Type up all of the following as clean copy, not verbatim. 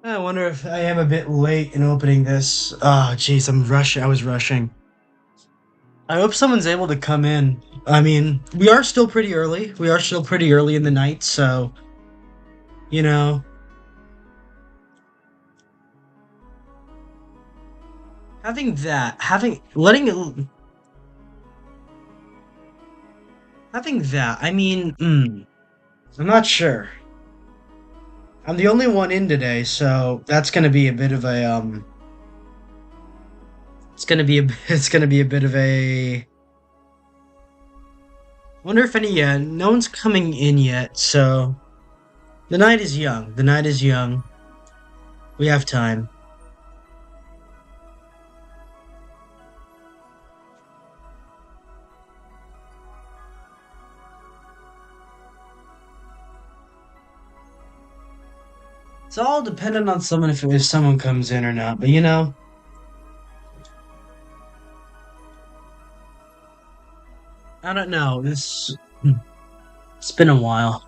I wonder if I am a bit late in opening this. Oh, jeez, I'm rushing. I was rushing. I hope someone's able to come in. I mean, we are still pretty early. We are still pretty early in the night, so you know, having that, having that. I mean, I'm not sure. I'm the only one in today, so that's gonna be a bit of a It's gonna be a it's gonna be a bit of a. Wonder if any. Yeah, no one's coming in yet, so the night is young. The night is young. We have time. It's all dependent on someone if someone comes in or not. But I don't know. It's been a while.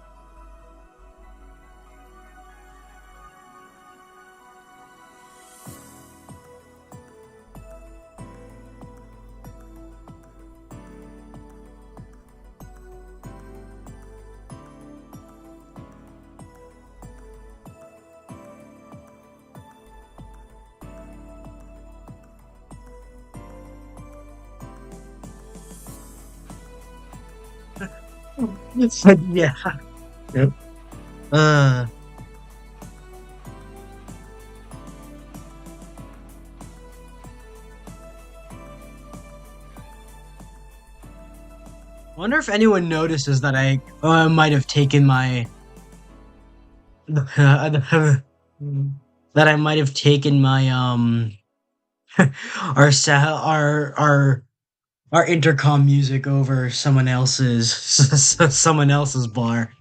Yeah. Yep. Uh, Wonder if anyone notices that I might have taken my that I might have taken my our intercom music over someone else's bar.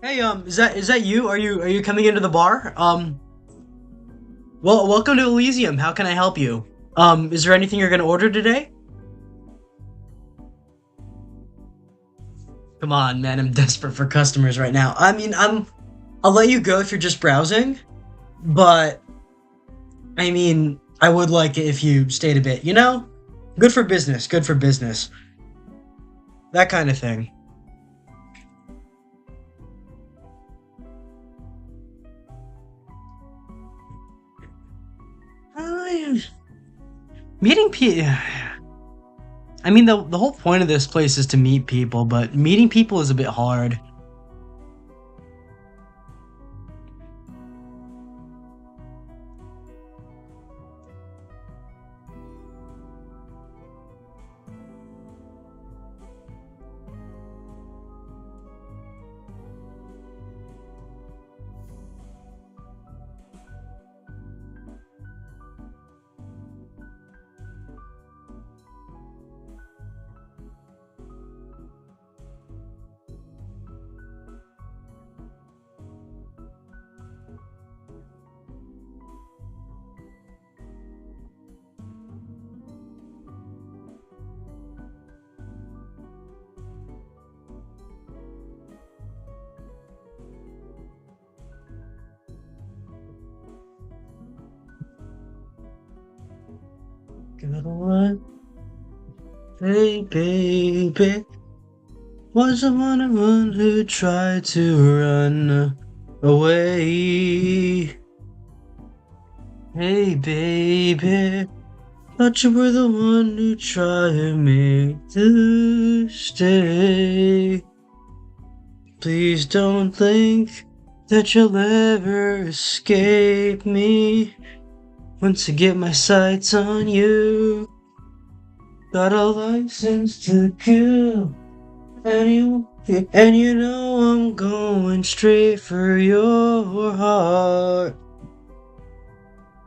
Hey, is that you? Are you coming into the bar? Well, welcome to Elysium. How can I help you? Is there anything you're gonna order today? Come on, man. I'm desperate for customers right now. I mean, I'll let you go if you're just browsing, but I mean, I would like it if you stayed a bit. Good for business. Good for business. That kind of thing. Uh, Meeting people. I mean, the whole point of this place is to meet people, but meeting people is a bit hard. What? Hey, baby, was the one who tried to run away? Hey, baby, thought you were the one who tried me to stay. Please don't think that you'll ever escape me. Once I get my sights on you, got a license to kill anyone And you know I'm going straight for your heart.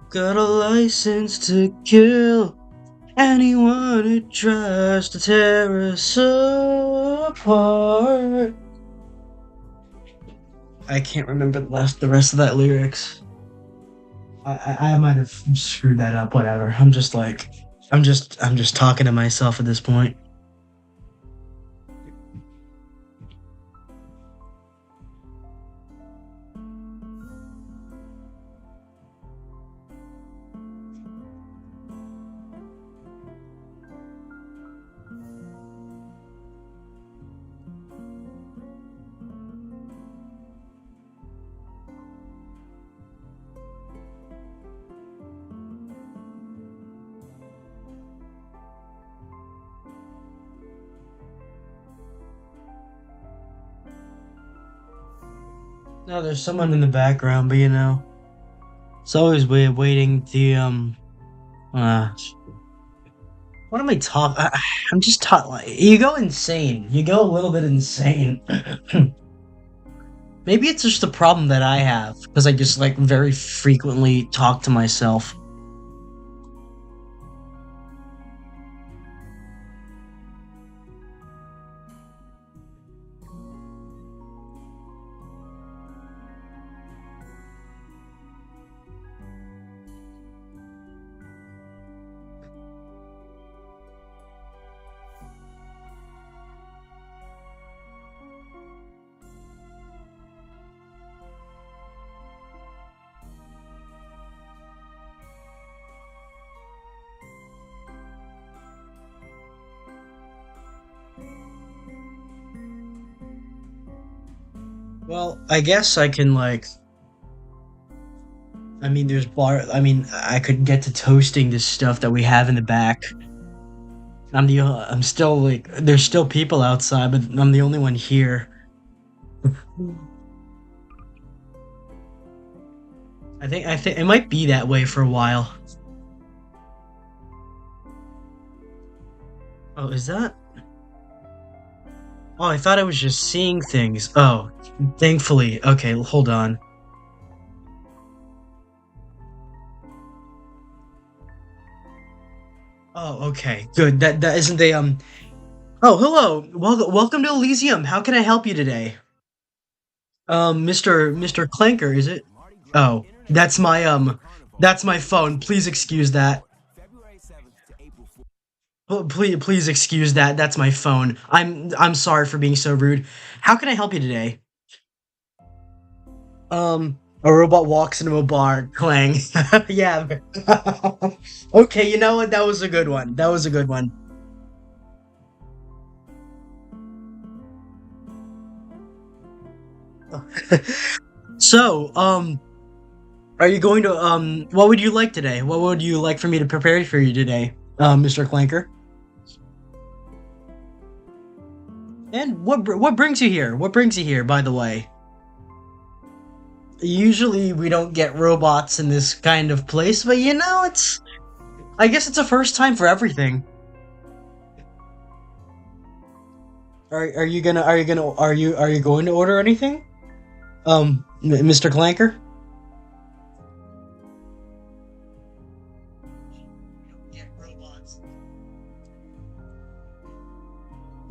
Got a license to kill anyone who tries to tear us apart. I can't remember the rest of that lyrics. I might have screwed that up. Whatever. I'm just talking to myself at this point. No, there's someone in the background, but you know, it's always waiting. Uh, what am I talking? I'm just talking. Like, you go insane. You go a little bit insane. Maybe it's just a problem that I have because I just like very frequently talk to myself. Well, I guess I can like. I mean, there's bar. I mean, I could get to toasting this stuff that we have in the back. I'm still like. There's still people outside, but I'm the only one here. I think it might be that way for a while. Oh, is that? Oh, I thought I was just seeing things. Oh, thankfully. Okay, hold on. Oh, okay, good. That isn't the Oh, hello. Welcome to Elysium. How can I help you today? Mr. Clanker, is it? Oh, that's my phone. Please excuse that. Please excuse that. That's my phone. I'm sorry for being so rude. How can I help you today? A robot walks into a bar. Clang. Yeah. Okay, you know what? That was a good one. That was a good one. So, are you going to what would you like today? What would you like for me to prepare for you today, Mr. Clanker? And what brings you here? What brings you here, by the way? Usually we don't get robots in this kind of place, but you know, it's I guess it's a first time for everything. Are you going to order anything? Mr. Clanker? Get robots.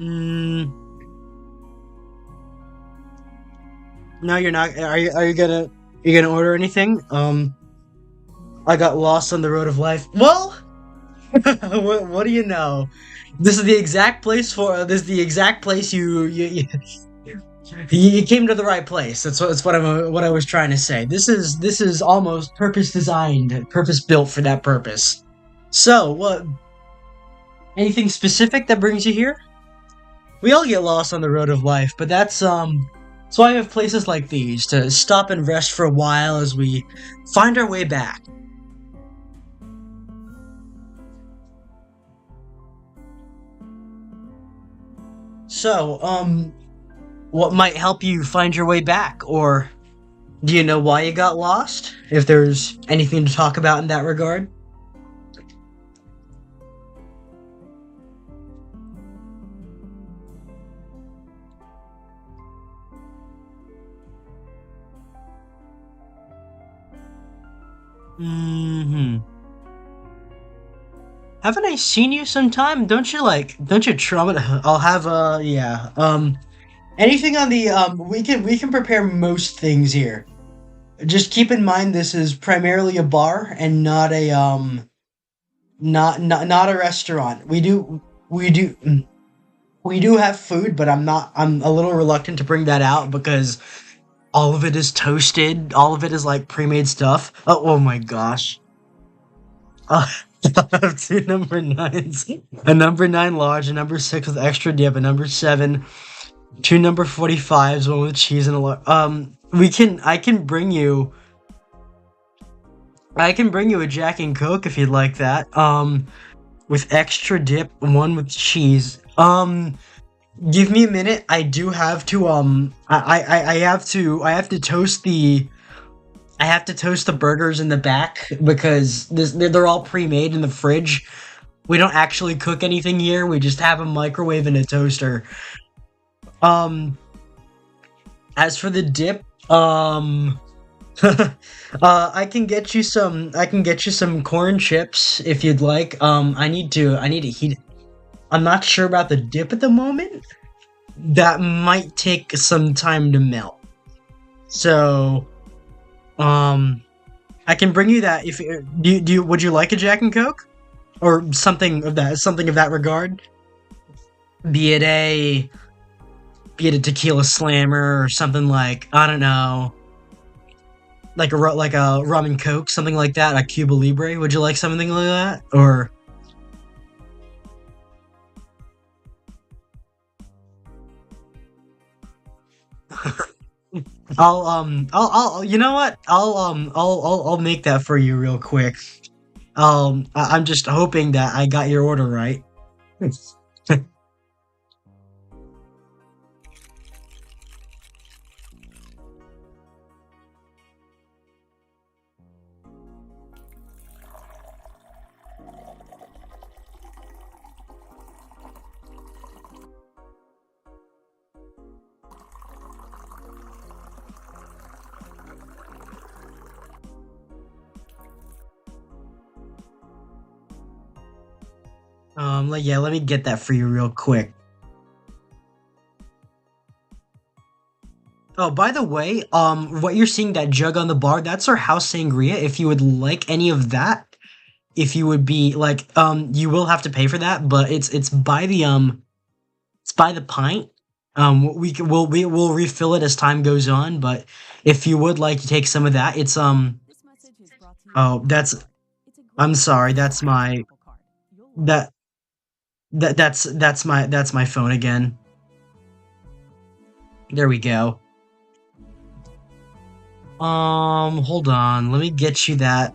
Mm, no, you're not. You gonna order anything? I got lost on the road of life. Well, what do you know? This is the exact place you came to the right place. That's what I was trying to say. This is almost purpose designed, purpose built for that purpose. So, what anything specific that brings you here? We all get lost on the road of life, but that's why I have places like these to stop and rest for a while as we find our way back. So, what might help you find your way back, or do you know why you got lost? If there's anything to talk about in that regard? Hmm. Haven't I seen you sometime? Don't you try I'll have yeah. Anything on the we can prepare most things here. Just keep in mind this is primarily a bar and not a not a restaurant. We do have food, but I'm a little reluctant to bring that out because all of it is toasted. All of it is like pre-made stuff. Oh my gosh. Uh, I have two number nines. A number nine large, a number six with extra dip, a number seven, two number 45s, one with cheese and a I can bring you a Jack and Coke if you'd like that. With extra dip, one with cheese. Give me a minute. I do have to I have to toast the burgers in the back because they're all pre-made in the fridge. We don't actually cook anything here. We just have a microwave and a toaster. Um, as for the dip, I can get you some corn chips if you'd like. I need to heat it. I'm not sure about the dip at the moment. That might take some time to melt. So, um, I can bring you that if would you like a Jack and Coke or something of that regard? Be it a be it a tequila slammer or something like I don't know, like a rum and coke, something like that, a Cuba Libre. Would you like something like that? Or I'll you know what? I'll make that for you real quick. I'm just hoping that I got your order right. Yeah, let me get that for you real quick. Oh, by the way, what you're seeing that jug on the bar, that's our house sangria. If you would like any of that, if you would be like, you will have to pay for that, but it's by the pint. We will refill it as time goes on, but if you would like to take some of that, it's oh, I'm sorry, that that's my phone again. There we go. Hold on, let me get you that.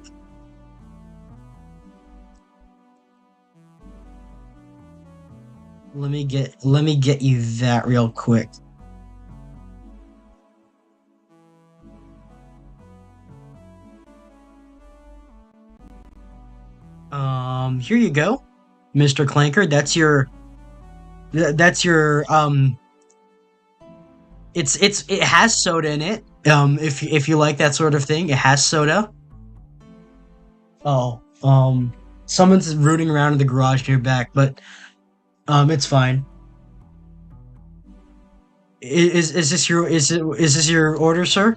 Let me get you that real quick. Here you go, Mr. Clanker. That's your it has soda in it. If you like that sort of thing, it has soda. Oh, someone's rooting around in the garage near back, but it's fine. Is this your is this your order, sir?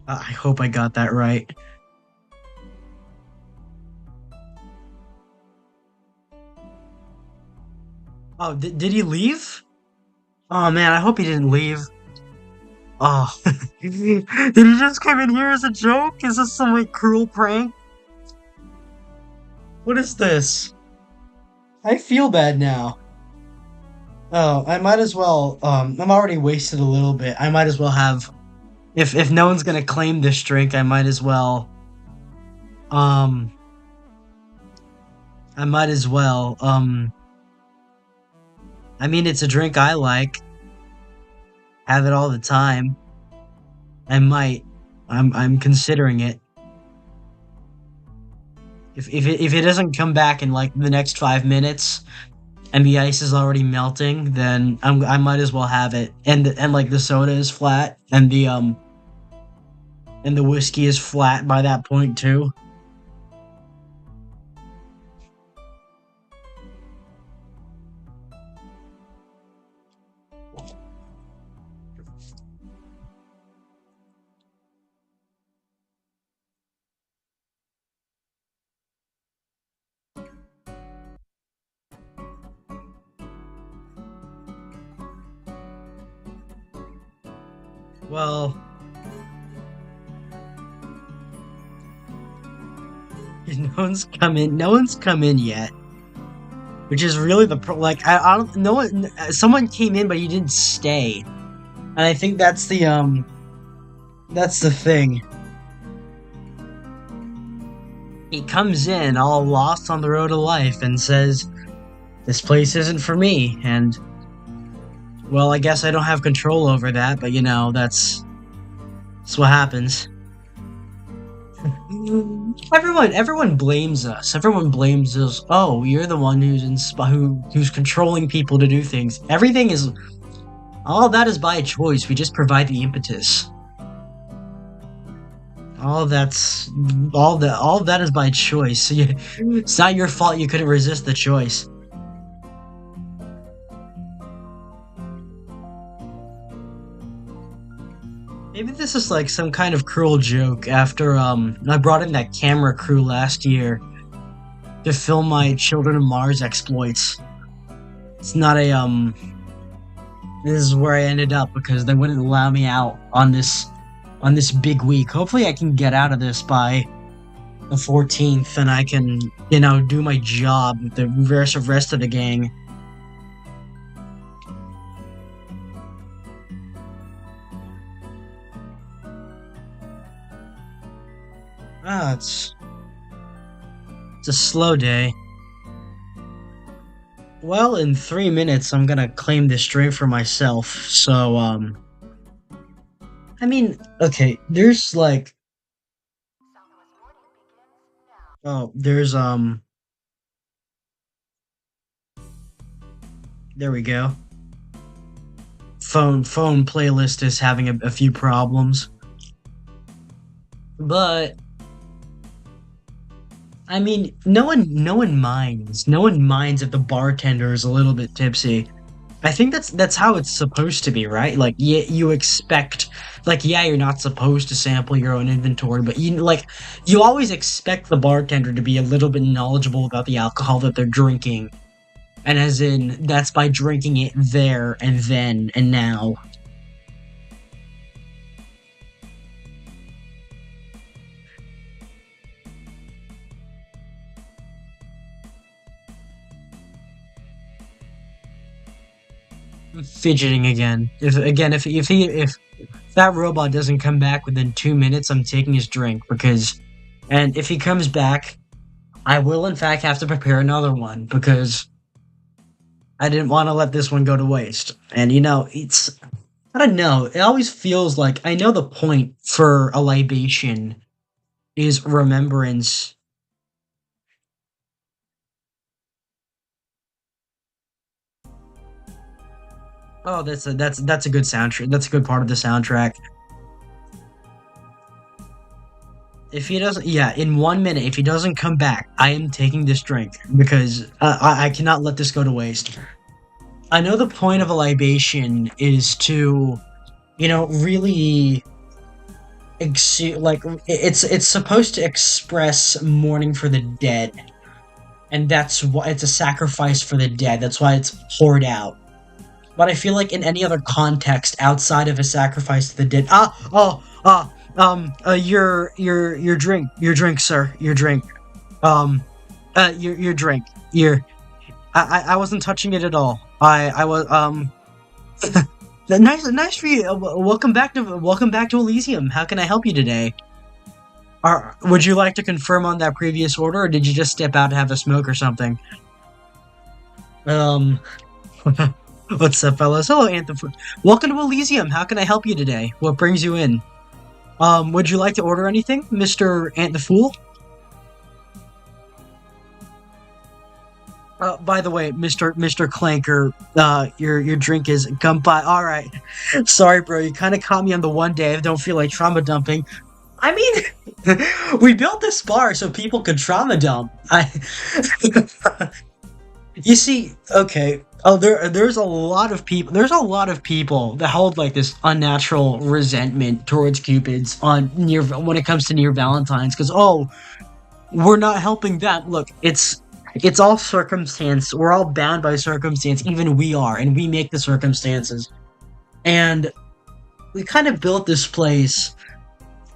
I hope I got that right. Oh, did he leave? Oh man, I hope he didn't leave. Oh, did he just come in here as a joke? Is this some like cruel prank? What is this? I feel bad now. Oh, I might as well. I'm already wasted a little bit. I might as well have. If no one's gonna claim this drink, I might as well. Um, I might as well. I mean, it's a drink I like. Have it all the time. I might. I'm considering it. If it doesn't come back in like the next 5 minutes and the ice is already melting, then I might as well have it. And like the soda is flat and the And the whiskey is flat by that point, too. Well, no one's come in yet. Which is really like, I don't, no one, someone came in, but he didn't stay. And I think that's the thing. He comes in all lost on the road to life and says, "This place isn't for me," and, well, I guess I don't have control over that, but that's what happens. Everyone blames us. Everyone blames us. Oh, you're the one who's controlling people to do things. All that is by choice. We just provide the impetus. All of that is by choice. So it's not your fault you couldn't resist the choice. Maybe this is like some kind of cruel joke after I brought in that camera crew last year to film my Children of Mars exploits. It's not a this is where I ended up because they wouldn't allow me out on this big week. Hopefully I can get out of this by the 14th and I can, do my job with the rest of the gang. Ah, it's a slow day. Well, in 3 minutes I'm gonna claim this drink for myself, so I mean, okay, there's like, oh, there we go. Phone playlist is having a few problems. But I mean, no one minds if the bartender is a little bit tipsy. I think that's how it's supposed to be, right? Like, yeah, you expect, like, yeah, you're not supposed to sample your own inventory, but you always expect the bartender to be a little bit knowledgeable about the alcohol that they're drinking, and as in, that's by drinking it there and then and now. Fidgeting again. If that robot doesn't come back within 2 minutes, I'm taking his drink and if he comes back, I will in fact have to prepare another one because I didn't want to let this one go to waste. And I don't know. It always feels like I know the point for a libation is remembrance. Oh, that's a good soundtrack. That's a good part of the soundtrack. If he doesn't, yeah, in 1 minute, if he doesn't come back, I am taking this drink because I cannot let this go to waste. I know the point of a libation is to, really like it's supposed to express mourning for the dead, and that's why it's a sacrifice for the dead. That's why it's poured out. But I feel like in any other context outside of a sacrifice to the dead, your drink, sir, your drink, um, your drink, I wasn't touching it at all. I was, nice for you. Welcome back to Elysium. How can I help you today? Would you like to confirm on that previous order, or did you just step out to have a smoke or something? Um, what's up, fellas? Hello, Anthem. Welcome to Elysium. How can I help you today? What brings you in? Would you like to order anything, Mr. Ant the Fool? By the way, Mr. Clanker, your drink is Gumpai. All right, sorry, bro. You kind of caught me on the one day I don't feel like trauma dumping. I mean, we built this bar so people could trauma dump. You see, okay. Oh, there's a lot of people. There's a lot of people that hold like this unnatural resentment towards Cupids on near when it comes to near Valentine's, because we're not helping them. Look, it's all circumstance. We're all bound by circumstance. Even we are, and we make the circumstances. And we kind of built this place.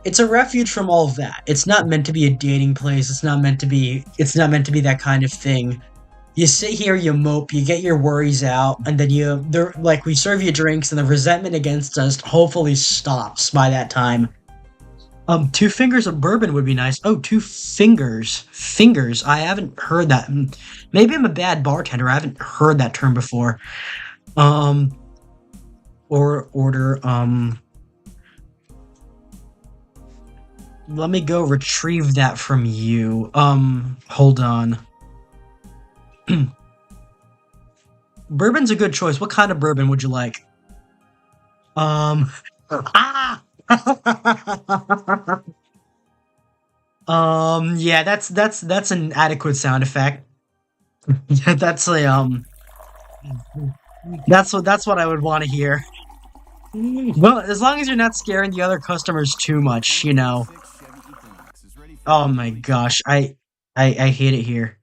It's a refuge from all of that. It's not meant to be a dating place. It's not meant to be. It's not meant to be that kind of thing. You sit here, you mope, you get your worries out, and then we serve you drinks, and the resentment against us hopefully stops by that time. 2 fingers of bourbon would be nice. Oh, 2 fingers. Fingers. I haven't heard that. Maybe I'm a bad bartender. I haven't heard that term before. Um, or order, let me go retrieve that from you. Hold on. Bourbon's a good choice. What kind of bourbon would you like? Um, ah! Yeah, that's an adequate sound effect. Yeah, that's what I would want to hear. Well, as long as you're not scaring the other customers too much, you know. Oh my gosh, I hate it here.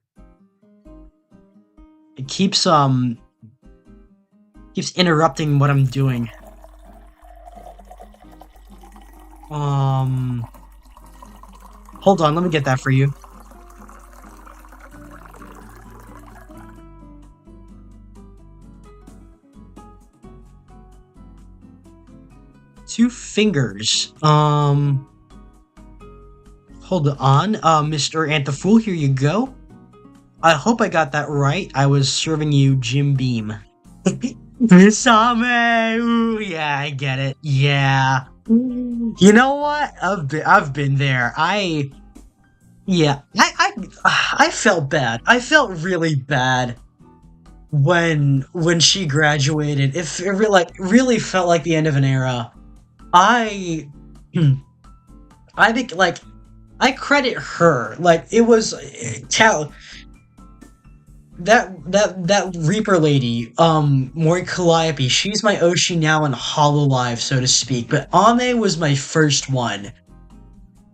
It keeps interrupting what I'm doing. Um, Hold on, let me get that for you. Two fingers. Hold on, Mr. Antifool, here you go. I hope I got that right. I was serving you Jim Beam. Misame! Ooh, yeah, I get it. Yeah. You know what? I've been there. Yeah, I felt bad. I felt really bad when she graduated. Really felt like the end of an era. I I think like I credit her. Like it was Cal that Reaper lady, Mori Calliope, she's my Oshi now in Hololive, so to speak. But Ame was my first one.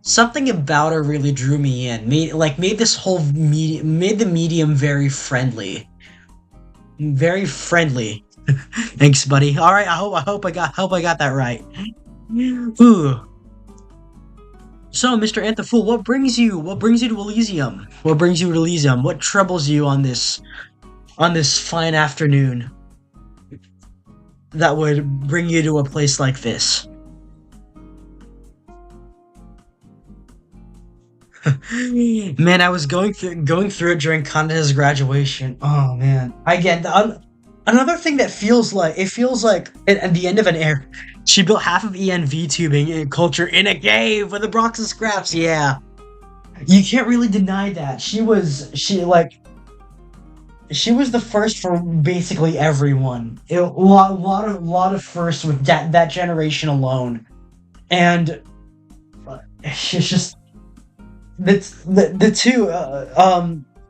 Something about her really drew me in. Made this whole made the medium very friendly. Very friendly. Thanks, buddy. All right, hope I got that right. Ooh. So, Mr. Antifool, what brings you to Elysium? What brings you to Elysium? What troubles you on this fine afternoon that would bring you to a place like this? Man, I was going through it during Kanda's graduation. Oh man, I get another thing that feels like at the end of an era. She built half of ENV tubing and culture in a cave with a box of scraps. Yeah, you can't really deny that. She was the first for basically everyone. A lot of firsts with that generation alone, and she's just the two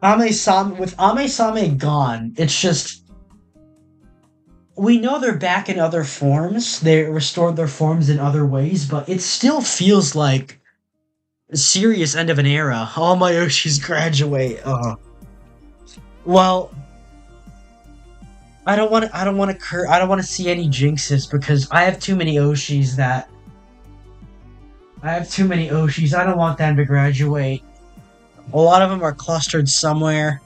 Ame Same with Ame Same gone. It's just we know they're back in other forms. They restored their forms in other ways, but it still feels like a serious end of an era. All my Yoshis graduate. Well, I don't want to see any jinxes because I have too many Oshis. I don't want them to graduate. A lot of them are clustered somewhere.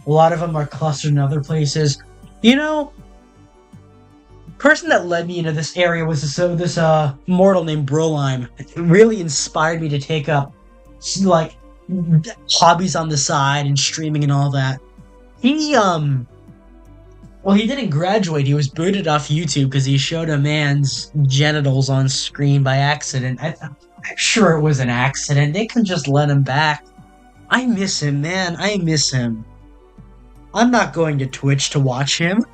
A lot of them are clustered in other places. You know, the person that led me into this area was this mortal named Brolime. It really inspired me to take up like hobbies on the side and streaming and all that. He well, he didn't graduate. He was booted off YouTube because he showed a man's genitals on screen by accident. I'm sure it was an accident. They can just let him back. I miss him, man. I miss him. I'm not going to Twitch to watch him.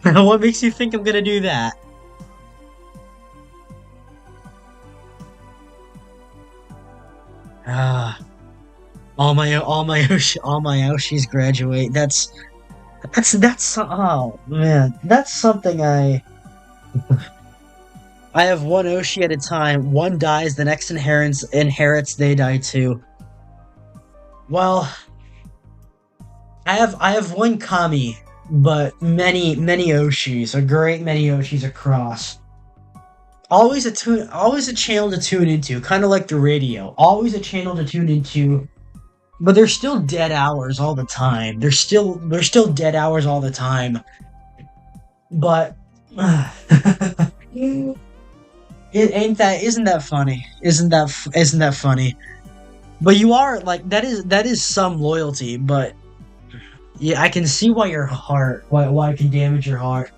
What makes you think I'm gonna do that? Ah, all my Oshis graduate. That's oh man, that's something I have one Oshi at a time. One dies, the next inherits, they die too. Well, I have one Kami, but many Oshis, a great many Oshis across. Always a channel to tune into, kind of like the radio. Always a channel to tune into, but there's still dead hours all the time. There's still dead hours all the time. But it ain't that isn't that funny? Isn't that funny? But you are like that is some loyalty, but yeah, I can see why it can damage your heart.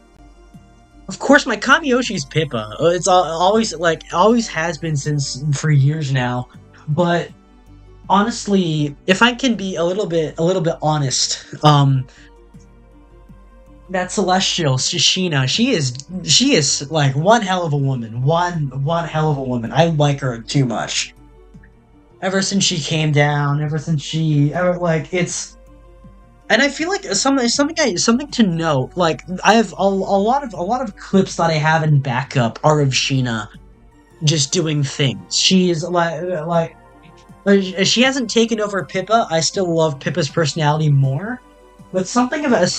Of course, my Kamiyoshi's Pippa. It's always like always has been since for years now. But honestly, if I can be a little bit honest, that Celestial Shishina, she is like one hell of a woman. One hell of a woman. I like her too much. Ever since she came down, ever since she ever like it's and I feel like something to note. Like I have a lot of clips that I have in backup are of Sheena just doing things. She's she hasn't taken over Pippa. I still love Pippa's personality more, but something about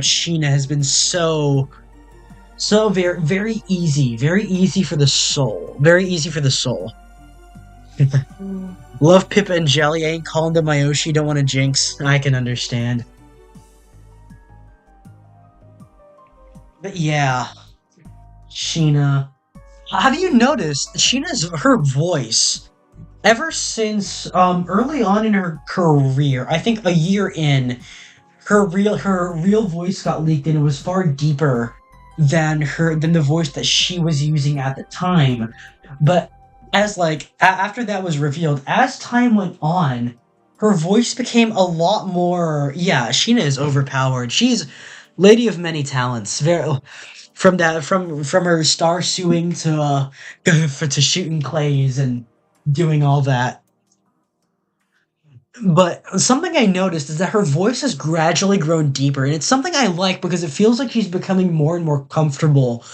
Sheena has been so very easy for the soul, very easy for the soul. Love Pippa and Jelly. I ain't calling them Mayoshi. Don't want to jinx. I can understand. But yeah, Sheena. Have you noticed Sheena's her voice ever since early on in her career? I think a year in, her real voice got leaked and it was far deeper than the voice that she was using at the time. But as like after that was revealed, as time went on, her voice became a lot more. Yeah, Sheena is overpowered. She's lady of many talents. Very from her star suing to to shooting clays and doing all that. But something I noticed is that her voice has gradually grown deeper, and it's something I like because it feels like she's becoming more and more comfortable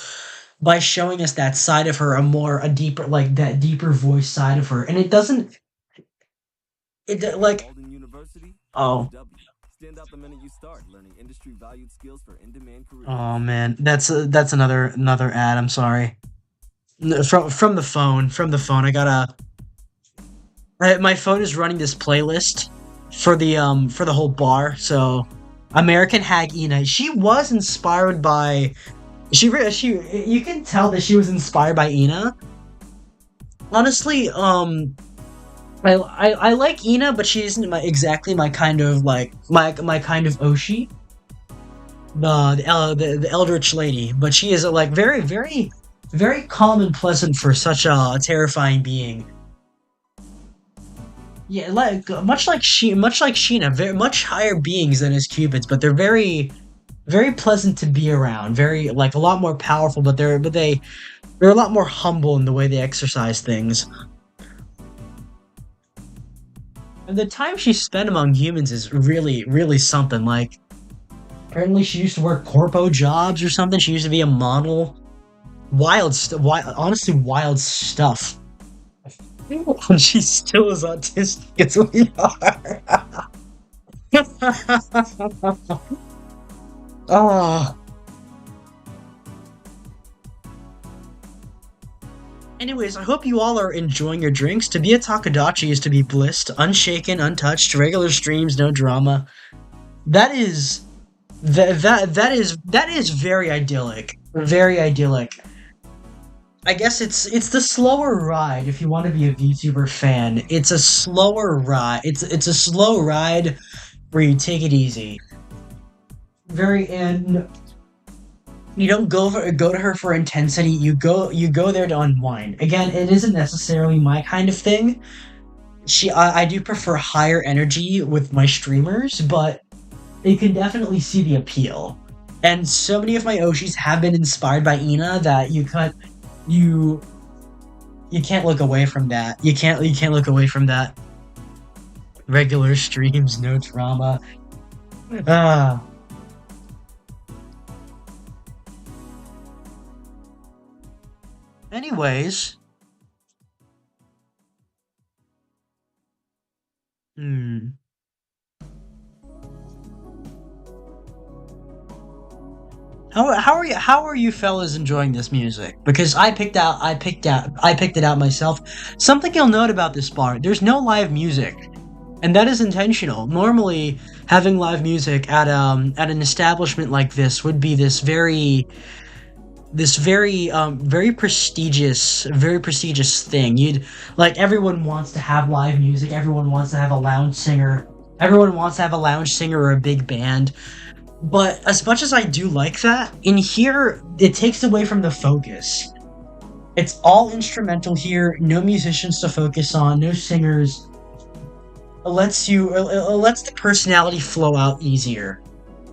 by showing us that side of her, a deeper, like that deeper voice side of her. And it doesn't, like, oh, oh man, that's another ad. I'm sorry. From the phone. My phone is running this playlist for the whole bar. So, American Hag Ina, she was inspired by she you can tell that she was inspired by Ina. Honestly, I like Ina, but she isn't exactly my kind of my kind of Oshi, the Eldritch Lady. But she is like very calm and pleasant for such a terrifying being. Yeah, like much like Sheena, very much higher beings than his Cupids, but they're very pleasant to be around. Very like a lot more powerful, but they're a lot more humble in the way they exercise things. And the time she spent among humans is really something. Like apparently she used to work corpo jobs or something. She used to be a model. Honestly, wild stuff. And she still is autistic as we are. Oh. Anyways, I hope you all are enjoying your drinks. To be a Takadachi is to be blissed, unshaken, untouched, regular streams, no drama. That is that is very idyllic. Very idyllic. I guess it's the slower ride if you want to be a VTuber fan. It's a slower ride. It's a slow ride where you take it easy. Very and you don't go to her for intensity. You go there to unwind. Again, it isn't necessarily my kind of thing. I do prefer higher energy with my streamers, but you can definitely see the appeal. And so many of my Oshis have been inspired by Ina that you you can't look away from that. You can't look away from that. Regular streams, no drama. Ah. Anyways, hmm. How are you fellas enjoying this music? Because I picked it out myself. Something you'll note about this bar, there's no live music. And that is intentional. Normally, having live music at an establishment like this would be this very prestigious thing. You'd like everyone wants to have live music, everyone wants to have a lounge singer, everyone wants to have a lounge singer or a big band. But as much as I do like that, in here it takes away from the focus. It's all instrumental here, no musicians to focus on, no singers. It lets the personality flow out easier.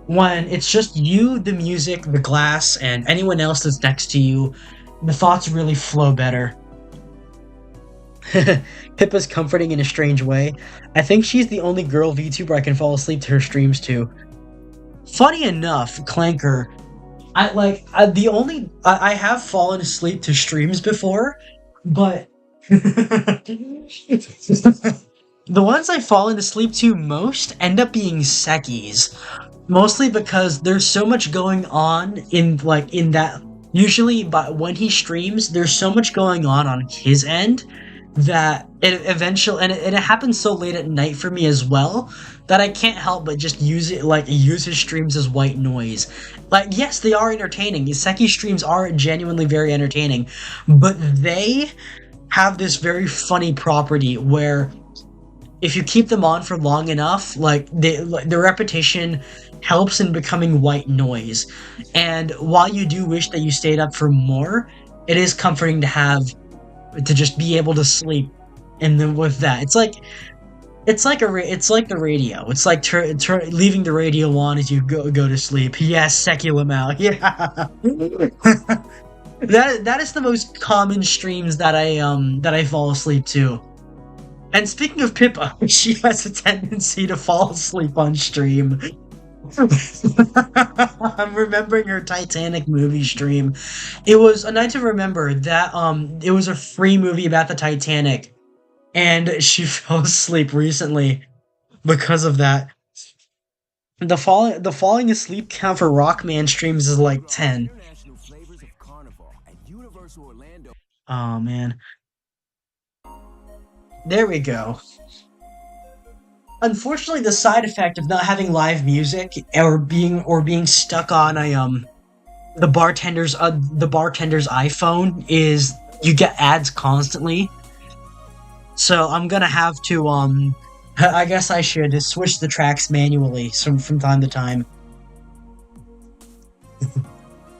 When it's just you, the music, the glass, and anyone else that's next to you, the thoughts really flow better. Pippa's comforting in a strange way. I think she's the only girl VTuber I can fall asleep to her streams to. Funny enough, Clanker, I have fallen asleep to streams before, but the ones I've fallen asleep to most end up being Sekis. Mostly because there's so much going on in that usually but when he streams there's so much going on his end that it eventually and it happens so late at night for me as well that I can't help but just use his streams as white noise. Like yes, they are entertaining. Seki streams are genuinely very entertaining, but they have this very funny property where if you keep them on for long enough, the repetition helps in becoming white noise. And while you do wish that you stayed up for more, it is comforting to just be able to sleep. And then with that, it's like the radio. It's like leaving the radio on as you go to sleep. Yes, Seculum out. Yeah. That is the most common streams that I fall asleep to. And speaking of Pippa, she has a tendency to fall asleep on stream. I'm remembering her Titanic movie stream. It was a night to remember that it was a free movie about the Titanic, and she fell asleep recently because of that. The falling asleep count for Rockman streams is like 10. Oh man. There we go. Unfortunately, the side effect of not having live music or being stuck on the bartender's iPhone is you get ads constantly. So I'm gonna have to I guess I should switch the tracks manually from time to time.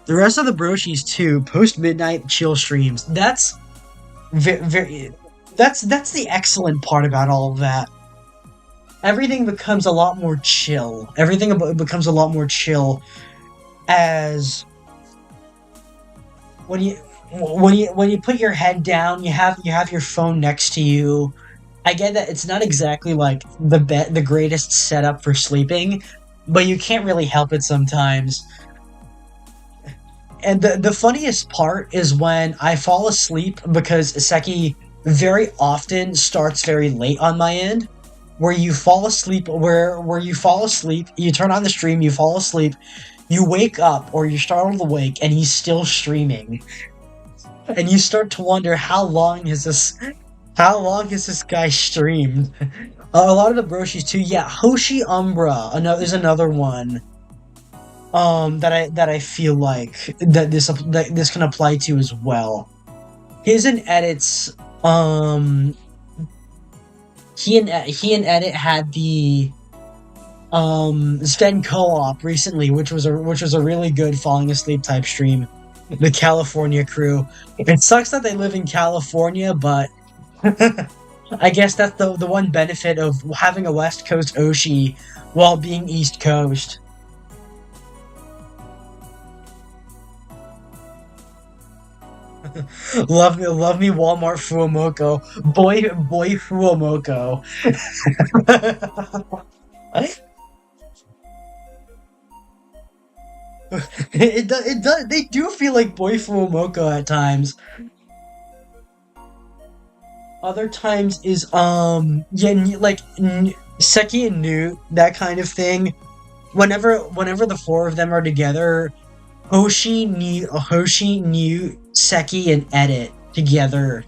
The rest of the brochies too, post midnight chill streams. That's very that's the excellent part about all of that. Everything becomes a lot more chill. Becomes a lot more chill as when you put your head down, you have your phone next to you. I get that it's not exactly like the greatest setup for sleeping, but you can't really help it sometimes. And the funniest part is when I fall asleep because Seki very often starts very late on my end, where you fall asleep, you turn on the stream, you fall asleep, you wake up, or you're startled awake, and he's still streaming. And you start to wonder how long has this guy streamed? A lot of the broshis too, yeah, Hoshi Umbra, there's another one. That I feel like that this can apply to as well. His and Edit's he and Edit had the Sten co-op recently, which was a really good falling asleep type stream. The California crew. It sucks that they live in California, but I guess that's the one benefit of having a West Coast Oshi while being East Coast. Love me, Walmart Fuomoko. Boy Fuomoko. It does, they do feel like Boy Fuomoko at times. Other times is, yeah, Seki and Newt, that kind of thing. Whenever the four of them are together, Hoshi, Newt, Seki, and Edit together.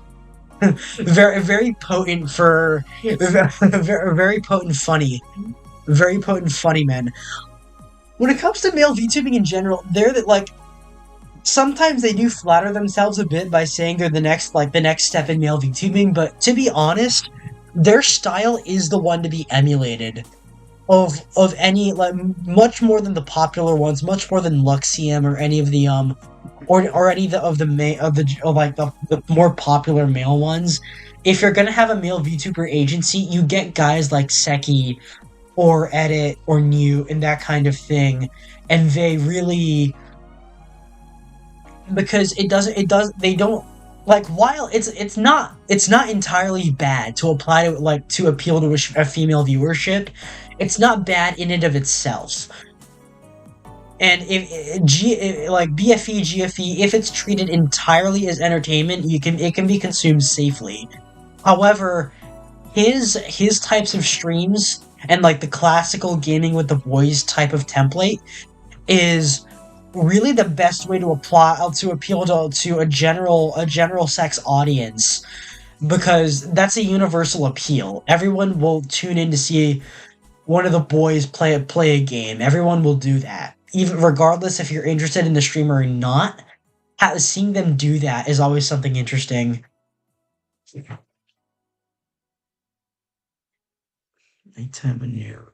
Very potent for very potent funny. Very potent funny men. When it comes to male VTubing in general, they're that like sometimes they do flatter themselves a bit by saying they're the next step in male VTubing, but to be honest, their style is the one to be emulated. Of any like much more than the popular ones, much more than Luxium or any of the or any of the more popular male ones. If you're gonna have a male VTuber agency, you get guys like Seki or Edit or New and that kind of thing, and they really because they don't like while it's not entirely bad to apply to like to appeal to a female viewership. It's not bad in and of itself. And like BFE, GFE, if it's treated entirely as entertainment, it can be consumed safely. However, his types of streams and like the classical gaming with the boys type of template is really the best way to appeal to a general sex audience because that's a universal appeal. Everyone will tune in to see one of the boys play a game. Everyone will do that. Even regardless if you're interested in the streamer or not, seeing them do that is always something interesting. Nighttime anew.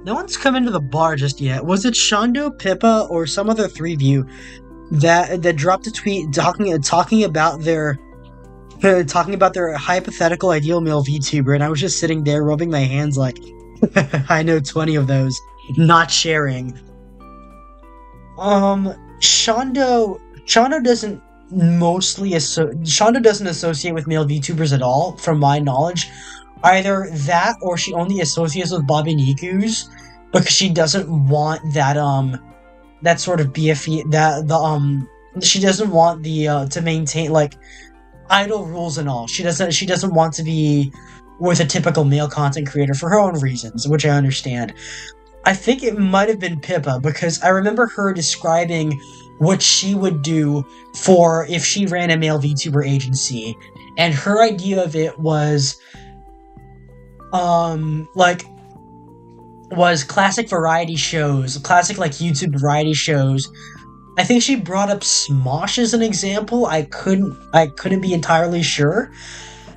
No one's come into the bar just yet. Was it Shondo, Pippa, or some other 3 of you that dropped a tweet talking about their hypothetical ideal male VTuber, and I was just sitting there rubbing my hands like, I know 20 of those, not sharing. Shondo doesn't associate with male VTubers at all, from my knowledge. Either that, or she only associates with Bobby Niku's because she doesn't want that sort of BFE she doesn't want the to maintain like idol rules and all. She doesn't want to be with a typical male content creator for her own reasons, which I understand. I think it might have been Pippa because I remember her describing what she would do for if she ran a male VTuber agency, and her idea of it was classic variety shows, classic like YouTube variety shows. I think she brought up Smosh as an example. I couldn't be entirely sure,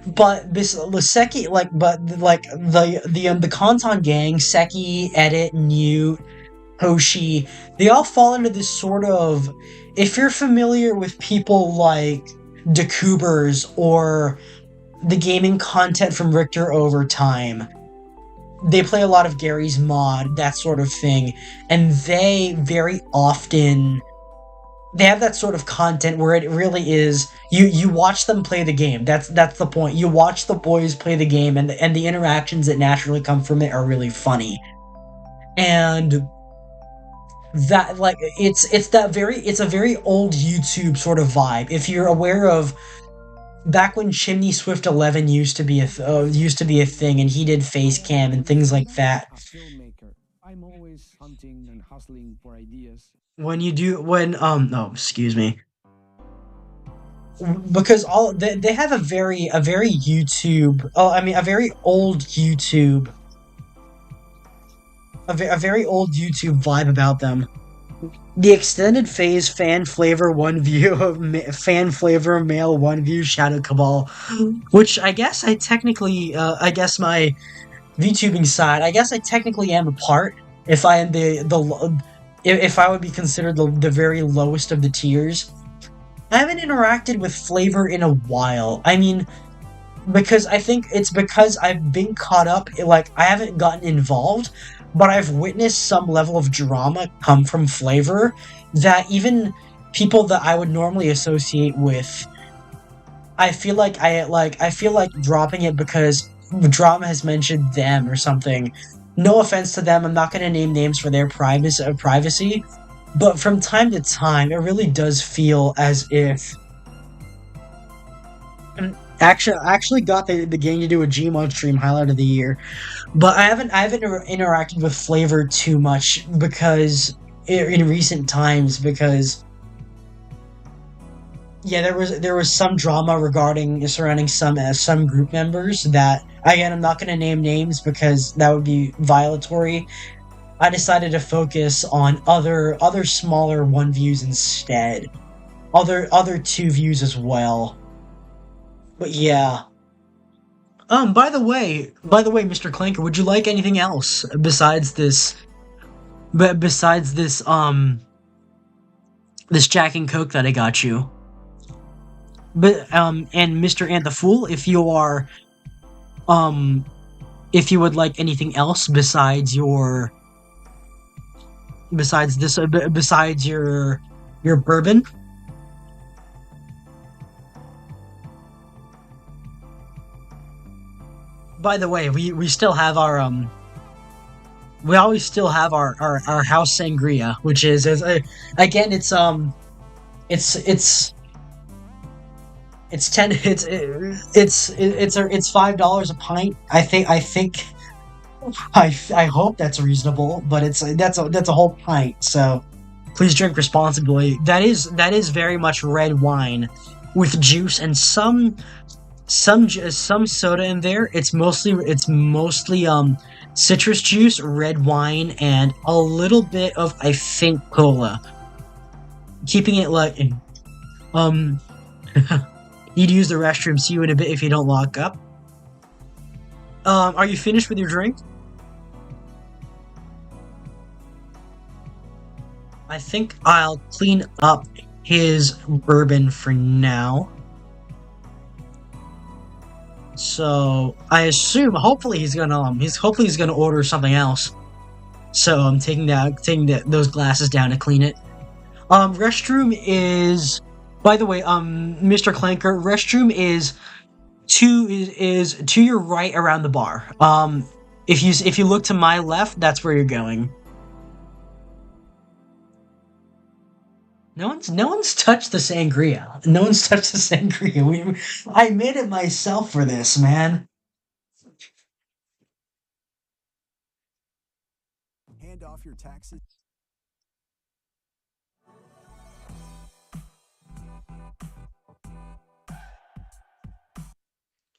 but Seki the Kanton gang, Seki, Edit, Newt, Hoshi, they all fall into this sort of. If you're familiar with people like Decubers or the gaming content from Richter Overtime, they play a lot of Gary's Mod, that sort of thing, and they very often they have that sort of content where it really is you watch them play the game. That's the point. You watch the boys play the game, and the interactions that naturally come from it are really funny, and that like it's a very old YouTube sort of vibe. If you're aware of back when Chimney Swift 11 used to be a thing, and he did face cam and things like that. I'm always hunting and hustling for ideas. Excuse me. Because they have a very YouTube. Oh, I mean a very old YouTube. A very old YouTube vibe about them. The extended phase fan flavor male 1 view Shadow Cabal, which I guess my VTubing side, I guess I technically am a part if I am if I would be considered the very lowest of the tiers. I haven't interacted with Flavor in a while. I mean, because I think it's because I've been caught up, like, I haven't gotten involved, but I've witnessed some level of drama come from flavor that even people that I would normally associate with, I feel like dropping it because drama has mentioned them or something. No offense to them, I'm not going to name names for their privacy, but from time to time, it really does feel as if. I actually got the game to do a Gmod stream highlight of the year, but I haven't interacted with Flavor too much because in recent times because yeah, there was some drama regarding surrounding some group members that again I'm not going to name names because that would be violatory. I decided to focus on other smaller one views instead, other two views as well. But yeah. By the way, Mr. Clanker, would you like anything else besides this? But besides this Jack and Coke that I got you. But and Mr. And the Fool, um if you would like anything else besides this besides your bourbon. By the way, we still have our we always still have our house sangria, which is again it's it's ten it's $5 a pint. I hope that's reasonable, but that's a whole pint. So please drink responsibly. That is very much red wine with juice and some soda in there. It's mostly citrus juice, red wine, and a little bit of I think cola. Keeping it like um need to use the restroom. See you in a bit if you don't lock up. Are you finished with your drink? I think I'll clean up his bourbon for now. So I assume, hopefully he's gonna order something else. So I'm taking those glasses down to clean it. Restroom is, by the way, Mr. Clanker, restroom is to your right around the bar. If you look to my left, that's where you're going. No one's touched the sangria. No one's touched the sangria. I made it myself for this, man. Hand off your taxes.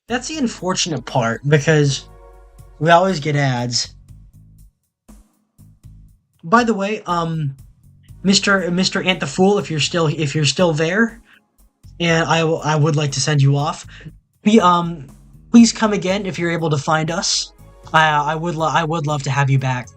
That's the unfortunate part because we always get ads. By the way, Mr. Ant the Fool, if you're still there, and I would like to send you off. Be please come again if you're able to find us. I would love to have you back.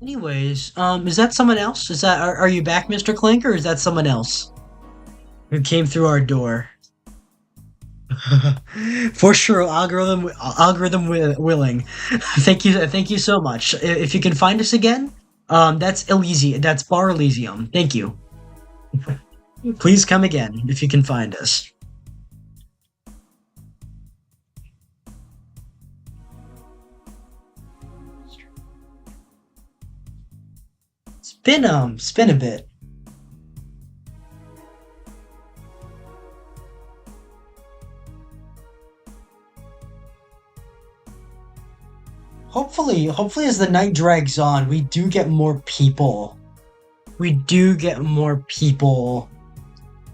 Anyways, is that someone else? Are you back, Mr. Clink, or is that someone else who came through our door? For sure, willing. Thank you so much. If you can find us again, that's Elysium. That's Bar Elysium. Thank you. Please come again if you can find us. Spin a bit. hopefully as the night drags on, we do get more people. We do get more people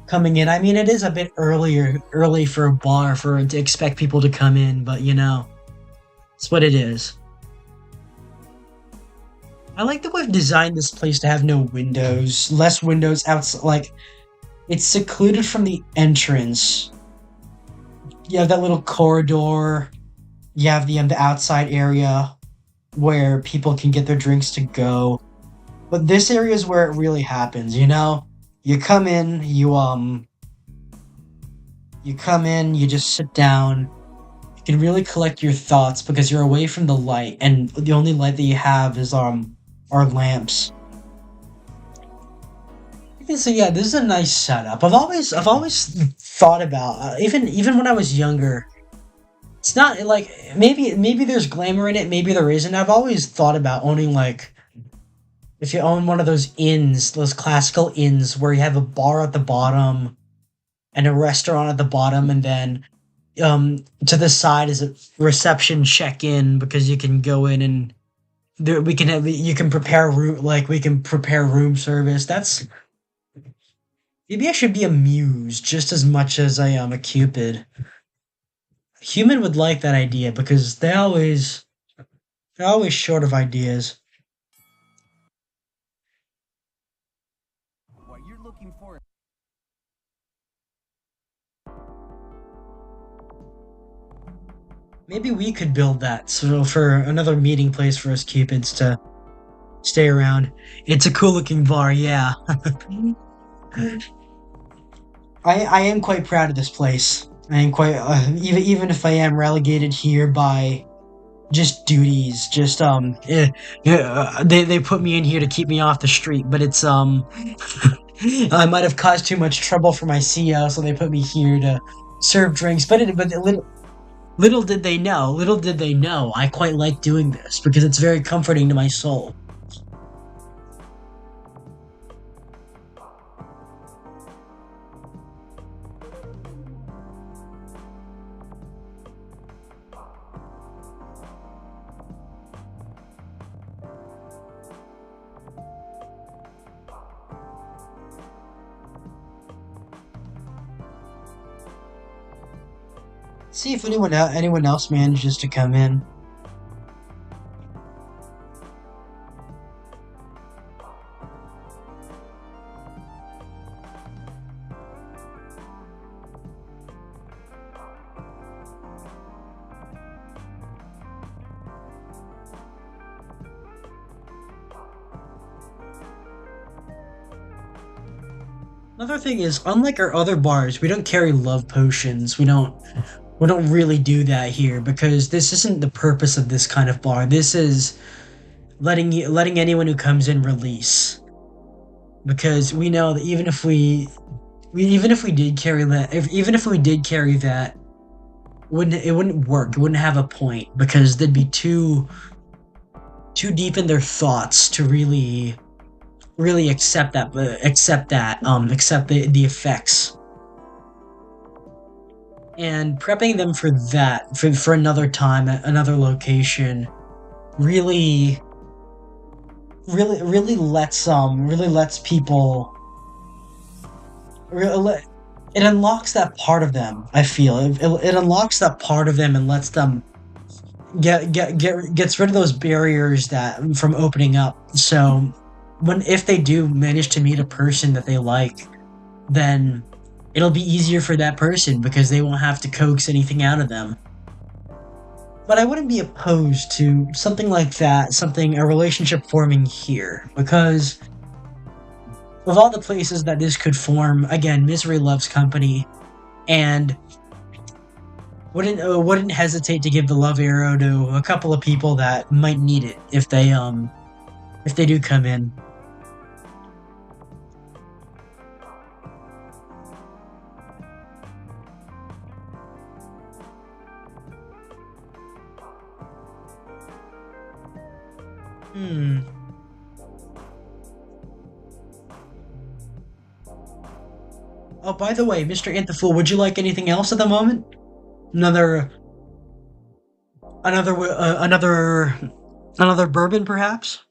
coming in. I mean, it is a bit early for a bar to expect people to come in, but you know, it's what it is. I like that we've designed this place to have no windows, less windows outside. Like, it's secluded from the entrance. You have that little corridor. You have the outside area where people can get their drinks to go. But this area is where it really happens, you know? You come in, you just sit down. You can really collect your thoughts because you're away from the light, and the only light that you have is our lamps. So yeah, this is a nice setup. I've always thought about even when I was younger. It's not like maybe there's glamour in it, maybe there isn't. I've always thought about owning like if you own one of those inns, those classical inns where you have a bar at the bottom and a restaurant at the bottom, and then to the side is a reception check-in because you can go in and there we can have you can prepare room like we can prepare room service. That's maybe I should be a muse just as much as I am a Cupid. Human would like that idea because they're always short of ideas. What you're looking for. Maybe we could build that so for another meeting place for us Cupids to stay around. It's a cool looking bar, yeah. I am quite proud of this place. I am quite even if I am relegated here by just duties, just they put me in here to keep me off the street, but it's I might have caused too much trouble for my CEO, so they put me here to serve drinks. Little did they know, I quite like doing this because it's very comforting to my soul. See if anyone else manages to come in. Another thing is, unlike our other bars, we don't carry love potions. We don't really do that here because this isn't the purpose of this kind of bar. This is letting anyone who comes in release. Because we know that even if we did carry that, even if we did carry that, it wouldn't work. It wouldn't have a point because they'd be too deep in their thoughts to really accept the effects. And prepping them for that for another time at another location really really lets people it unlocks that part of them. I feel it unlocks that part of them and lets them gets rid of those barriers that from opening up. So if they do manage to meet a person that they like, then it'll be easier for that person because they won't have to coax anything out of them. But I wouldn't be opposed to something like that, a relationship forming here, because of all the places that this could form, again, misery loves company, and wouldn't hesitate to give the love arrow to a couple of people that might need it if they do come in. Hmm. Oh, by the way, Mr. Antifool, would you like anything else at the moment? Another, another Another bourbon, perhaps?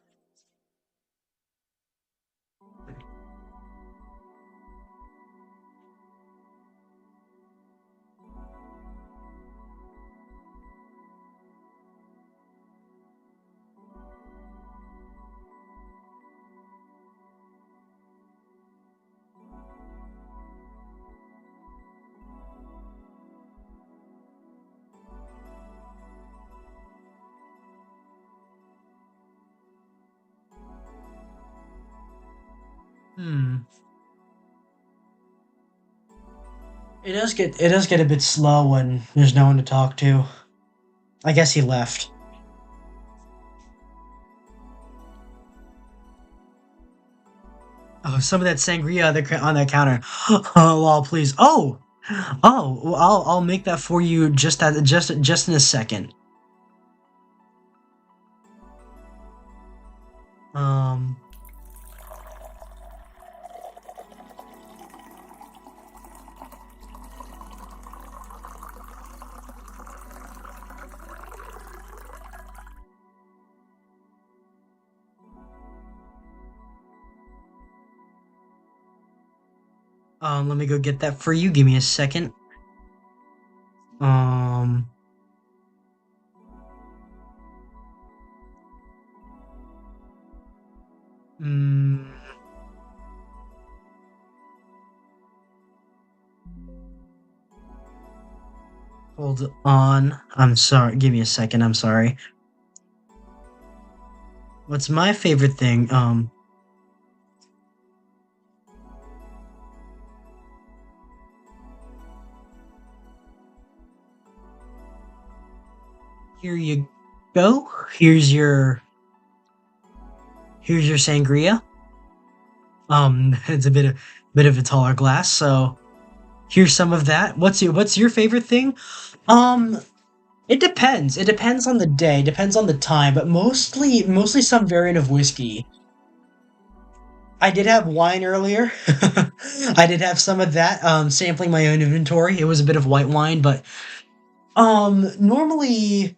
Hmm. It does get a bit slow when there's no one to talk to. I guess he left. Oh, some of that sangria on that counter. Oh, well, please. Well, I'll make that for you just in a second. Um, let me go get that for you. Give me a second. Um, mm, hold on. I'm sorry. Give me a second. I'm sorry. What's my favorite thing? Here you go. Here's your sangria. It's a bit of a taller glass, so here's some of that. What's your favorite thing? Um, it depends. It depends on the day, depends on the time, but mostly some variant of whiskey. I did have wine earlier. I did have some of that, sampling my own inventory. It was a bit of white wine, but normally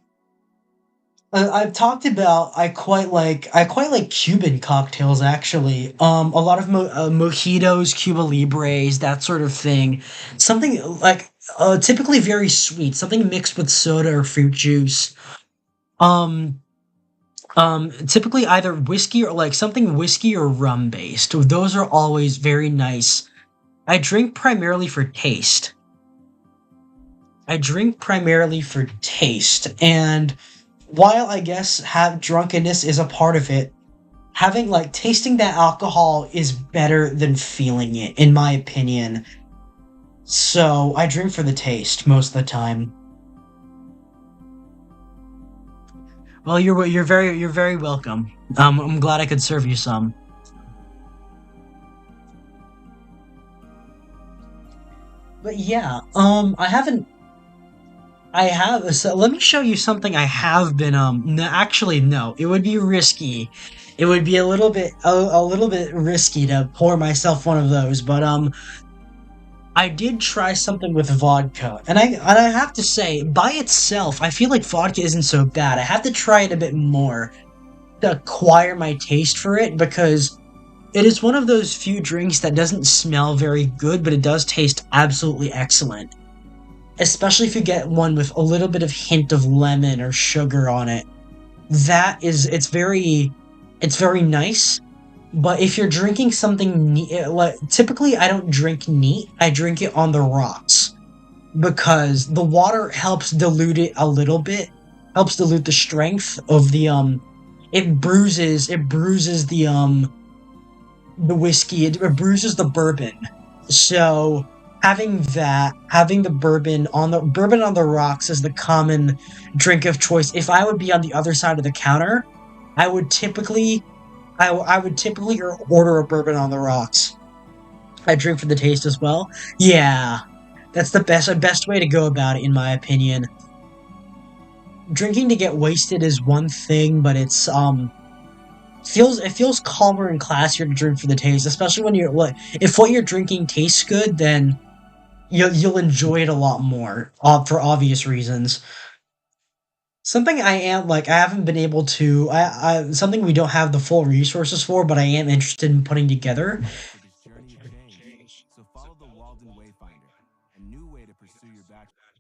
I've talked about I quite like Cuban cocktails actually. A lot of mojitos, Cuba Libres, that sort of thing. Something like typically very sweet, something mixed with soda or fruit juice. Um, typically either whiskey or like something whiskey or rum based. Those are always very nice. I drink primarily for taste. I drink primarily for taste, and while I guess have drunkenness is a part of it, having like tasting that alcohol is better than feeling it, in my opinion. So I drink for the taste most of the time. Well, you're very welcome. I'm glad I could serve you some. But yeah, I have. So let me show you something I have been. No, actually, no. It would be risky. It would be a little bit risky to pour myself one of those. But I did try something with vodka, and I have to say, by itself, I feel like vodka isn't so bad. I have to try it a bit more to acquire my taste for it because it is one of those few drinks that doesn't smell very good, but it does taste absolutely excellent. Especially if you get one with a little bit of hint of lemon or sugar on it. It's very nice. But if you're drinking something like typically I don't drink neat, I drink it on the rocks because the water helps dilute it a little bit, helps dilute the strength of it bruises the whiskey, it bruises the bourbon. So having the bourbon on the rocks is the common drink of choice. If I would be on the other side of the counter, I would typically I would typically order a bourbon on the rocks. I drink for the taste as well. Yeah, that's the best way to go about it, in my opinion. Drinking to get wasted is one thing, but it feels calmer and classier to drink for the taste, especially when if what you're drinking tastes good, then you'll enjoy it a lot more, for obvious reasons. Something I am like I haven't been able to I something we don't have the full resources for, but I am interested in putting together. For this journey of change, so follow the Walden Wayfinder, a new way to pursue your bachelor.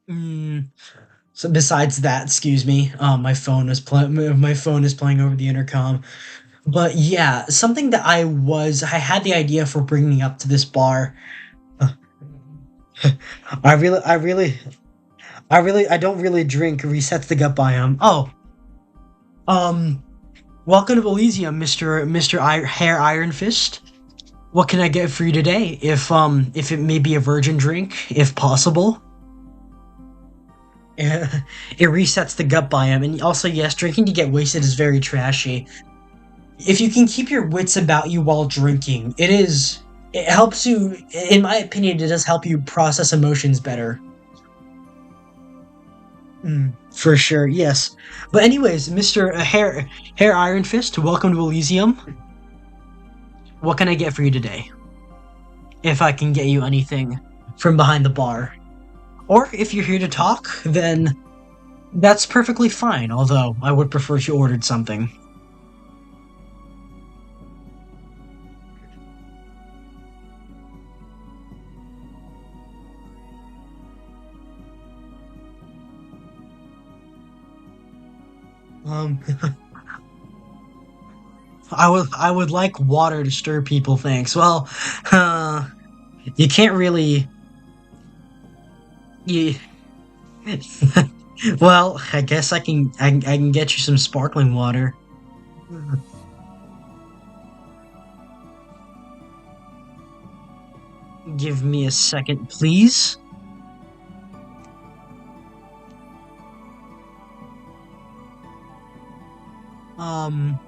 Mm, so besides that, excuse me, my phone is playing over the intercom. But yeah, something that I had the idea for bringing up to this bar. I really, I really, I don't really drink. Resets the gut biome. Oh, um, welcome to Elysium, Hair Iron Fist. What can I get for you today? If it may be a virgin drink, if possible. It resets the gut biome, and also yes, drinking to get wasted is very trashy. If you can keep your wits about you while drinking, it helps you. In my opinion, it does help you process emotions better. For sure, yes. But anyways, Mister Hair Iron Fist, welcome to Elysium. What can I get for you today? If I can get you anything from behind the bar. Or if you're here to talk, then that's perfectly fine, although I would prefer if you ordered something. Um, I would like water to stir people, thanks. Well, uh, you can't really. You, well, I guess I can get you some sparkling water. Give me a second, please. Um,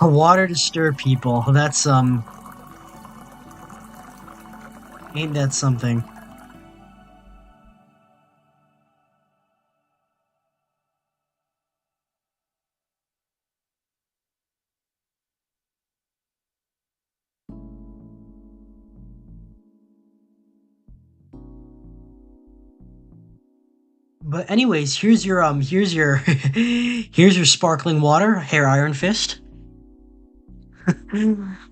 water to stir people. That's ain't that something? But anyways, here's your sparkling water, Hair Iron Fist.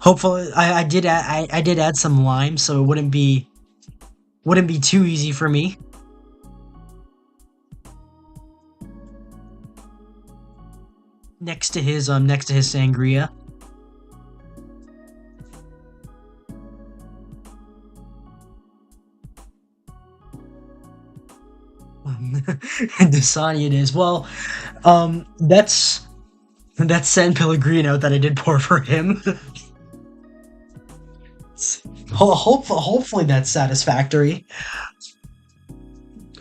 Hopefully, I did add some lime, so it wouldn't be too easy for me. Next to his sangria. Dasani it is. Well, that's San Pellegrino that I did pour for him. Hopefully that's satisfactory.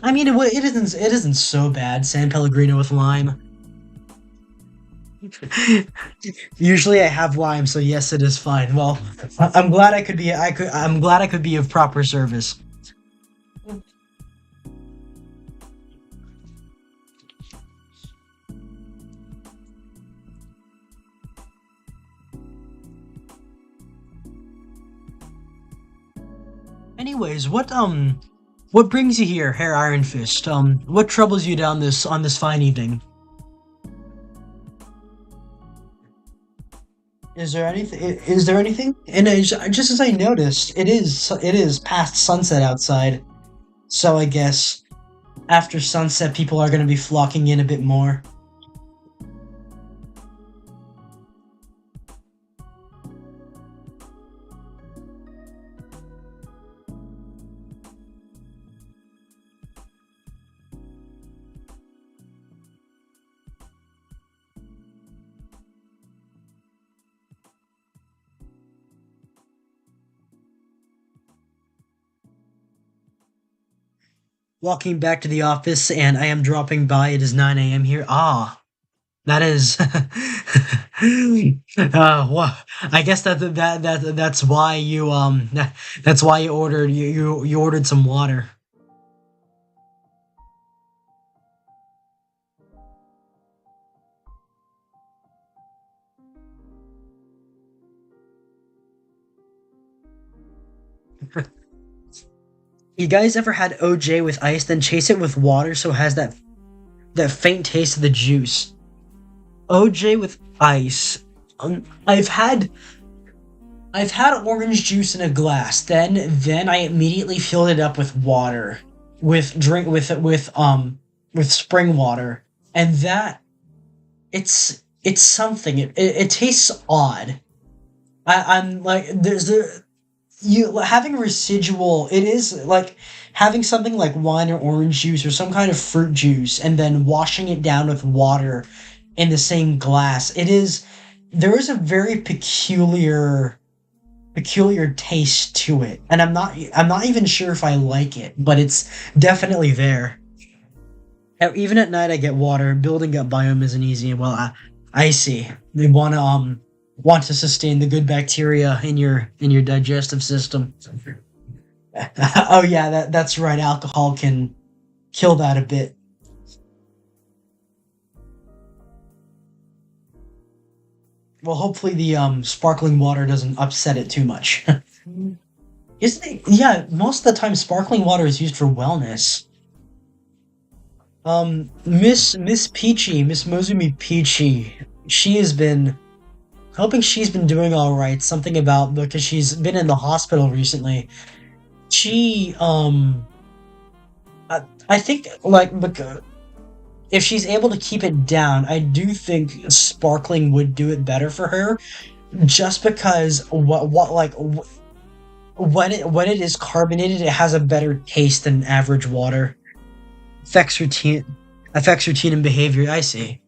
I mean, it isn't so bad. San Pellegrino with lime. Usually I have lime, so yes, it is fine. Well, I'm glad I'm glad I could be of proper service. Anyways, what brings you here, Hair Iron Fist? What troubles you down this on this fine evening? Is there anything? Is there anything? And just as I noticed, it is past sunset outside, so I guess after sunset, people are going to be flocking in a bit more. Walking back to the office, and I am dropping by. It is 9 a.m. here. Ah, that is. Well, I guess that's why that's why you ordered you ordered some water. You guys ever had OJ with ice, then chase it with water so it has that faint taste of the juice? OJ with ice. Um, I've had I've had orange juice in a glass. Then I immediately filled it up with water, with spring water, and that it's something. It tastes odd. I'm like there's a you having residual. It is like having something like wine or orange juice or some kind of fruit juice, and then washing it down with water in the same glass. There is a very peculiar taste to it, and I'm not even sure if I like it, but it's definitely there. Even at night, I get water. Building up biome isn't easy. Well, I see. They want to sustain the good bacteria in your digestive system. Oh yeah, that's right. Alcohol can kill that a bit. Well, hopefully the sparkling water doesn't upset it too much. Isn't it? Yeah, most of the time sparkling water is used for wellness. Miss Peachy, Miss Mozumi Peachy, she has been hoping she's been doing all right. Something about because she's been in the hospital recently. She I think like because if she's able to keep it down, I do think sparkling would do it better for her. Just because when it is carbonated, it has a better taste than average water. Affects routine affects routine and behavior. I see.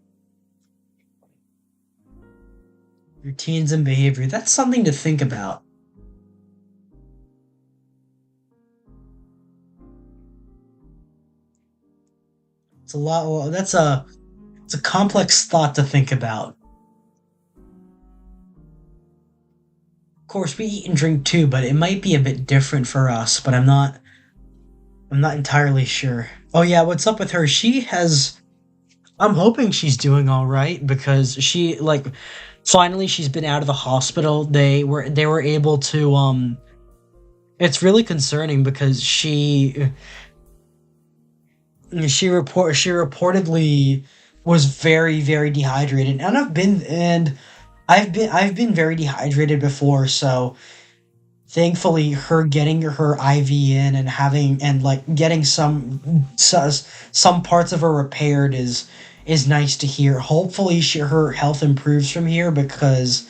Routines and behavior. That's something to think about. It's a lot. Well, it's a complex thought to think about. Of course, we eat and drink too, but it might be a bit different for us. But I'm not entirely sure. Oh yeah, what's up with her? She has. I'm hoping she's doing all right because she like finally she's been out of the hospital. They were able to It's really concerning because she reportedly was very dehydrated, and I've been very dehydrated before, so thankfully her getting her IV in and having and like getting some parts of her repaired is nice to hear. Hopefully her health improves from here because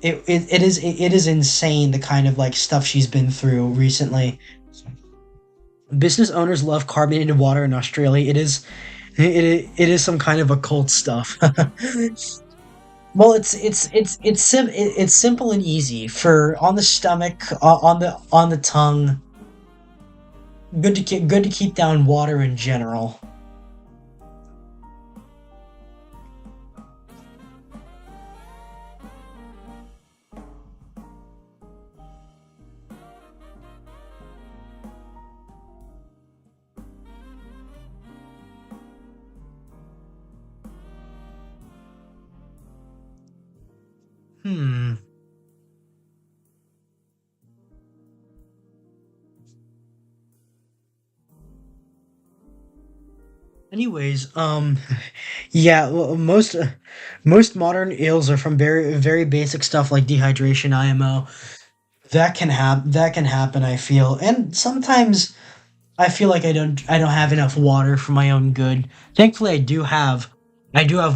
it is insane the kind of like stuff she's been through recently. Business owners love carbonated water in Australia. It is some kind of occult stuff. Well, it's simple and easy for on the stomach, on the tongue. Good to keep down water in general. Hmm. Anyways, yeah, well, most modern ills are from very basic stuff like dehydration, IMO. That can happen. I feel, and sometimes I feel like I don't have enough water for my own good. Thankfully, I do have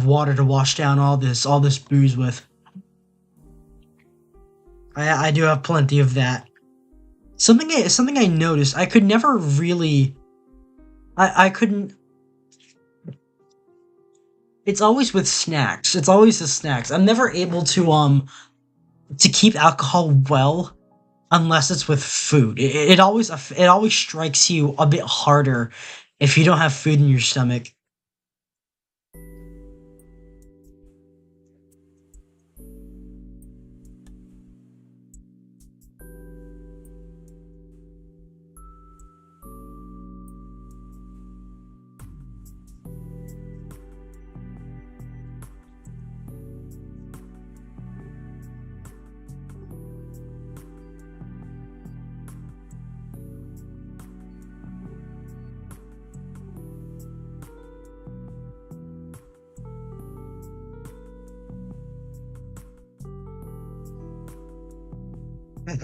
water to wash down all this booze with. I do have plenty of that. Something I noticed. I could never really. I couldn't. It's always with snacks. It's always the snacks. I'm never able to keep alcohol well unless it's with food. It always strikes you a bit harder if you don't have food in your stomach.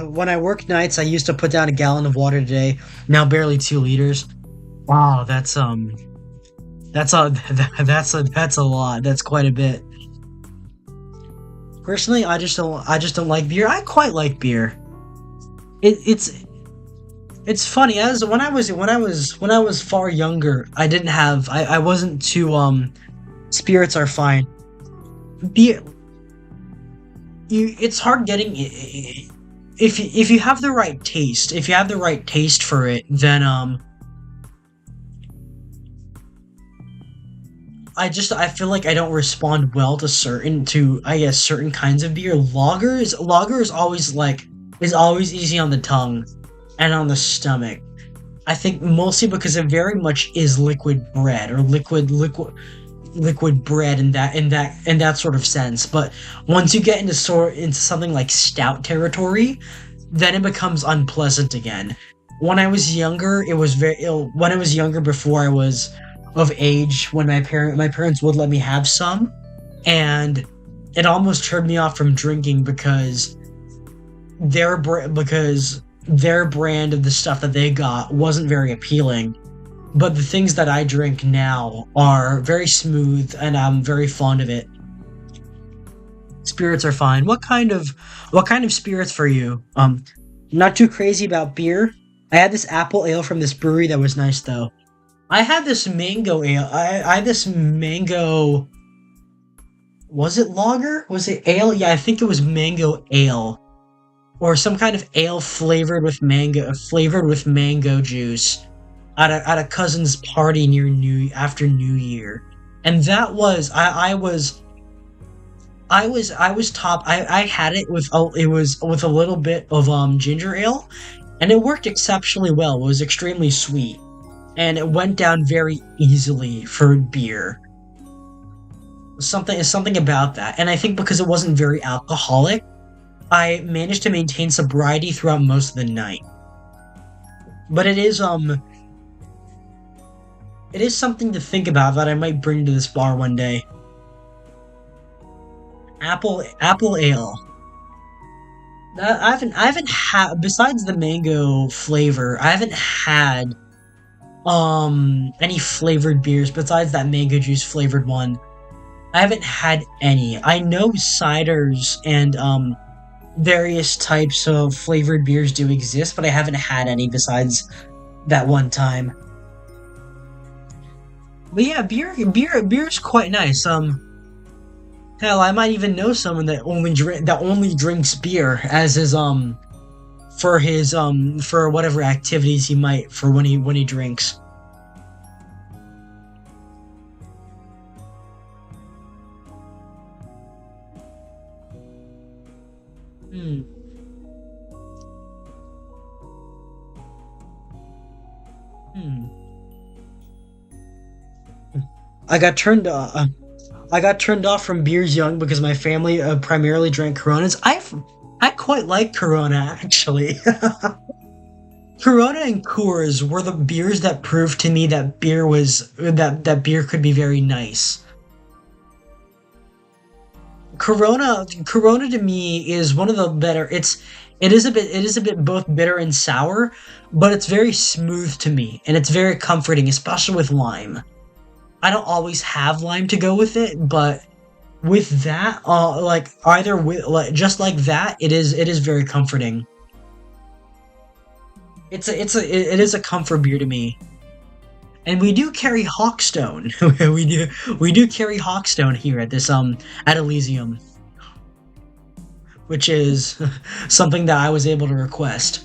When I work nights, I used to put down a gallon of water a day. Now barely 2 liters. Wow, that's a that's a lot. That's quite a bit. Personally, I just don't like beer. I quite like beer. It's funny as when I was far younger, I wasn't too spirits are fine. Beer it's hard getting if you have the right taste. If you have the right taste for it, then I feel like I don't respond well to I guess certain kinds of beer. Lager is always is always easy on the tongue and on the stomach. I think mostly because it very much is liquid bread or liquid bread in that sort of sense. But once you get into something like stout territory, then it becomes unpleasant again. When I was younger, it was very ill. When I was younger, before I was of age, when my parents would let me have some, and it almost turned me off from drinking because their brand of the stuff that they got wasn't very appealing. But the things that I drink now are very smooth, and I'm very fond of it. Spirits are fine. What kind of spirits for you? Not too crazy about beer. I had this apple ale from this brewery that was nice though. I had this mango ale. I had this mango. Was it lager? Was it ale? Yeah, I think it was mango ale or some kind of ale flavored with mango juice at a cousin's party after New Year, and that was I was top. I had it was with a little bit of ginger ale, and it worked exceptionally well. It was extremely sweet, and it went down very easily for beer. Something about that, and I think because it wasn't very alcoholic, I managed to maintain sobriety throughout most of the night. But it is something to think about that I might bring to this bar one day. Apple ale. I haven't had, besides the mango flavor. I haven't had any flavored beers besides that mango juice flavored one. I haven't had any. I know ciders and various types of flavored beers do exist, but I haven't had any besides that one time. But yeah, beer's quite nice. Hell, I might even know someone that only drinks beer as for whatever activities he might for when he drinks. Hmm. Hmm. I got turned I got turned off from beers young because my family primarily drank Coronas. I quite like Corona actually. Corona and Coors were the beers that proved to me that beer could be very nice. Corona to me is one of the better. It is a bit both bitter and sour, but it's very smooth to me and it's very comforting, especially with lime. I don't always have lime to go with it, but with that, like either with just like that, it is very comforting. It is a comfort beer to me. And we do carry Hawkstone. we do carry Hawkstone here at Elysium, which is something that I was able to request.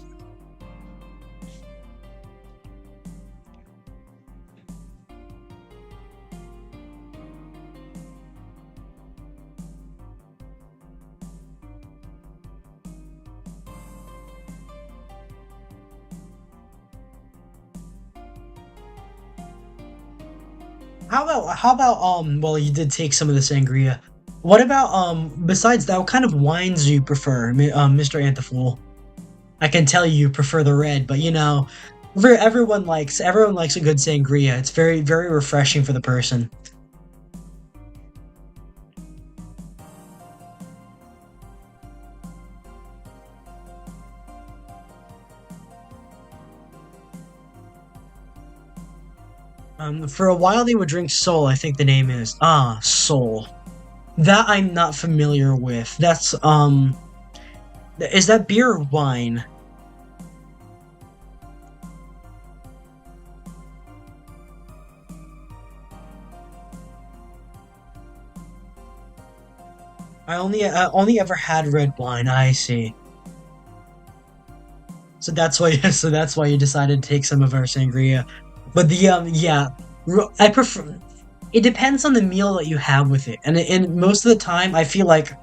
Well, you did take some of the sangria. What about besides that, what kind of wines do you prefer, Mr. Antifool? I can tell you prefer the red, but everyone likes a good sangria. It's very very refreshing for the person. For a while they would drink Sol, I think the name is. Ah, Sol. That I'm not familiar with. That's, is that beer or wine? I only ever had red wine. I see. So that's why so that's why you decided to take some of our sangria. But the yeah, I prefer. It depends on the meal that you have with it, and most of the time I feel like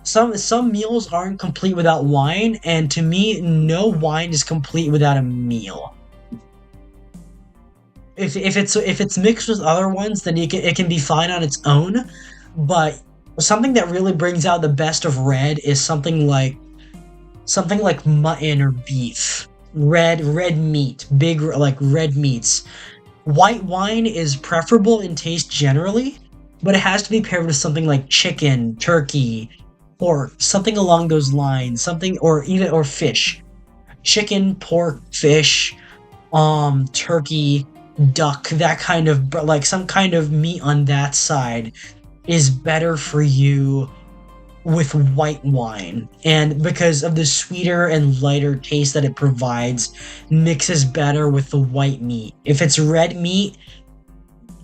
some meals aren't complete without wine, and to me, no wine is complete without a meal. If it's mixed with other ones, then it can be fine on its own. But something that really brings out the best of red is something like mutton or beef. Red meat, big like red meats. White wine is preferable in taste generally, but it has to be paired with something like chicken, turkey, pork, something along those lines, something or fish. Chicken, pork, fish, turkey, duck, that kind of like some kind of meat on that side is better for you with white wine, and because of the sweeter and lighter taste that it provides, mixes better with the white meat. If it's red meat,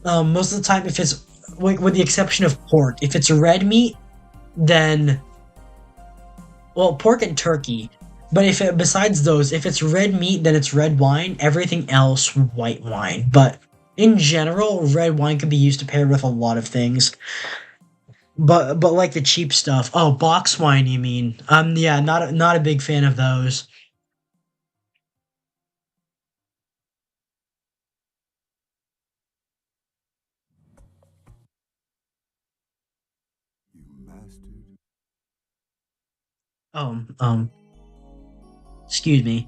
most of the time, if it's with the exception of pork, if it's red meat, then well, pork and turkey. But besides those, if it's red meat, then it's red wine. Everything else, white wine. But in general, red wine can be used to pair with a lot of things. But like the cheap stuff. Oh, box wine, you mean? Yeah, not a big fan of those. You bastard. Oh, excuse me.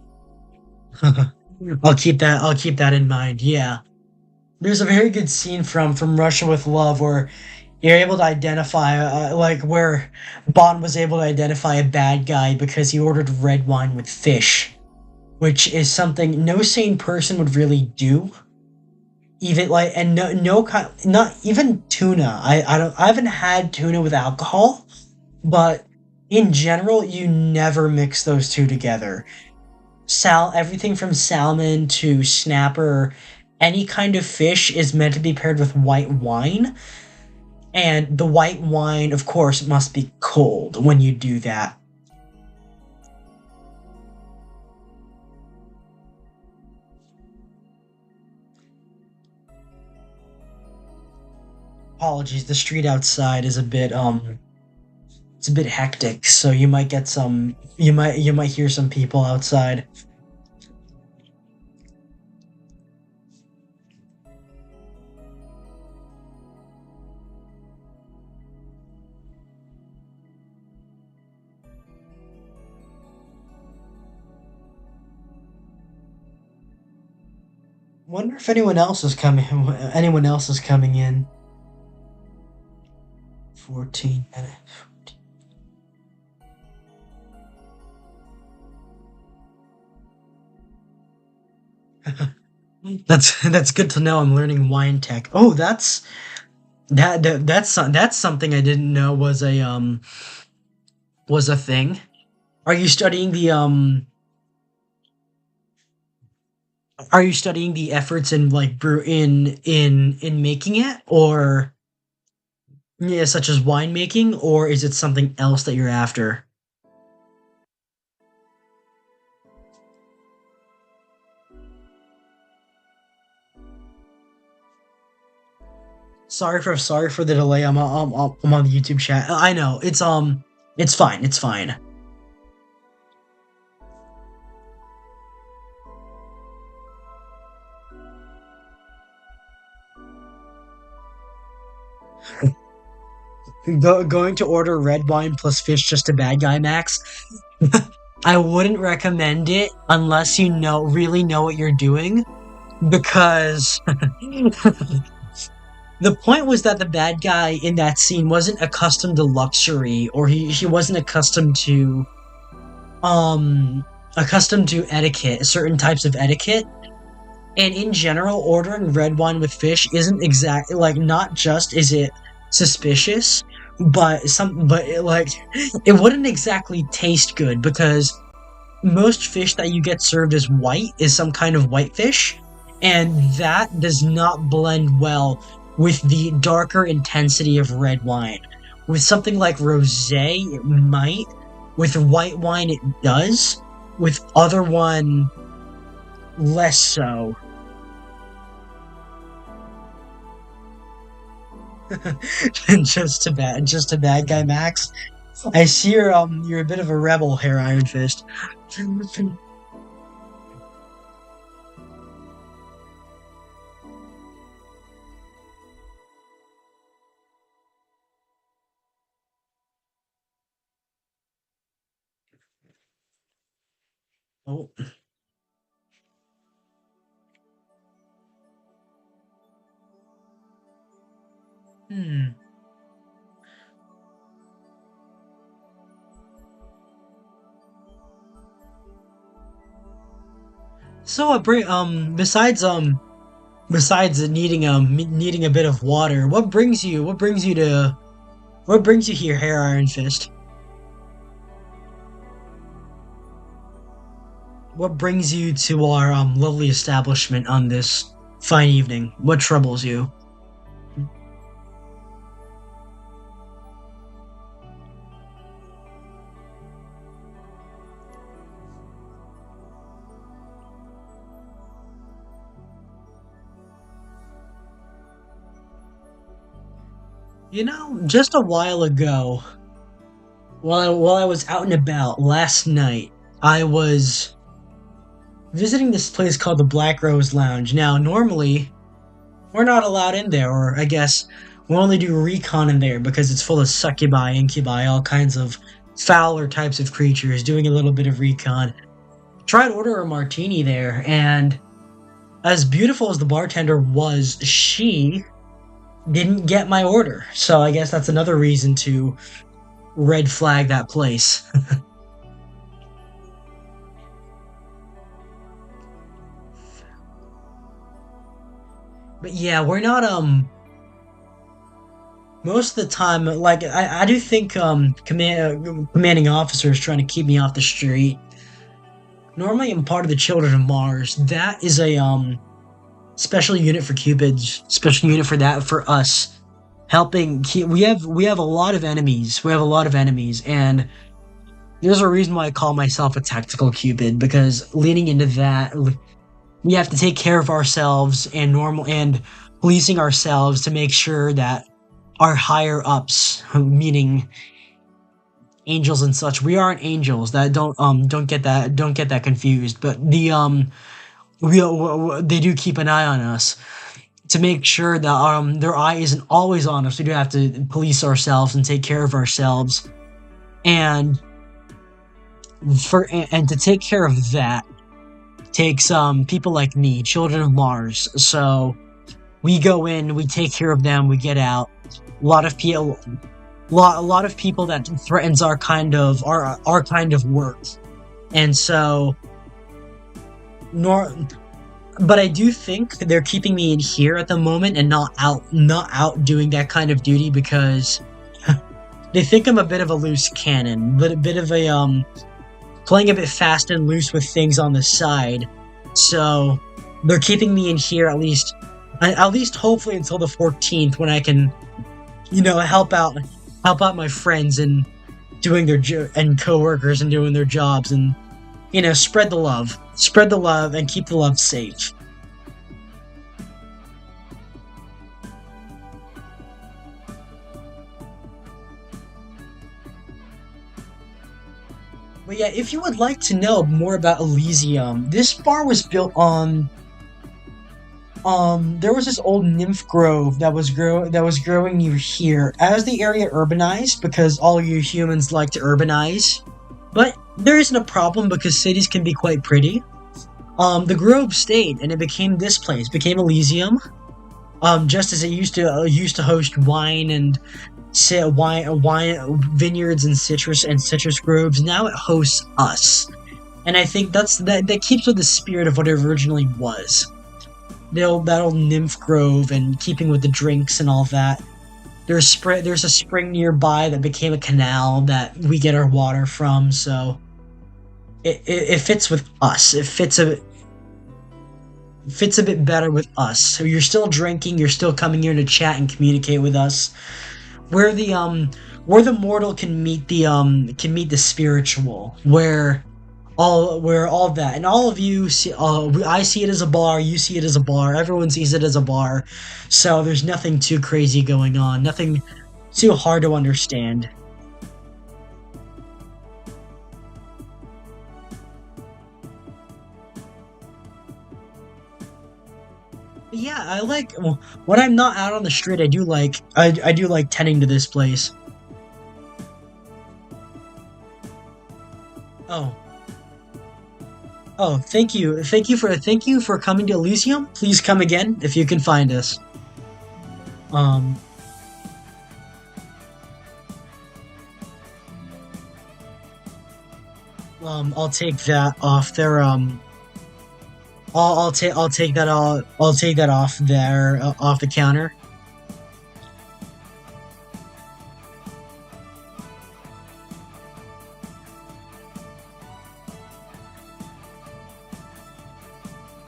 I'll keep that in mind. Yeah. There's a very good scene from Russia with Love where you're able to identify, like where Bond was able to identify a bad guy because he ordered red wine with fish, which is something no sane person would really do. Even like, and no kind, not even tuna. I haven't had tuna with alcohol, but in general, you never mix those two together. Everything from salmon to snapper, any kind of fish is meant to be paired with white wine, and the white wine, of course, must be cold when you do that. Apologies, the street outside is a bit it's a bit hectic, so you might hear some people outside. Wonder if anyone else is coming in. 14 minutes. That's good to know. I'm learning wine tech. Oh, that's something I didn't know was a thing. Are you studying the are you studying the efforts in like brew in making it, or yeah, such as winemaking, or is it something else that you're after? Sorry for the delay. I'm on the YouTube chat. I know it's fine. It's fine. Going to order red wine plus fish just a bad guy, Max. I wouldn't recommend it unless you really know what you're doing, because the point was that the bad guy in that scene wasn't accustomed to luxury, or he wasn't um accustomed to etiquette, certain types of etiquette, And in general, ordering red wine with fish isn't exactly like not just is it suspicious, but it wouldn't exactly taste good because most fish that you get served as white is some kind of whitefish, and that does not blend well with the darker intensity of red wine. With something like rosé, it might. With white wine, it does. With other one, less so. Just a bad guy, Max. I see you're a bit of a rebel here, Iron Fist. Oh, hmm. So, besides needing a bit of water, what brings you here, Hair Iron Fist? What brings you to our lovely establishment on this fine evening? What troubles you? You know, just a while ago, while I was out and about last night, I was visiting this place called the Black Rose Lounge. Now, normally, we're not allowed in there, or I guess we'll only do recon in there because it's full of succubi, incubi, all kinds of fouler types of creatures, doing a little bit of recon. Tried to order a martini there, and as beautiful as the bartender was, she didn't get my order. So I guess that's another reason to red flag that place. But yeah, we're not most of the time like I do think commanding officer is trying to keep me off the street. Normally I'm part of the Children of Mars. That is a special unit for Cupids, special unit for that for us. Helping keep we have a lot of enemies. We have a lot of enemies, and there's a reason why I call myself a tactical Cupid, because leading into that we have to take care of ourselves and policing ourselves to make sure that our higher ups, meaning angels and such, we aren't angels. That don't get that confused. But they do keep an eye on us to make sure that their eye isn't always on us. We do have to police ourselves and take care of ourselves, and to take care of that takes people like me, Children of Mars. So we go in, we take care of them, we get out. A lot of people, a lot of people that threatens our kind of work, and so nor. But I do think they're keeping me in here at the moment and not out doing that kind of duty because they think I'm a bit of a loose cannon, but a bit of a playing a bit fast and loose with things on the side. So they're keeping me in here at least hopefully until the 14th, when I can, help out my friends and doing and coworkers and doing their jobs, and spread the love and keep the love safe. But yeah, if you would like to know more about Elysium, this bar was built on. There was this old nymph grove that was growing near here. As the area urbanized, because all you humans like to urbanize, but there isn't a problem because cities can be quite pretty. The grove stayed, and it became this place, became Elysium. Just as it used to host wine and wine vineyards and citrus groves. Now it hosts us, and I think that keeps with the spirit of what it originally was. that old nymph grove and keeping with the drinks and all that. There's a spring nearby that became a canal that we get our water from, so it fits with us. Fits a bit better with us. So you're still drinking, you're still coming here to chat and communicate with us. Where the where the mortal can meet the spiritual, where all that and all of you see, I see it as a bar, you see it as a bar, everyone sees it as a bar, so there's nothing too crazy going on, nothing too hard to understand. But yeah, I like, well, when I'm not out on the street, I do like tending to this place. Oh, oh, thank you for coming to Elysium. Please come again if you can find us. Um, I'll take that off there. I'll take that off there, off the counter.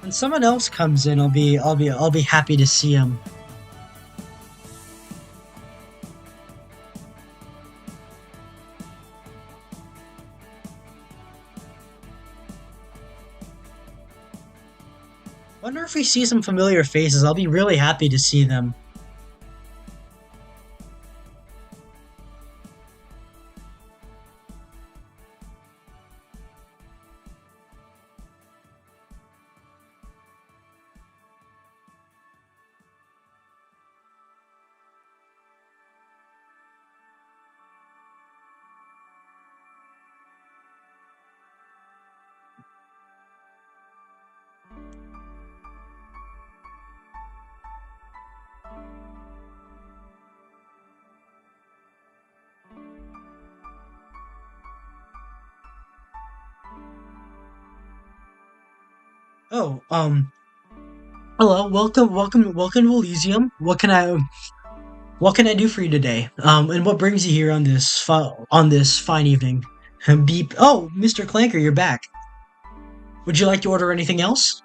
When someone else comes in, I'll be happy to see him. Wonder if we see some familiar faces. I'll be really happy to see them. Oh, hello, welcome to Elysium. What can I do for you today? And what brings you here on on this fine evening? Beep. Oh, Mr. Clanker, you're back. Would you like to order anything else?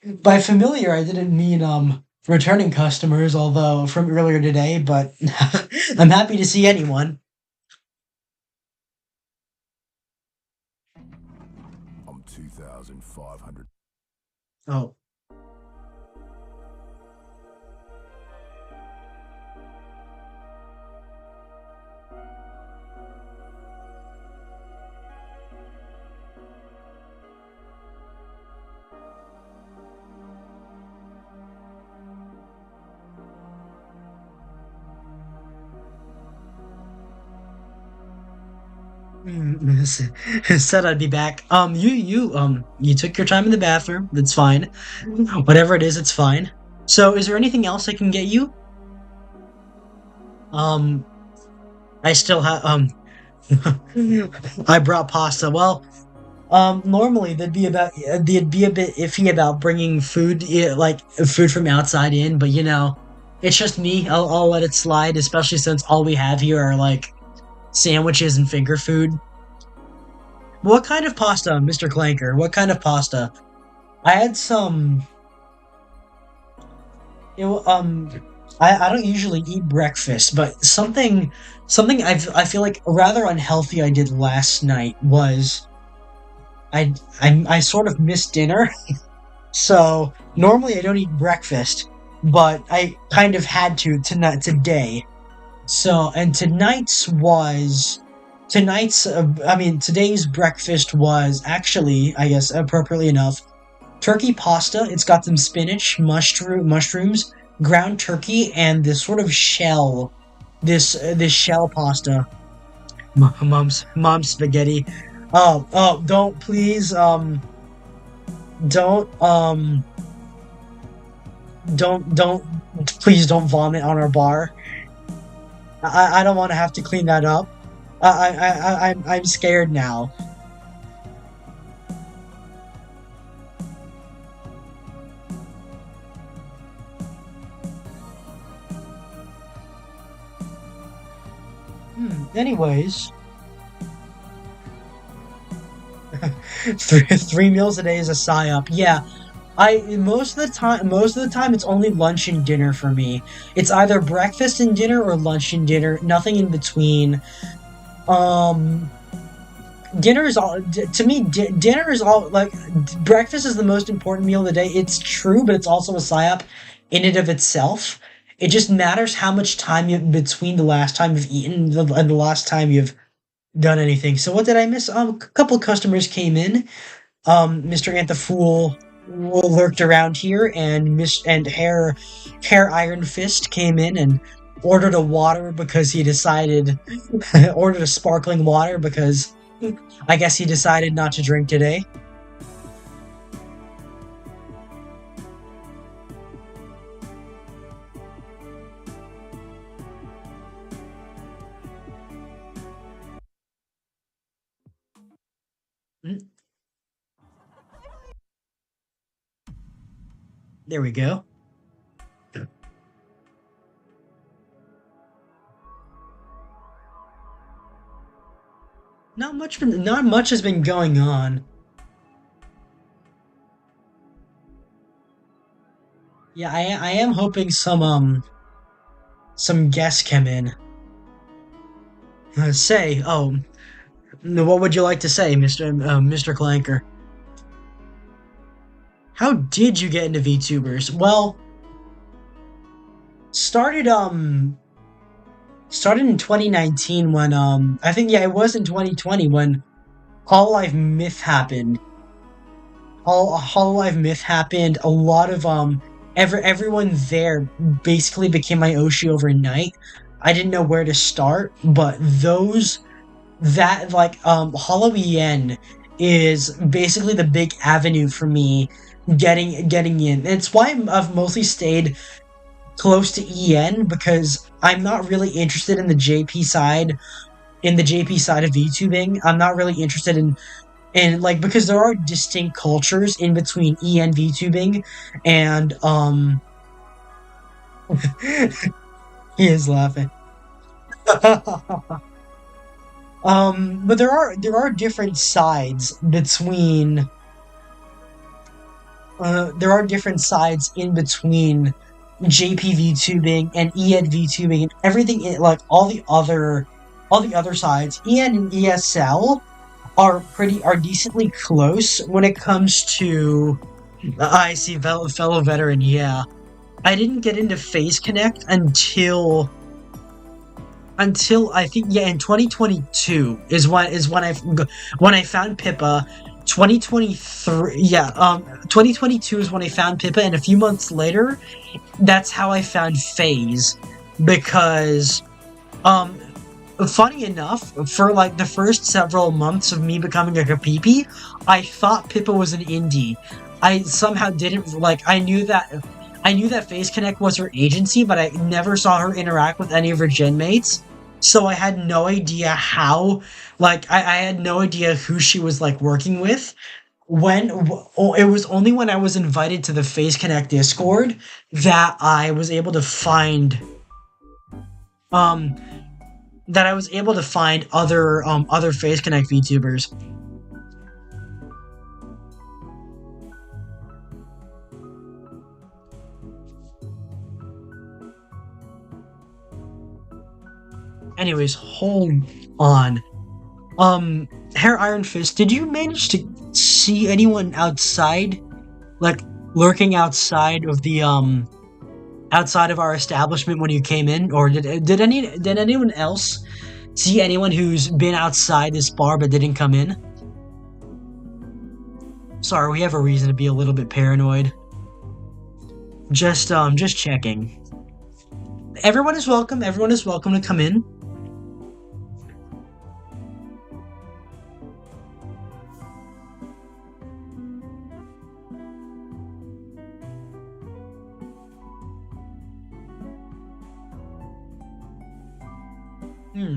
By familiar, I didn't mean returning customers, although from earlier today, but I'm happy to see anyone. I'm 2,500. Oh, said I'd be back. You took your time in the bathroom. That's fine. Whatever it is, it's fine. So, is there anything else I can get you? Um, I still have I brought pasta. Well, normally they'd be a bit iffy about bringing food, like food from outside in, but it's just me. I'll let it slide, especially since all we have here are like sandwiches and finger food. What kind of pasta, Mr. Clanker? What kind of pasta? I had some. It, I don't usually eat breakfast, but something I feel like rather unhealthy I did last night was I sort of missed dinner. So normally I don't eat breakfast, but I kind of had to tonight today. So and I mean today's breakfast was actually, I guess appropriately enough, turkey pasta. It's got some spinach, mushrooms, ground turkey, and this sort of shell. This shell pasta. Mom's spaghetti. Oh, don't please don't don't please don't vomit on our bar. I don't want to have to clean that up. I'm scared now. Anyways, three meals a day is a psyop. Yeah, I most of the time it's only lunch and dinner for me. It's either breakfast and dinner or lunch and dinner, nothing in between. Um, dinner is all to me. Dinner is all like breakfast is the most important meal of the day. It's true, but it's also a psyop in and of itself. It just matters how much time you between the last time you've eaten and the last time you've done anything. So what did I miss? A couple customers came in. Mr. Ant the Fool lurked around here, and Hair Iron Fist came in and ordered a water because he decided ordered a sparkling water because I guess he decided not to drink today. Mm, there we go. Not much has been going on. Yeah, I am hoping some guests come in. Say, oh, what would you like to say, Mr. Clanker? How did you get into VTubers? Well, started started in 2019 when I think yeah, it was in 2020 when Hololive Myth happened. Hololive Myth happened. A lot of everyone there basically became my Oshi overnight. I didn't know where to start, but those that like Hollow EN is basically the big avenue for me getting in. It's why I've mostly stayed close to EN because I'm not really interested in the JP side of VTubing. I'm not really interested in like because there are distinct cultures in between EN VTubing and he is laughing. But there are different sides between there are different sides in between JP tubing and EN VTubing and everything like all the other sides. EN and ESL are decently close when it comes to I see fellow veteran. Yeah, I didn't get into Phase Connect until I think yeah in 2022 is when I found Pippa. 2023 yeah 2022 is when I found Pippa, and a few months later that's how I found Phase because um funny enough, for like the first several months of me becoming a Kapipi, I thought Pippa was an indie. I somehow didn't like. I knew that Face Connect was her agency, but I never saw her interact with any of her gen mates. So I had no idea how. Like I had no idea who she was like working with. It was only when I was invited to the Face Connect Discord that I was able to find um other Face Connect VTubers. Anyways, hold on. Um, Hair Iron Fist, did you manage to see anyone outside, like lurking outside of our establishment when you came in, or did anyone else see anyone who's been outside this bar but didn't come in? Sorry, we have a reason to be a little bit paranoid. Just checking. Everyone is welcome. Everyone is welcome to come in.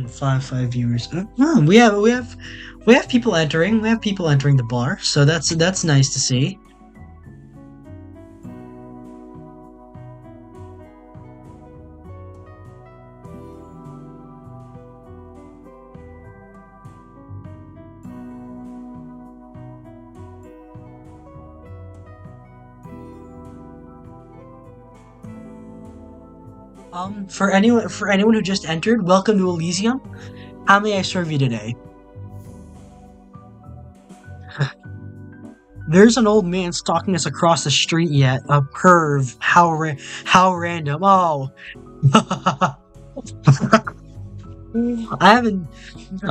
Five viewers. We have people entering. We have people entering the bar, so that's nice to see. For anyone who just entered, welcome to Elysium. How may I serve you today? There's an old man stalking us across the street yet. A perv. How random. Oh. I haven't.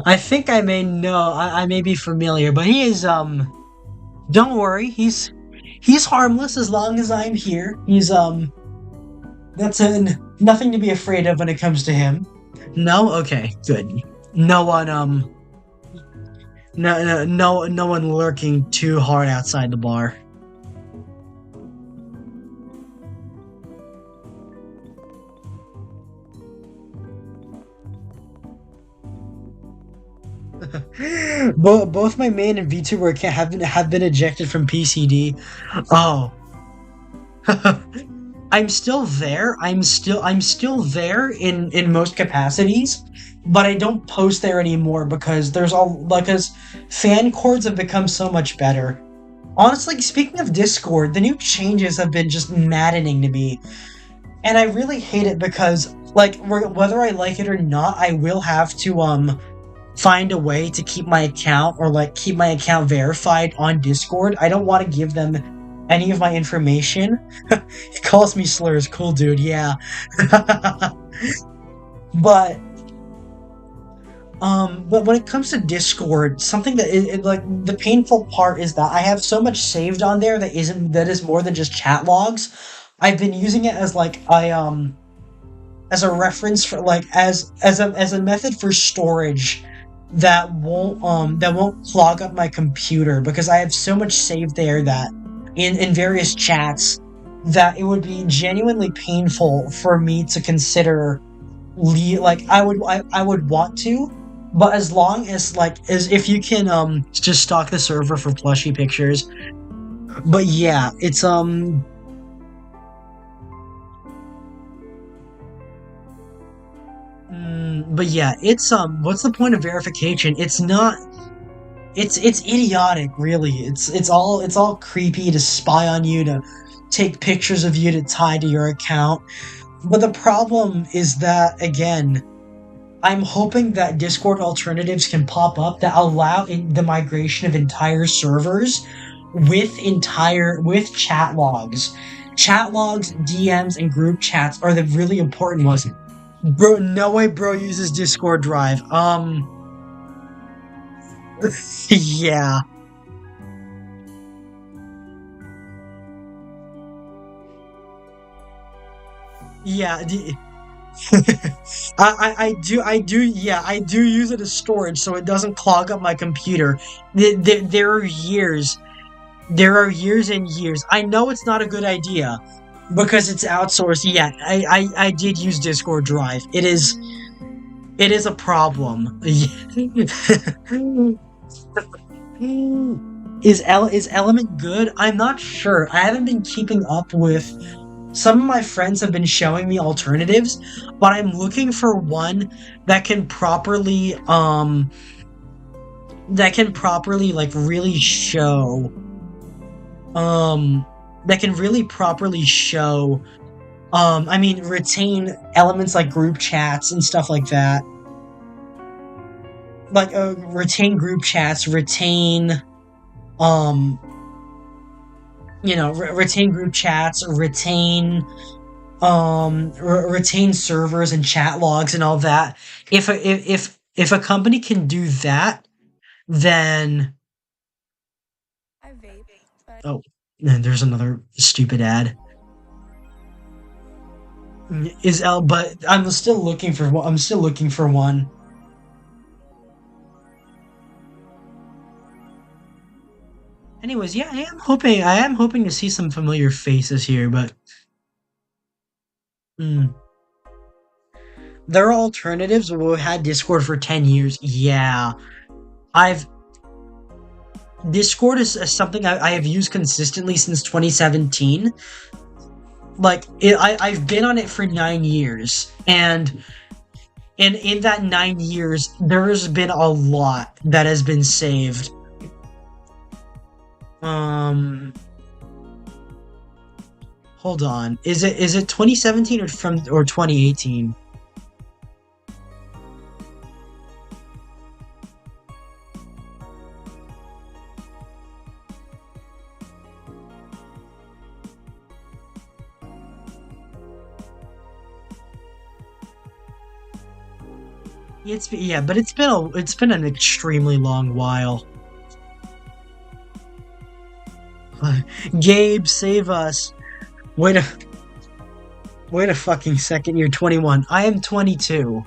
I think I may know. I may be familiar, but he is. Don't worry. He's harmless as long as I'm here. That's nothing to be afraid of when it comes to him. No. Okay. Good. No one. No one lurking too hard outside the bar. Both my main and VTuber have been ejected from PCD. Oh, I'm still there. I'm still there in most capacities, but I don't post there anymore because fan chords have become so much better. Honestly, speaking of Discord, the new changes have been just maddening to me, and I really hate it because whether I like it or not, I will have to find a way to keep my account or keep my account verified on Discord. I don't want to give them any of my information. He calls me slurs, cool dude, yeah. but but when it comes to Discord, something that the painful part is that I have so much saved on there that is more than just chat logs. I've been using it as as a reference for as a method for storage that won't clog up my computer because I have so much saved there that in various chats that it would be genuinely painful for me to consider I would want to, but as long as if you can just stock the server for plushie pictures. But yeah, it's but yeah, it's what's the point of verification? It's not it's idiotic, really. It's all creepy to spy on you, to take pictures of you to tie to your account. But the problem is that, again, I'm hoping that Discord alternatives can pop up that allow the migration of entire servers with chat logs. Chat logs, DMs, and group chats are the really important ones. Bro, no way bro uses Discord Drive. Yeah. Yeah, yeah, I do use it as storage so it doesn't clog up my computer. There are years and years. I know it's not a good idea because it's outsourced. Yeah, I did use Discord Drive. It is a problem. Is Element good? I'm not sure. I haven't been keeping up with. Some of my friends have been showing me alternatives, but I'm looking for one that can properly really show that can really properly show I mean retain elements like group chats and stuff like that. Retain group chats, um retain group chats, retain servers and chat logs and all that. If a company can do that, then oh, and there's another stupid ad. But I'm still looking for one. I'm still looking for one. Anyways, yeah, I am hoping to see some familiar faces here, but there are alternatives. We've had Discord for 10 years. Yeah. I've Discord is something I have used consistently since 2017. Like, I've been on it for 9 years, and in that 9 years, there has been a lot that has been saved. Hold on. Is it 2017 or 2018? But it's been an extremely long while. Gabe, save us. Wait a fucking second, you're 21. I am 22.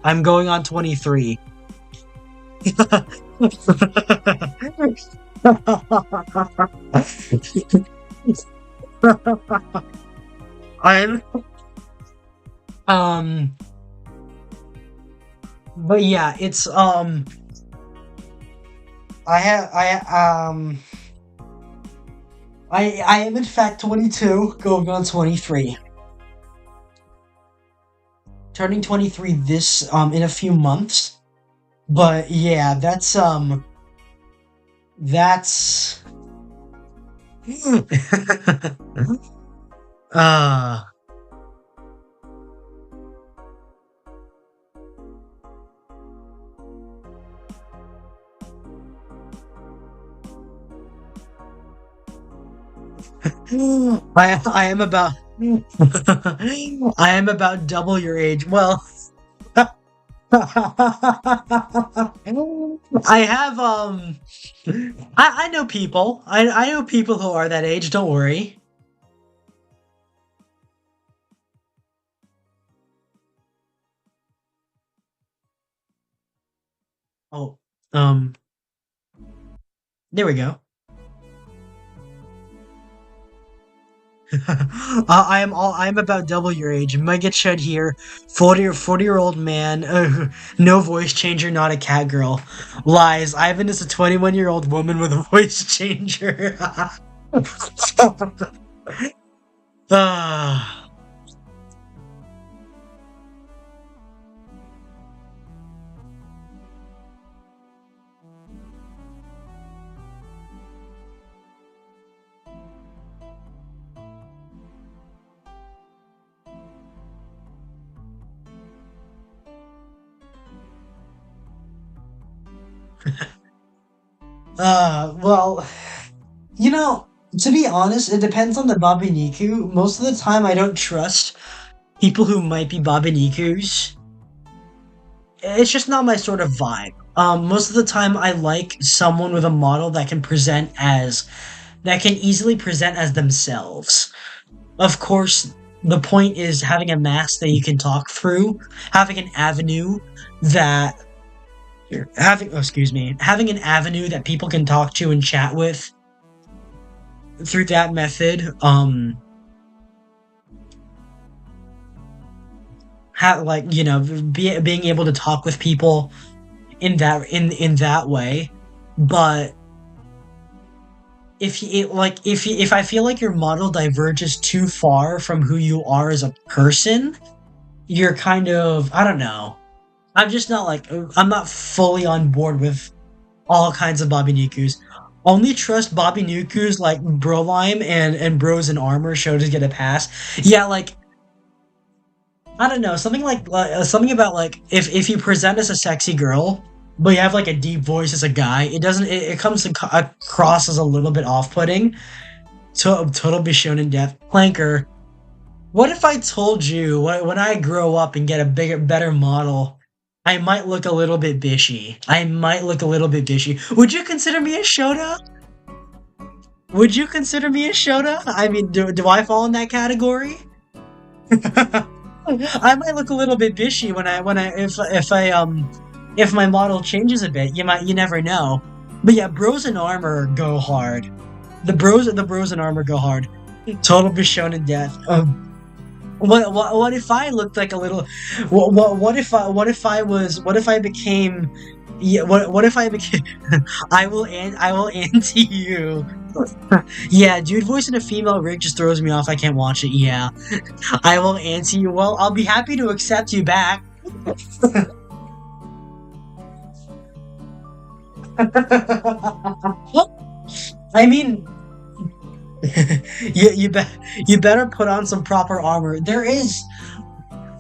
I'm going on 23. I'm but yeah, it's I am in fact 22, going on 23. Turning 23 this in a few months. But yeah, that's uh I am about I am about double your age. Well, I have I know people. I know people who are that age, don't worry. Oh, um there we go. I'm about double your age. Mega Chud here, 40-year-old man, no voice changer, not a cat girl. Lies. Ivan is a 21-year-old woman with a voice changer. Ah. Well, to be honest, it depends on the Babiniku. Most of the time, I don't trust people who might be Babinikus. It's just not my sort of vibe. Most of the time, I like someone with a model that can easily present as themselves. Of course, the point is having a mask that you can talk through, having an avenue that having an avenue that people can talk to and chat with through that method. Being able to talk with people in that way. But if I feel like your model diverges too far from who you are as a person, you're kind of, I don't know. I'm not fully on board with all kinds of Bobby Nikus. Only trust Bobby Nukus like Brolime and Bros in Armor show to get a pass. Yeah, like, I don't know, something about like if you present as a sexy girl, but you have like a deep voice as a guy, it comes across as a little bit off-putting. Total be shown in death. Planker, what if I told you when I grow up and get a better model, I might look a little bit bishy. Would you consider me a Shota? Would you consider me a Shota? I mean, do I fall in that category? I might look a little bit bishy if my model changes a bit. You never know. But yeah, Bros in Armor go hard. The bros in Armor go hard. Total be shown in death. What if I looked like a little? What if I became? Yeah. What if I became? I will anti you. Yeah, dude, voicing a female rig just throws me off. I can't watch it. Yeah, I will anti you. Well, I'll be happy to accept you back. I mean, you better put on some proper armor. There is,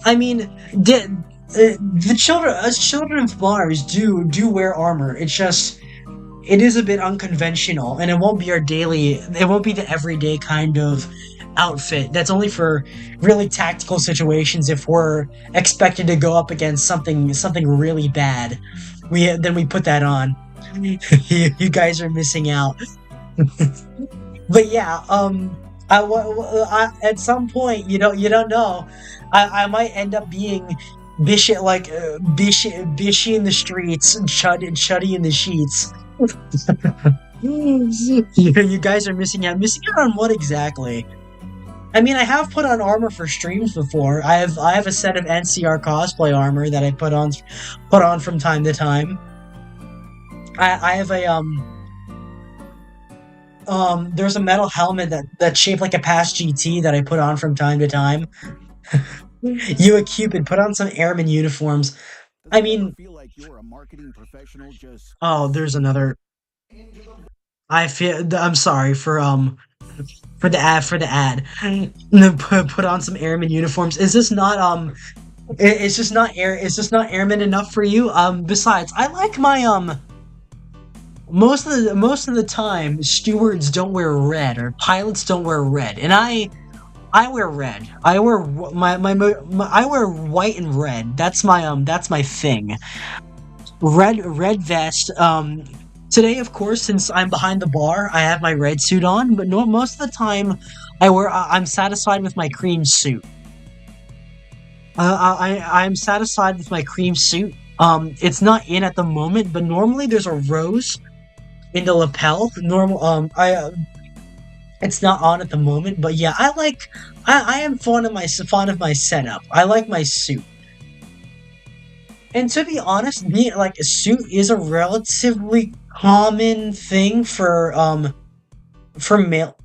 I mean, the children, us children of Mars do wear armor. It's just it is a bit unconventional, and it won't be our daily. It won't be the everyday kind of outfit. That's only for really tactical situations. If we're expected to go up against something really bad, we put that on. You guys are missing out. But yeah, at some point, you don't know. I might end up being bishy in the streets and chuddy in the sheets. You guys are missing out. Missing out on what exactly? I mean, I have put on armor for streams before. I have a set of NCR cosplay armor that I put on from time to time. I have a there's a metal helmet that's shaped like a past GT that I put on from time to time. You a Cupid, put on some airman uniforms. I mean, feel like you're a marketing professional just oh, there's another. I'm sorry for the ad. Put on some airman uniforms. Is this not it's just not air. Is this not airman enough for you? Besides, I like my most of the time stewards don't wear red or pilots don't wear red, and I wear red. I wear I wear white and red. That's my thing. Red vest. Today, of course, since I'm behind the bar, I have my red suit on. But no, most of the time, I'm satisfied with my cream suit. I'm satisfied with my cream suit. It's not in at the moment, but normally there's a rose in the lapel. Normal. It's not on at the moment, but yeah, I am fond of my setup. I like my suit. And to be honest, me like a suit is a relatively common thing for male.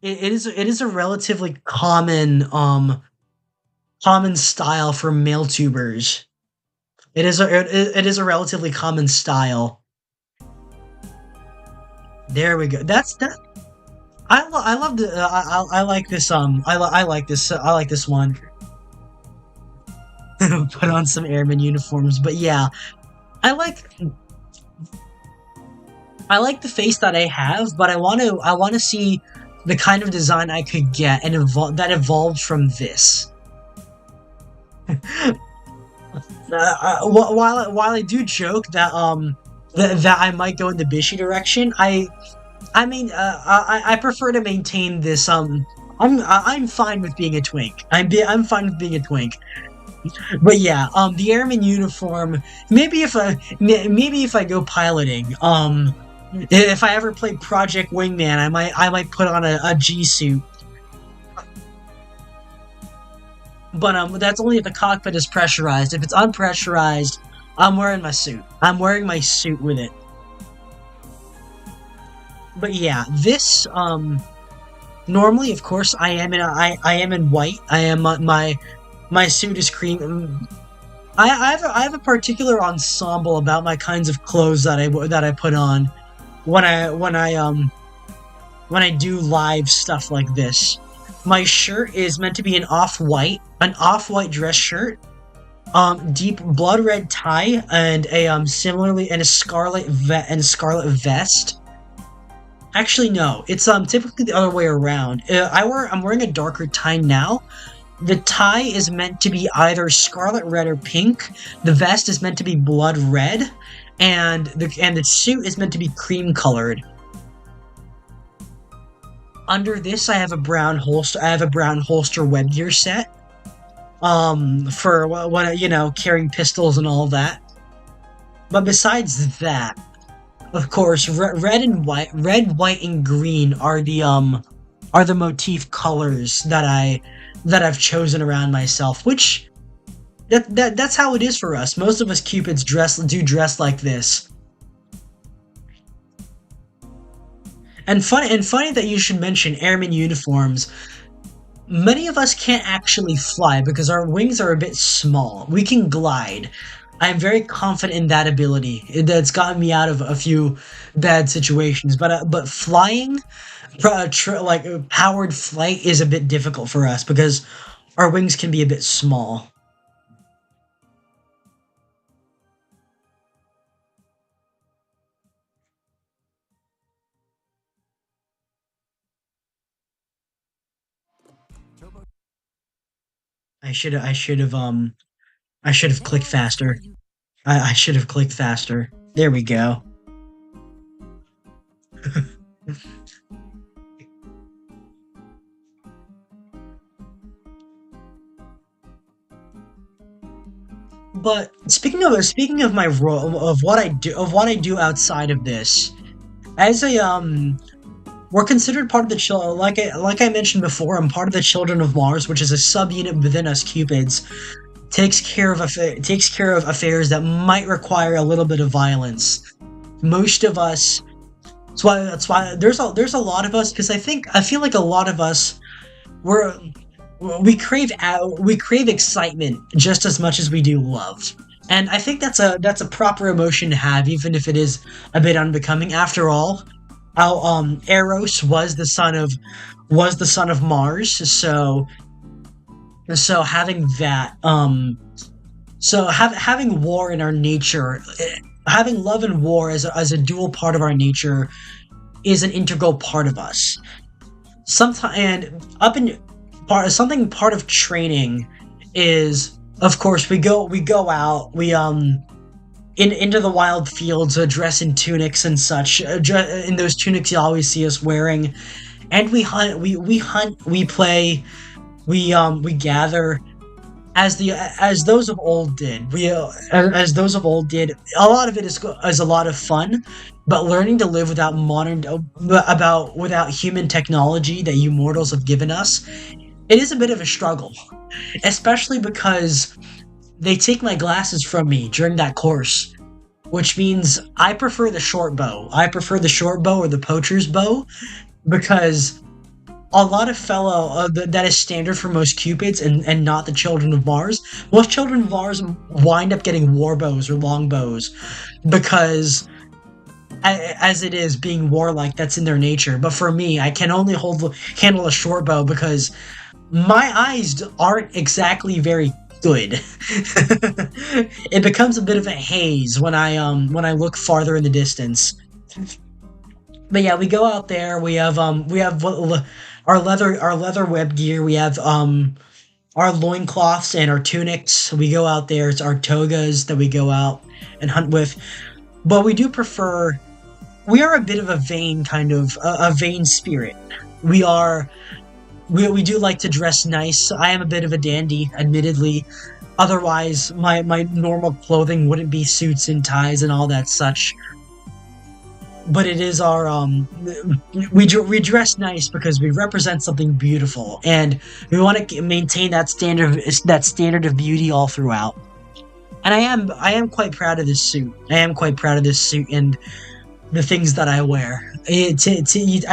It is a relatively common style for male tubers. It is a relatively common style. There we go. That's that. I love the I like this I like this one. Put on some airman uniforms, but yeah, I like I like the face that I have, but I want to see the kind of design I could get and that evolved from this. While I do joke that that I might go in the Bishy direction, I mean I prefer to maintain this I'm fine with being a twink. I'm fine with being a twink. But yeah, the airman uniform. Maybe if I go piloting, if I ever play Project Wingman, I might put on a G suit. But that's only if the cockpit is pressurized. If it's unpressurized, I'm wearing my suit. I'm wearing my suit with it. But yeah, this normally, of course, I am in white. I am my suit is cream. I have a particular ensemble about my kinds of clothes that I put on when I do live stuff like this. My shirt is meant to be an off-white dress shirt, deep blood red tie, and a similarly and a scarlet vest. Actually, no, it's typically the other way around. I'm wearing a darker tie now. The tie is meant to be either scarlet red or pink. The vest is meant to be blood red, and the suit is meant to be cream colored. Under this, I have a brown holster. I have a brown holster webgear set. For when carrying pistols and all that. But besides that, Of course, red, white, and green are the motif colors that I've chosen around myself. Which that's how it is for us. Most of us Cupids dress like this. And funny that you should mention airman uniforms. Many of us can't actually fly because our wings are a bit small. We can glide. I'm very confident in that ability. That's gotten me out of a few bad situations. But flying, powered flight, is a bit difficult for us because our wings can be a bit small. Turbo I should have clicked faster. I should have clicked faster. There we go. But speaking of my role of what I do outside of this, as a we're considered part of the like I mentioned before. I'm part of the Children of Mars, which is a subunit within us Cupids. Takes care of affairs that might require a little bit of violence. Most of us. That's why there's a lot of us because I feel like a lot of us we're we crave excitement just as much as we do love. And I think that's a proper emotion to have, even if it is a bit unbecoming. After all, our Eros was the son of Mars, so having that having war in our nature, having love and war as a dual part of our nature is an integral part of us. Sometimes and up in part of training is, of course, we go out, into the wild fields, dressed in tunics and such. In those tunics you always see us wearing, and we hunt, we play, we gather as those of old did. As those of old did. A lot of it is a lot of fun, but learning to live without human technology that you mortals have given us, it is a bit of a struggle, especially because they take my glasses from me during that course, which means I prefer the short bow. I prefer the short bow or the poacher's bow because a lot of that is standard for most Cupids and not the Children of Mars. Most Children of Mars wind up getting war bows or long bows because as it is being warlike, that's in their nature. But for me, I can only handle a short bow because my eyes aren't exactly very good. It becomes a bit of a haze when I look farther in the distance. But yeah, we go out there. We have our leather web gear. We have our loincloths and our tunics. We go out there. It's our togas that we go out and hunt with. But we do prefer. We are a bit of a vain kind of a vain spirit. We are. We do like to dress nice. I am a bit of a dandy, admittedly. Otherwise, my normal clothing wouldn't be suits and ties and all that such. But it is our we dress nice because we represent something beautiful, and we want to maintain that standard of beauty all throughout. And I am quite proud of this suit. I am quite proud of this suit and the things that I wear. I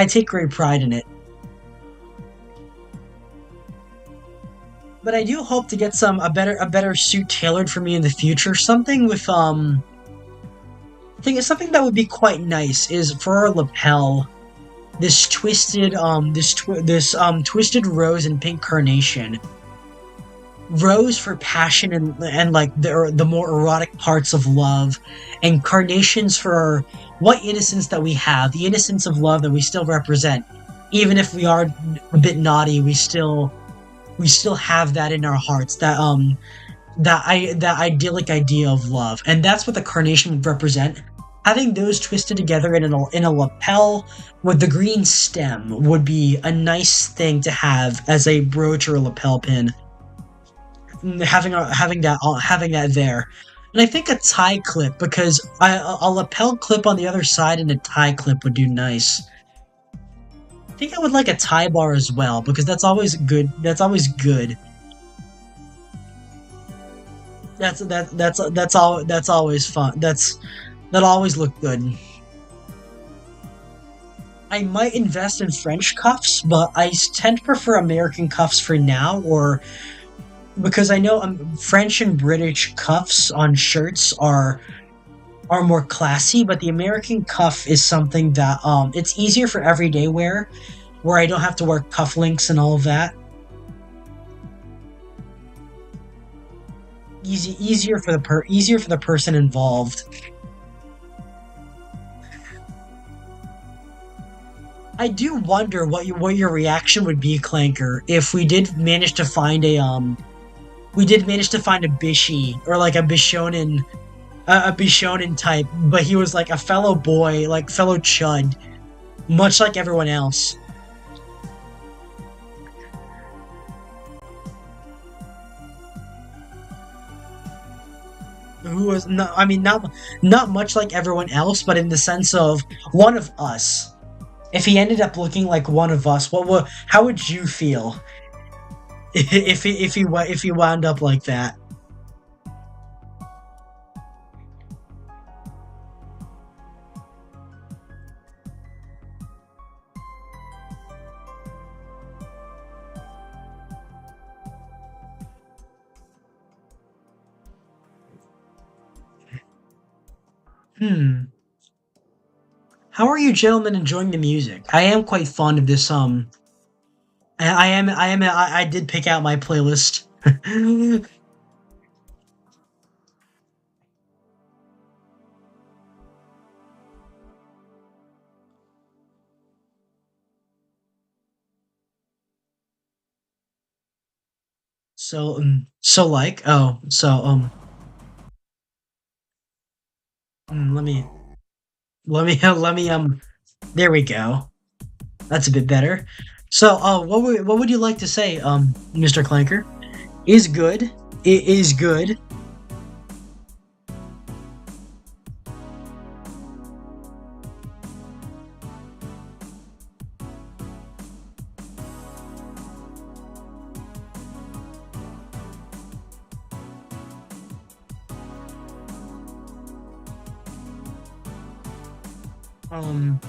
take great pride in it. But I do hope to get a better suit tailored for me in the future. Something with I think something that would be quite nice is for our lapel, this twisted twisted rose and pink carnation. Rose for passion and like the more erotic parts of love, and carnations for what innocence that we have, the innocence of love that we still represent. Even if we are a bit naughty, we still have that in our hearts, that idyllic idea of love, and that's what the carnation would represent. Having those twisted together in a lapel with the green stem would be a nice thing to have as a brooch or a lapel pin. Having that there. And I think a tie clip because a lapel clip on the other side and a tie clip would do nice. I think I would like a tie bar as well because that's always good. That's always good. That's always fun. That always look good. I might invest in French cuffs, but I tend to prefer American cuffs for now, or because I know French and British cuffs on shirts are more classy, but the American cuff is something that it's easier for everyday wear, where I don't have to wear cufflinks and all of that. Easier for the person involved. I do wonder what your reaction would be, Clanker, if we did manage to find a Bishi or like a Bishonen type, but he was like a fellow boy, like fellow chud, much like everyone else. Who was not, I mean, not much like everyone else, but in the sense of one of us. If he ended up looking like one of us, how would you feel if he wound up like that? Hmm. How are you gentlemen enjoying the music? I am quite fond of this. I did pick out my playlist. Let me let me there we go. That's a bit better. So, what would you like to say, Mr. Clanker? Is good. It is good. Um,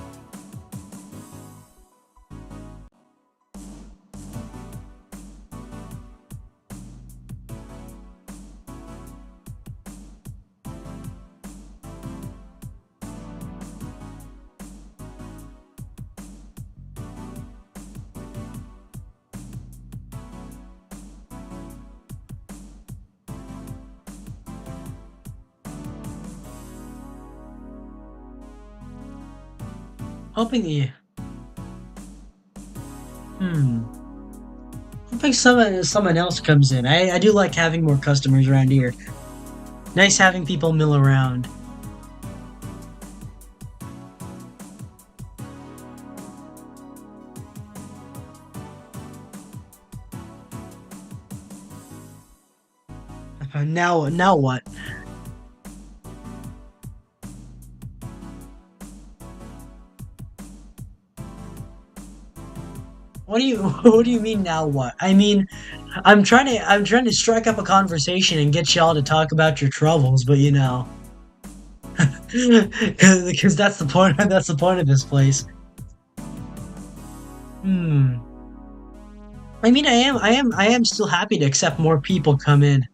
hoping you. Hmm. Hoping someone else comes in. I do like having more customers around here. Nice having people mill around. Now what? What do you what do you mean now what? I mean, I'm trying to strike up a conversation and get y'all to talk about your troubles, but you know, because that's the point of this place. Hmm. I mean, I am still happy to accept more people come in.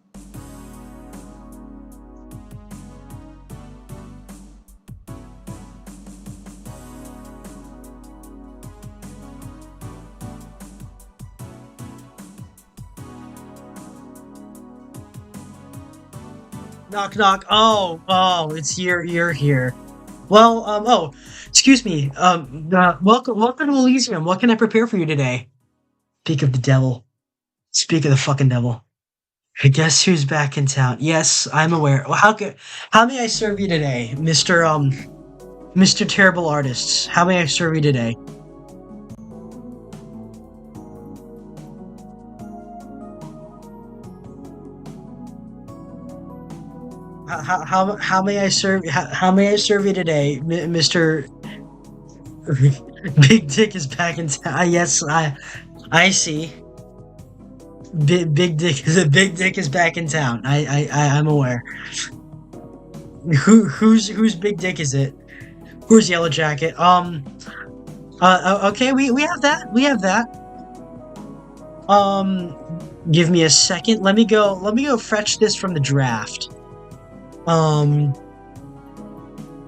Knock knock. It's you're here. Well, excuse me. Welcome to Elysium. What can I prepare for you today? Speak of the devil. Speak of the fucking devil. I guess who's back in town? Yes, I'm aware. Well, how may I serve you today, Mr. Terrible Artists? How may I serve you today? how may I serve how may I serve you today, Mister Big Dick is back in town. Yes, I see. Big Dick Big Dick is back in town. I'm aware. Whose Big Dick is it? Who's Yellow Jacket? Okay, we have that. We have that. Um, give me a second. Let me go fetch this from the draft. Um,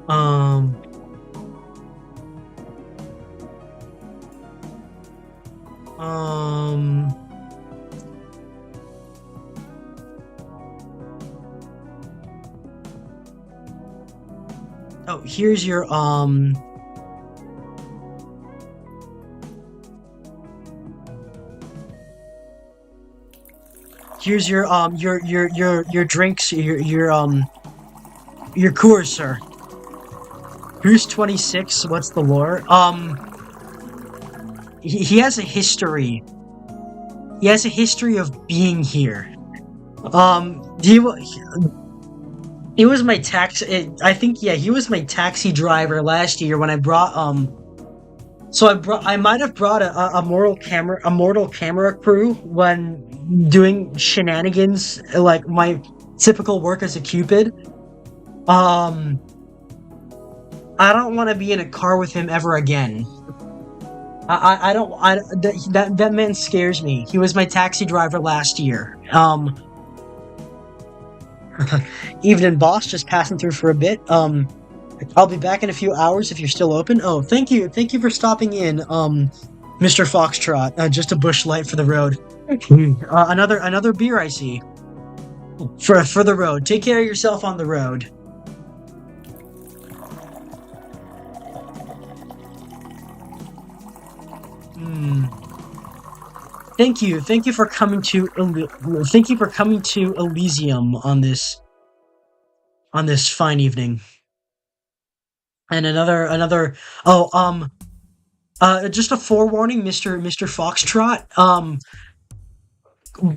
um, um. Oh, here's your here's your drinks, your Coors, sir. Who's 26? What's the lore? He has a history. He has a history of being here. He was my I think, yeah, he was my taxi driver last year when I brought so I might have brought a mortal camera crew when doing shenanigans like my typical work as a Cupid. Um, I don't want to be in a car with him ever again. I don't I that man scares me. He was my taxi driver last year. Evening, boss. Just passing through for a bit. I'll be back in a few hours if you're still open. Oh, thank you for stopping in, Mr. Foxtrot. Just a bush light for the road. Another beer, I see. For the road. Take care of yourself on the road. Hmm. Thank you for coming to thank you for coming to Elysium on this fine evening. And another oh just a forewarning, Mr. Foxtrot.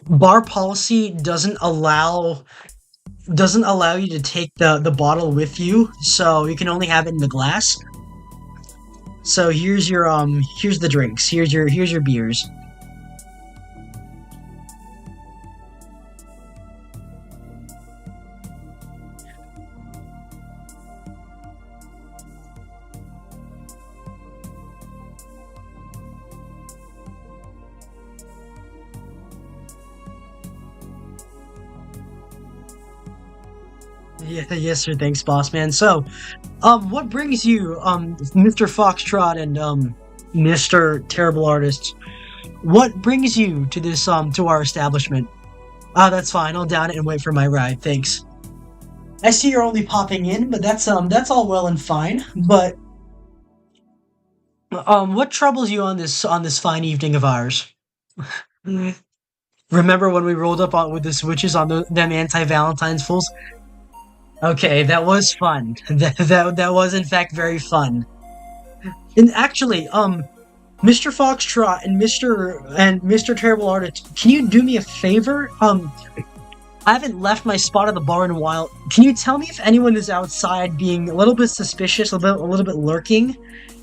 Bar policy doesn't allow you to take the bottle with you, so you can only have it in the glass. So here's the drinks. Here's your beers. Yeah, yes, sir. Thanks, boss man. So, what brings you, Mr. Foxtrot and Mr. Terrible Artist? What brings you to this to our establishment? Ah, that's fine. I'll down it and wait for my ride. Thanks. I see you're only popping in, but that's all well and fine. But what troubles you on this fine evening of ours? Remember when we rolled up on with the switches on them anti-Valentine's fools? Okay, that was fun. That was in fact very fun. And actually, Mr. Foxtrot and Mr. Terrible Artist, can you do me a favor? I haven't left my spot at the bar in a while. Can you tell me if anyone is outside being a little bit suspicious, a little bit lurking?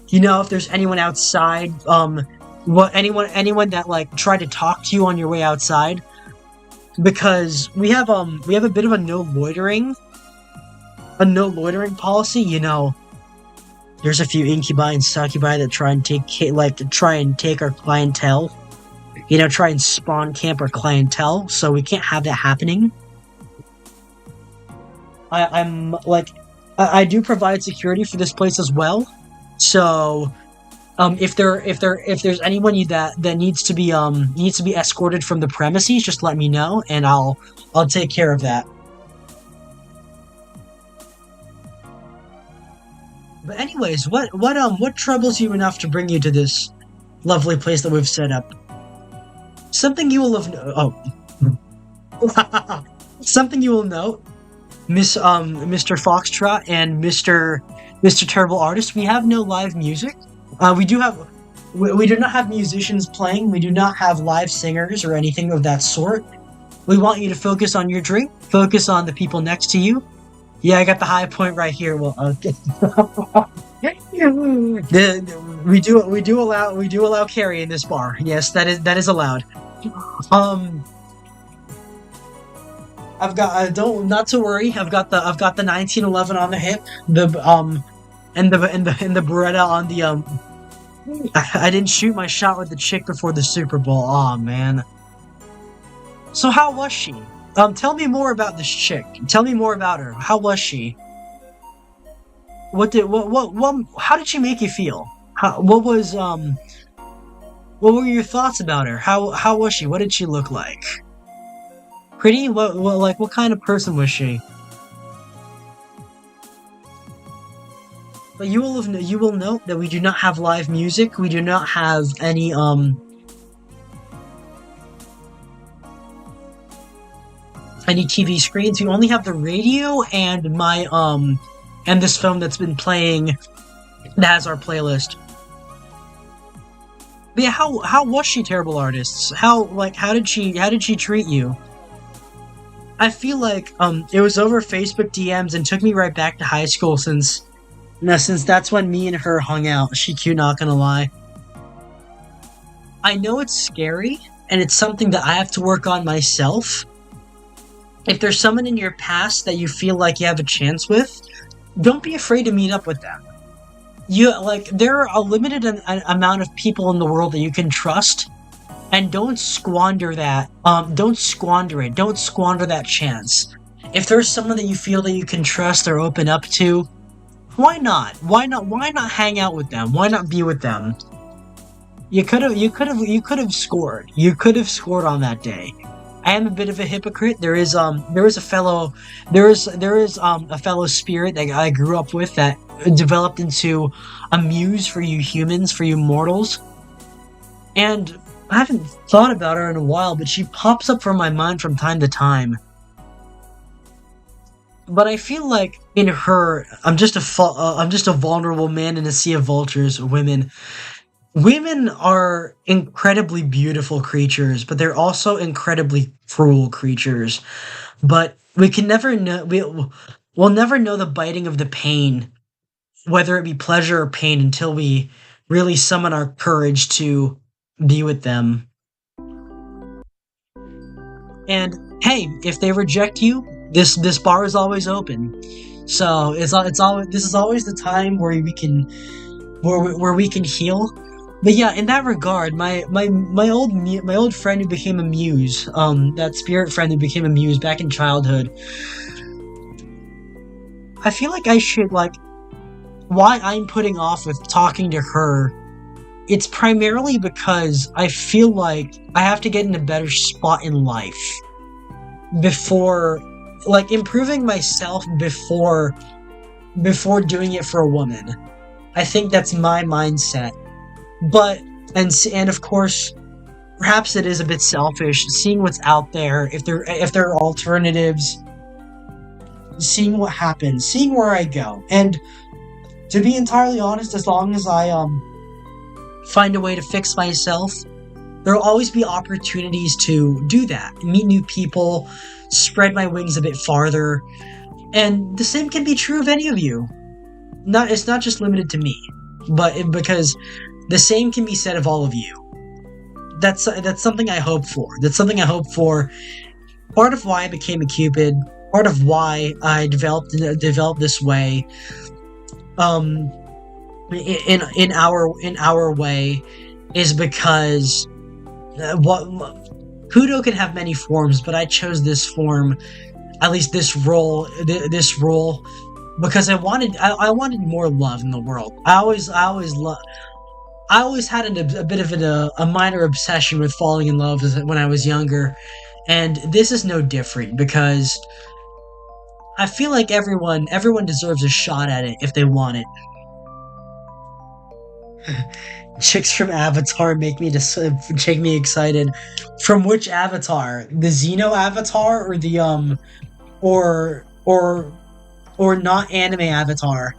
You know, if there's anyone outside, anyone that like tried to talk to you on your way outside? Because we have a bit of a no loitering policy, you know. There's a few incubi and succubi that try and take our clientele. You know, try and spawn camp our clientele, so we can't have that happening. I do provide security for this place as well. So if there's anyone that needs to be escorted from the premises, just let me know and I'll take care of that. But anyways, what troubles you enough to bring you to this lovely place that we've set up? Something you will have something you will note, Mr. Foxtrot and Mr. Terrible Artist. We have no live music. We do not have musicians playing. We do not have live singers or anything of that sort. We want you to focus on your drink, focus on the people next to you, Yeah, I got the high point right here. Well, okay. We do allow carry in this bar. Yes, that is allowed. Um, I've got don't not to worry. I've got the 1911 on the hip. And the Beretta on the I didn't shoot my shot with the chick before the Super Bowl. Oh man. So how was she? Tell me more about this chick. Tell me more about her. How was she? How did she make you feel? What were your thoughts about her? How was she? What did she look like? Pretty? What kind of person was she? But you will note that we do not have live music. We do not have any TV screens. We only have the radio and my and this phone that's been playing that has our playlist. But yeah, how was she, Terrible Artists? How did she treat you? I feel like it was over Facebook DMs and took me right back to high school since that's when me and her hung out. She cute, not gonna lie. I know it's scary and it's something that I have to work on myself. If there's someone in your past that you feel like you have a chance with, don't be afraid to meet up with them. There are a limited amount of people in the world that you can trust, and don't squander that. Don't squander it. Don't squander that chance. If there's someone that you feel that you can trust or open up to, why not? Why not? Why not hang out with them? Why not be with them? You could have scored. You could have scored on that day. I am a bit of a hypocrite. There is a fellow spirit that I grew up with that developed into a muse for you humans, for you mortals. And I haven't thought about her in a while, but she pops up from my mind from time to time. But I feel like in her, I'm just a vulnerable man in a sea of vultures. Women are incredibly beautiful creatures, but they're also incredibly cruel creatures. But we can never know. We'll never know the biting of the pain, whether it be pleasure or pain, until we really summon our courage to be with them. And hey, if they reject you, this bar is always open. So it's always this is always the time where we can heal. But yeah, in that regard, my old friend who became a muse, that spirit friend who became a muse back in childhood, I feel like I should why I'm putting off with talking to her. It's primarily because I feel like I have to get in a better spot in life before, improving myself before doing it for a woman. I think that's my mindset. But and of course, perhaps it is a bit selfish seeing what's out there. If there are alternatives, seeing what happens, seeing where I go, and to be entirely honest, as long as I find a way to fix myself, there will always be opportunities to do that, meet new people, spread my wings a bit farther, and the same can be true of any of you. It's not just limited to me, because the same can be said of all of you. That's something I hope for. That's something I hope for. Part of why I became a Cupid, part of why I developed this way, in our way, is because what Kudo can have many forms, but I chose this form, at least this role, because I wanted more love in the world. I always had a bit of a minor obsession with falling in love when I was younger, and this is no different, because I feel like everyone deserves a shot at it if they want it. Chicks from Avatar make me excited. From which Avatar? The Xeno Avatar, or the or not anime Avatar?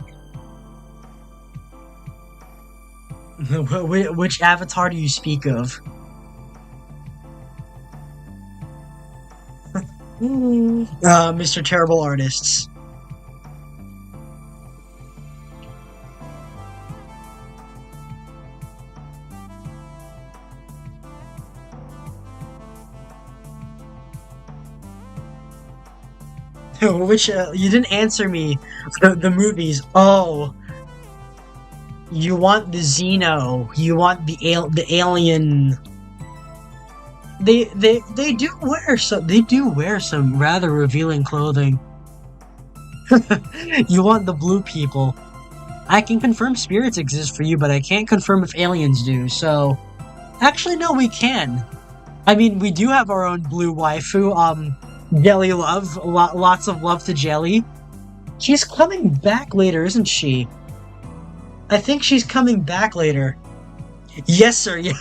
Which Avatar do you speak of? Mr. Terrible Artists. Which, you didn't answer me. The movies. Oh, you want the Xeno. You want the alien. They do wear some rather revealing clothing. You want the blue people. I can confirm spirits exist for you, but I can't confirm if aliens do, so... Actually, no, we can. I mean, we do have our own blue waifu, Jelly Love. Lots of love to Jelly. She's coming back later, isn't she? I think she's coming back later. Yes, sir, yeah.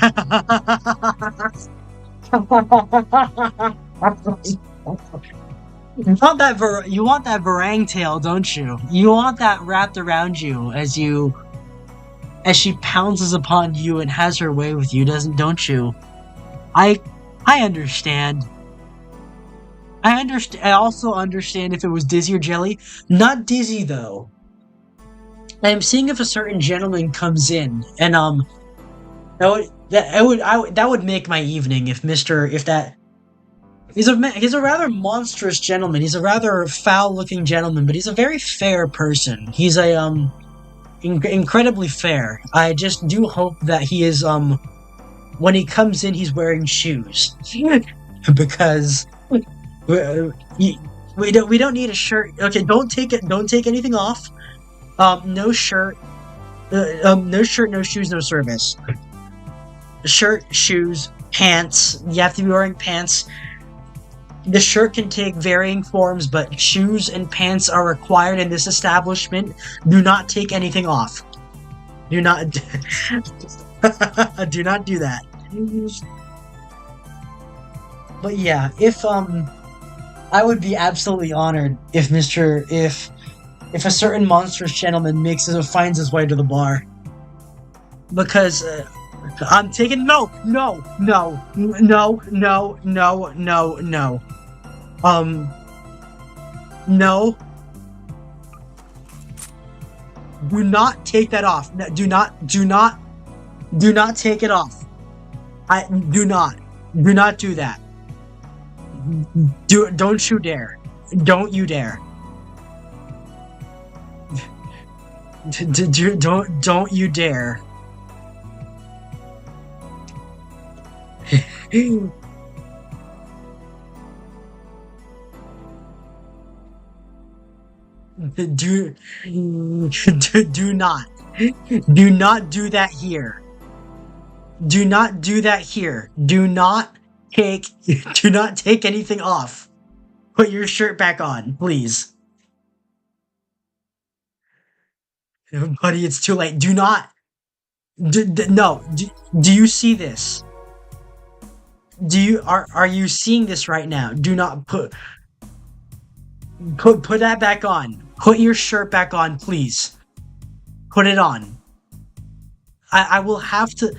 You want that varang tail, don't you? You want that wrapped around you as she pounces upon you and has her way with you, don't you? I understand. I also understand if it was Dizzy or Jelly. Not Dizzy though. I'm seeing if a certain gentleman comes in, and that would make my evening if that. He's a rather monstrous gentleman. He's a rather foul-looking gentleman, but he's a very fair person. He's incredibly fair. I just do hope that he is when he comes in, he's wearing shoes because we don't need a shirt. Okay, don't take anything off. No shirt. No shirt, no shoes, no service. Shirt, shoes, pants. You have to be wearing pants. The shirt can take varying forms, but shoes and pants are required in this establishment. Do not take anything off. Do not do not do that. But yeah, if I would be absolutely honored if a certain monstrous gentleman finds his way to the bar. Because I'm taking no. No. Do not take that off. No, do not take it off. Do not do that. Don't you dare. Don't you dare. Don't you dare. Do not do that here. Do not do that here. Do not take anything off. Put your shirt back on, please. Buddy, it's too late. Do not. No. Do you see this? Are you seeing this right now? Do not put that back on. Put your shirt back on, please. Put it on. I will have to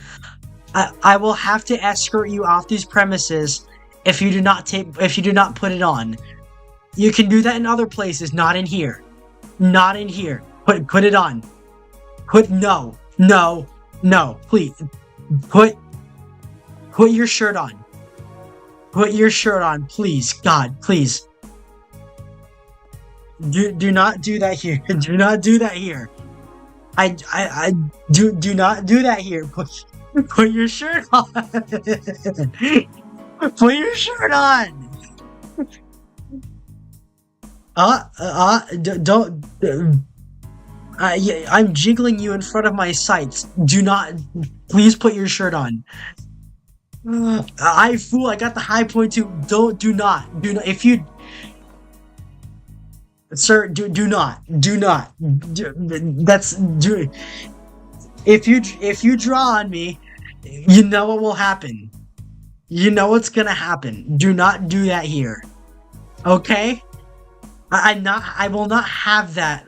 escort you off these premises if you do not put it on. You can do that in other places, not in here. Not in here. Put it on. No, please. Put your shirt on. Put your shirt on, please. God, please. Do not do that here. Do not do that here. I do not do that here. Put your shirt on. Put your shirt on. Don't. I'm jiggling you in front of my sights. Please put your shirt on. I got the high point too. Do not. If you, sir, do not. If you draw on me, you know what will happen. You know what's gonna happen. Do not do that here. Okay? I will not have that.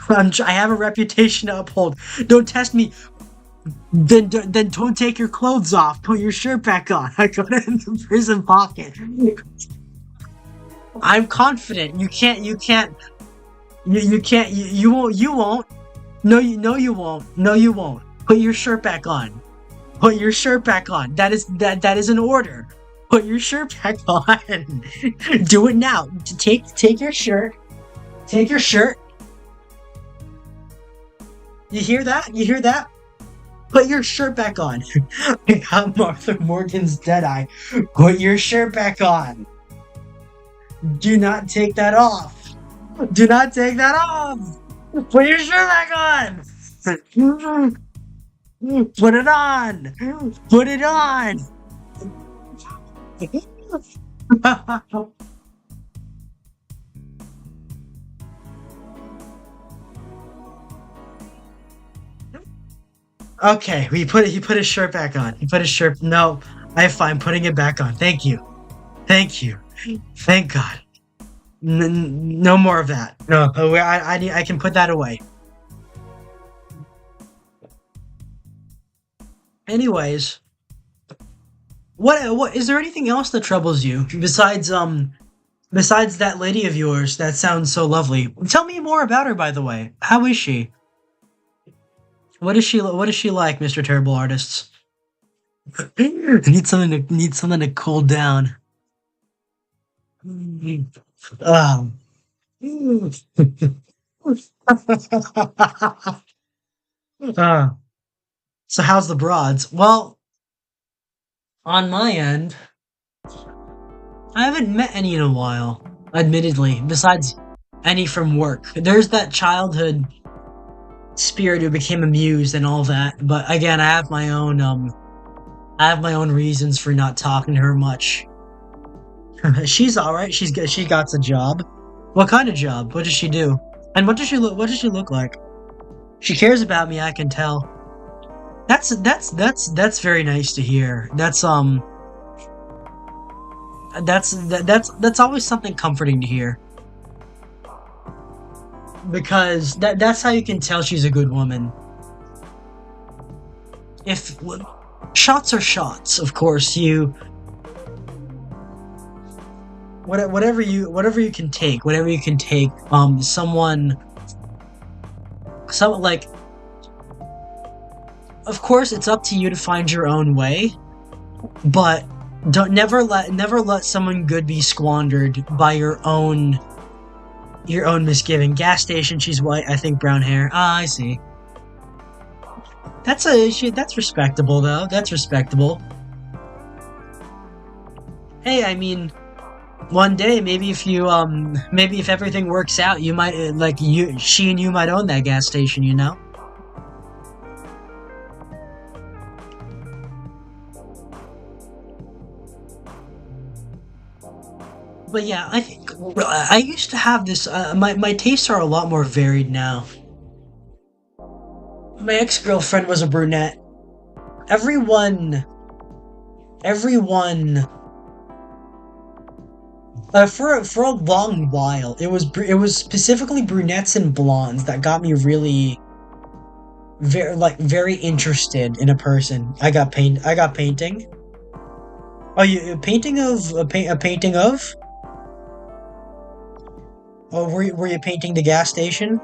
I have a reputation to uphold. Don't test me. Then don't take your clothes off. Put your shirt back on. I got it in the prison pocket. I'm confident. You won't. No, you won't. Put your shirt back on. Put your shirt back on. That is an order. Put your shirt back on. Do it now. Take your shirt. Take your shirt. You hear that? You hear that? Put your shirt back on. I got Martha Morgan's Deadeye. Put your shirt back on. Do not take that off. Do not take that off. Put your shirt back on. Put it on. Put it on. Okay, he put his shirt back on. He put his shirt. No, I'm fine putting it back on. Thank you. Thank you. Thank God. No more of that. No, I can put that away. Anyways, what is there anything else that troubles you besides that lady of yours that sounds so lovely? Tell me more about her, by the way. How is she? What is she like, Mr. Terrible Artists? Need something to cool down. Um. Uh, so how's the broads? Well, on my end, I haven't met any in a while, admittedly, besides any from work. There's that childhood spirit who became a muse and all that, but again, I have my own reasons for not talking to her much. She's all right. She got a job. What kind of job? What does she do? And what does she look like? She cares about me, I can tell. That's very nice to hear. That's always something comforting to hear. Because that's how you can tell she's a good woman. If shots are shots, of course, whatever you can take, some like, of course it's up to you to find your own way, but don't never let someone good be squandered by your own misgiving. Gas station, she's white, I think brown hair. Ah, I see. That's respectable though. That's respectable. Hey, I mean, one day maybe if everything works out, you might she and you might own that gas station, you know? But yeah, I think I used to have this. My tastes are a lot more varied now. My ex girlfriend was a brunette. Everyone, everyone, for a long while, it was specifically brunettes and blondes that got me really very interested in a person. I got painting. Oh, you a painting of a painting of? Oh, were you painting the gas station?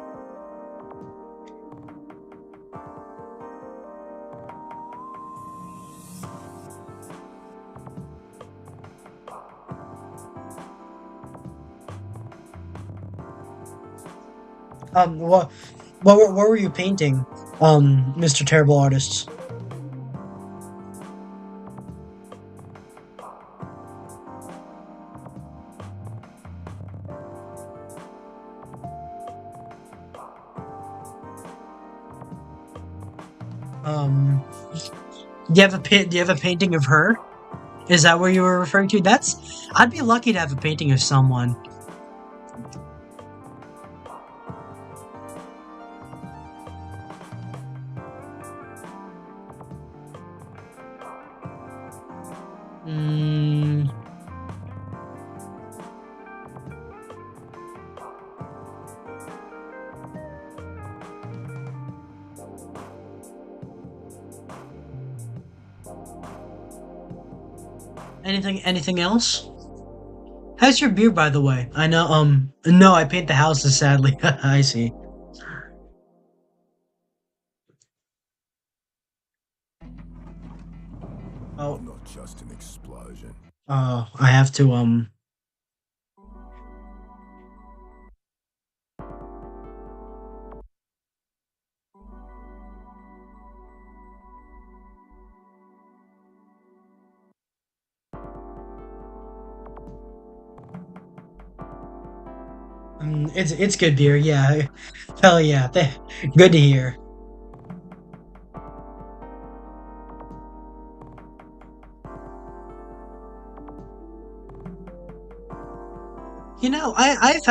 What what were you painting? Mr. Terrible Artists. Um, do you have a painting of her? Is that what you were referring to? I'd be lucky to have a painting of someone. Mm, anything else? How's your beer, by the way? I know, no, I paint the houses, sadly. I see. Oh, Not just an explosion. I have to it's good beer, yeah. Hell yeah. Good to hear.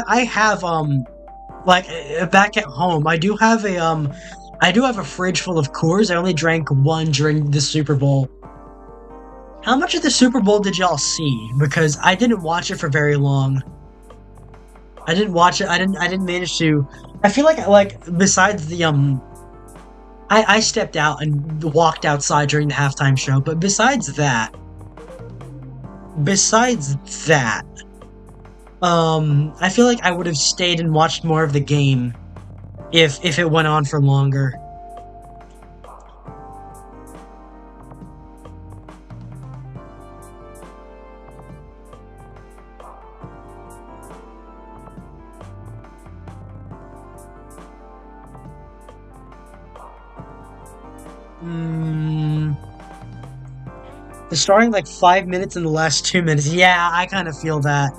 I have like back at home, I do have a fridge full of Coors. I only drank one during the Super Bowl. How much of the Super Bowl did y'all see? Because I didn't watch it for very long. I didn't watch it. I didn't manage to. I feel like besides the I stepped out and walked outside during the halftime show, but besides that, I feel like I would have stayed and watched more of the game if it went on for longer. Mm, starting like 5 minutes in the last 2 minutes. Yeah, I kind of feel that.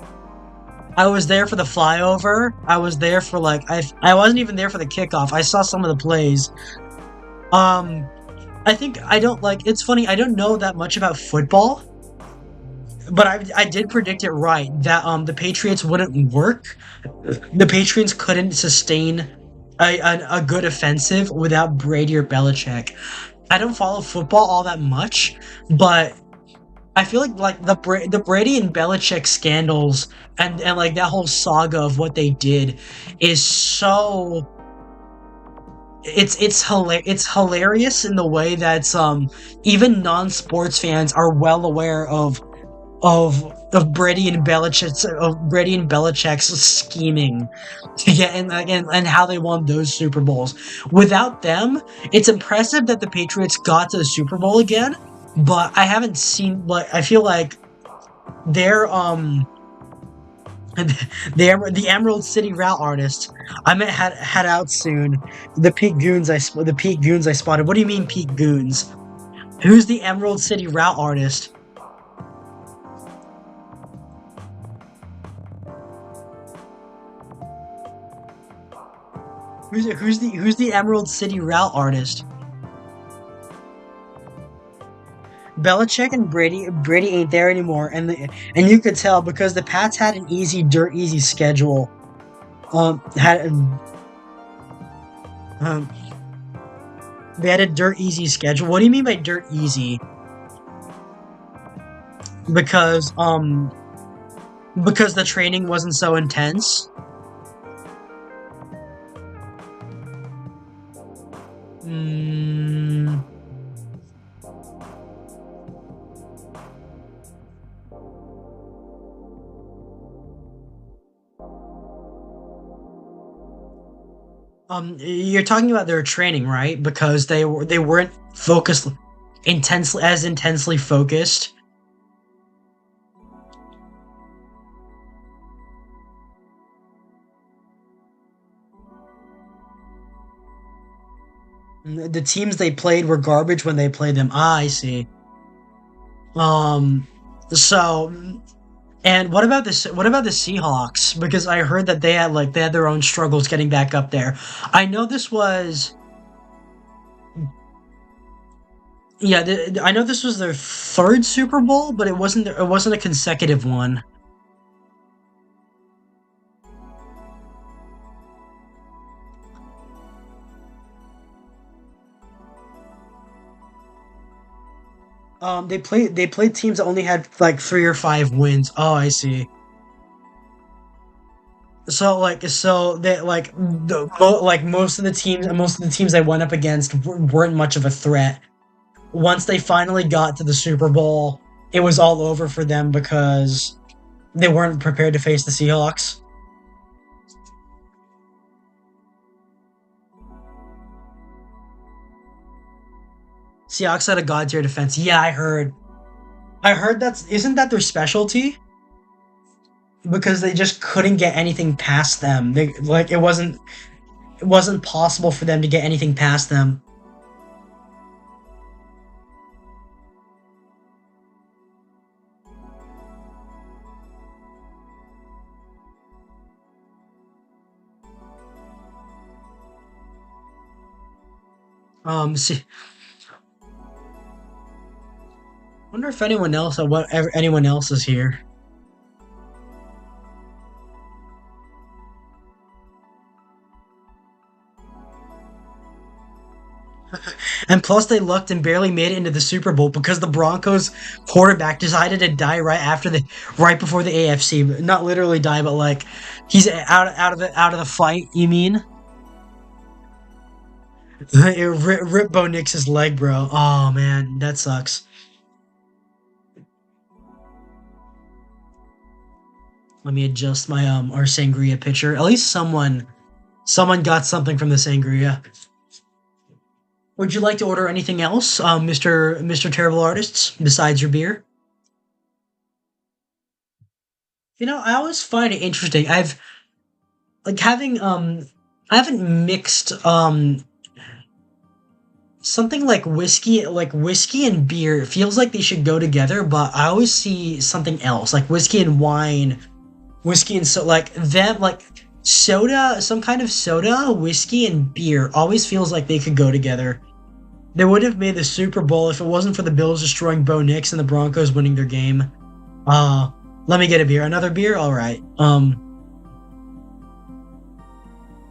I was there for the flyover. I was there for I wasn't even there for the kickoff. I saw some of the plays. Um, I think I don't like. It's funny. I don't know that much about football, but I did predict it right that the Patriots wouldn't work. The Patriots couldn't sustain a good offensive without Brady or Belichick. I don't follow football all that much, but I feel like the Brady and Belichick scandals and like that whole saga of what they did is so it's hilarious in the way that even non-sports fans are well aware of Brady and Belichick's scheming to get and how they won those Super Bowls. Without them, it's impressive that the Patriots got to the Super Bowl again, but I haven't seen like I feel like they're the Emerald City route artist. I meant head out soon. The Peak Goons I spotted. What do you mean Peak Goons? Who's the Emerald City route artist? Who's the Emerald City route artist? Belichick and Brady ain't there anymore, and you could tell because the Pats had an dirt easy schedule. Had um they had a dirt easy schedule. What do you mean by dirt easy? Because because the training wasn't so intense. Mm, you're talking about their training, right? Because they weren't focused intensely focused. The teams they played were garbage when they played them. Ah, I see. Um, so and what about the Seahawks? Because I heard that they had their own struggles getting back up there. I know this was yeah, I know this was their third Super Bowl, but it wasn't a consecutive one. They played teams that only had like 3 or 5 wins. Oh, I see. So they like most of the teams they went up against weren't much of a threat. Once they finally got to the Super Bowl, it was all over for them because they weren't prepared to face the Seahawks. Seahawks had a god tier defense. Yeah, I heard. I heard isn't that their specialty? Because they just couldn't get anything past them. They like it wasn't possible for them to get anything past them. See, wonder if anyone else or whatever anyone else is here. And plus, they lucked and barely made it into the Super Bowl because the Broncos quarterback decided to die right before the AFC. Not literally die, but like he's out of the fight. You mean? Rip Bo Nix's leg, bro. Oh man, that sucks. Let me adjust my our sangria picture. At least someone got something from the sangria. Would you like to order anything else, Mister Terrible Artists, besides your beer? I always find it interesting. I've like having I haven't mixed something like whiskey and beer. It feels like they should go together, but I always see something else, like whiskey and wine, whiskey and like them like soda, some kind of soda, whiskey and beer always feels like they could go together. They would have made the Super Bowl if it wasn't for the Bills destroying Bo Nix and the Broncos winning their game. Uh, Let me get a beer. Another beer? All right.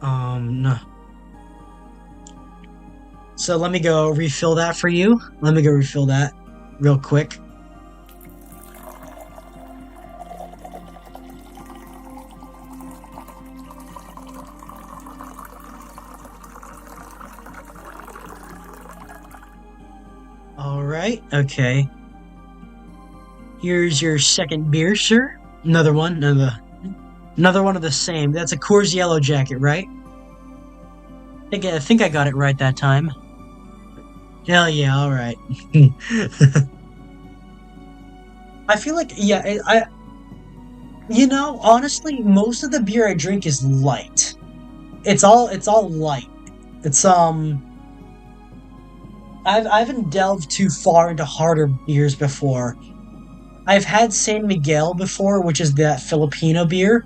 No. So let me go refill that for you. Let me go refill that real quick. All right. Okay. Here's your second beer, sir. Another one. Another one of the same. That's a Coors Yellow Jacket, right? I think I got it right that time. Hell yeah! All right. I feel like yeah. Honestly, most of the beer I drink is light. It's all light. It's I haven't delved too far into harder beers before. I've had San Miguel before, which is that Filipino beer.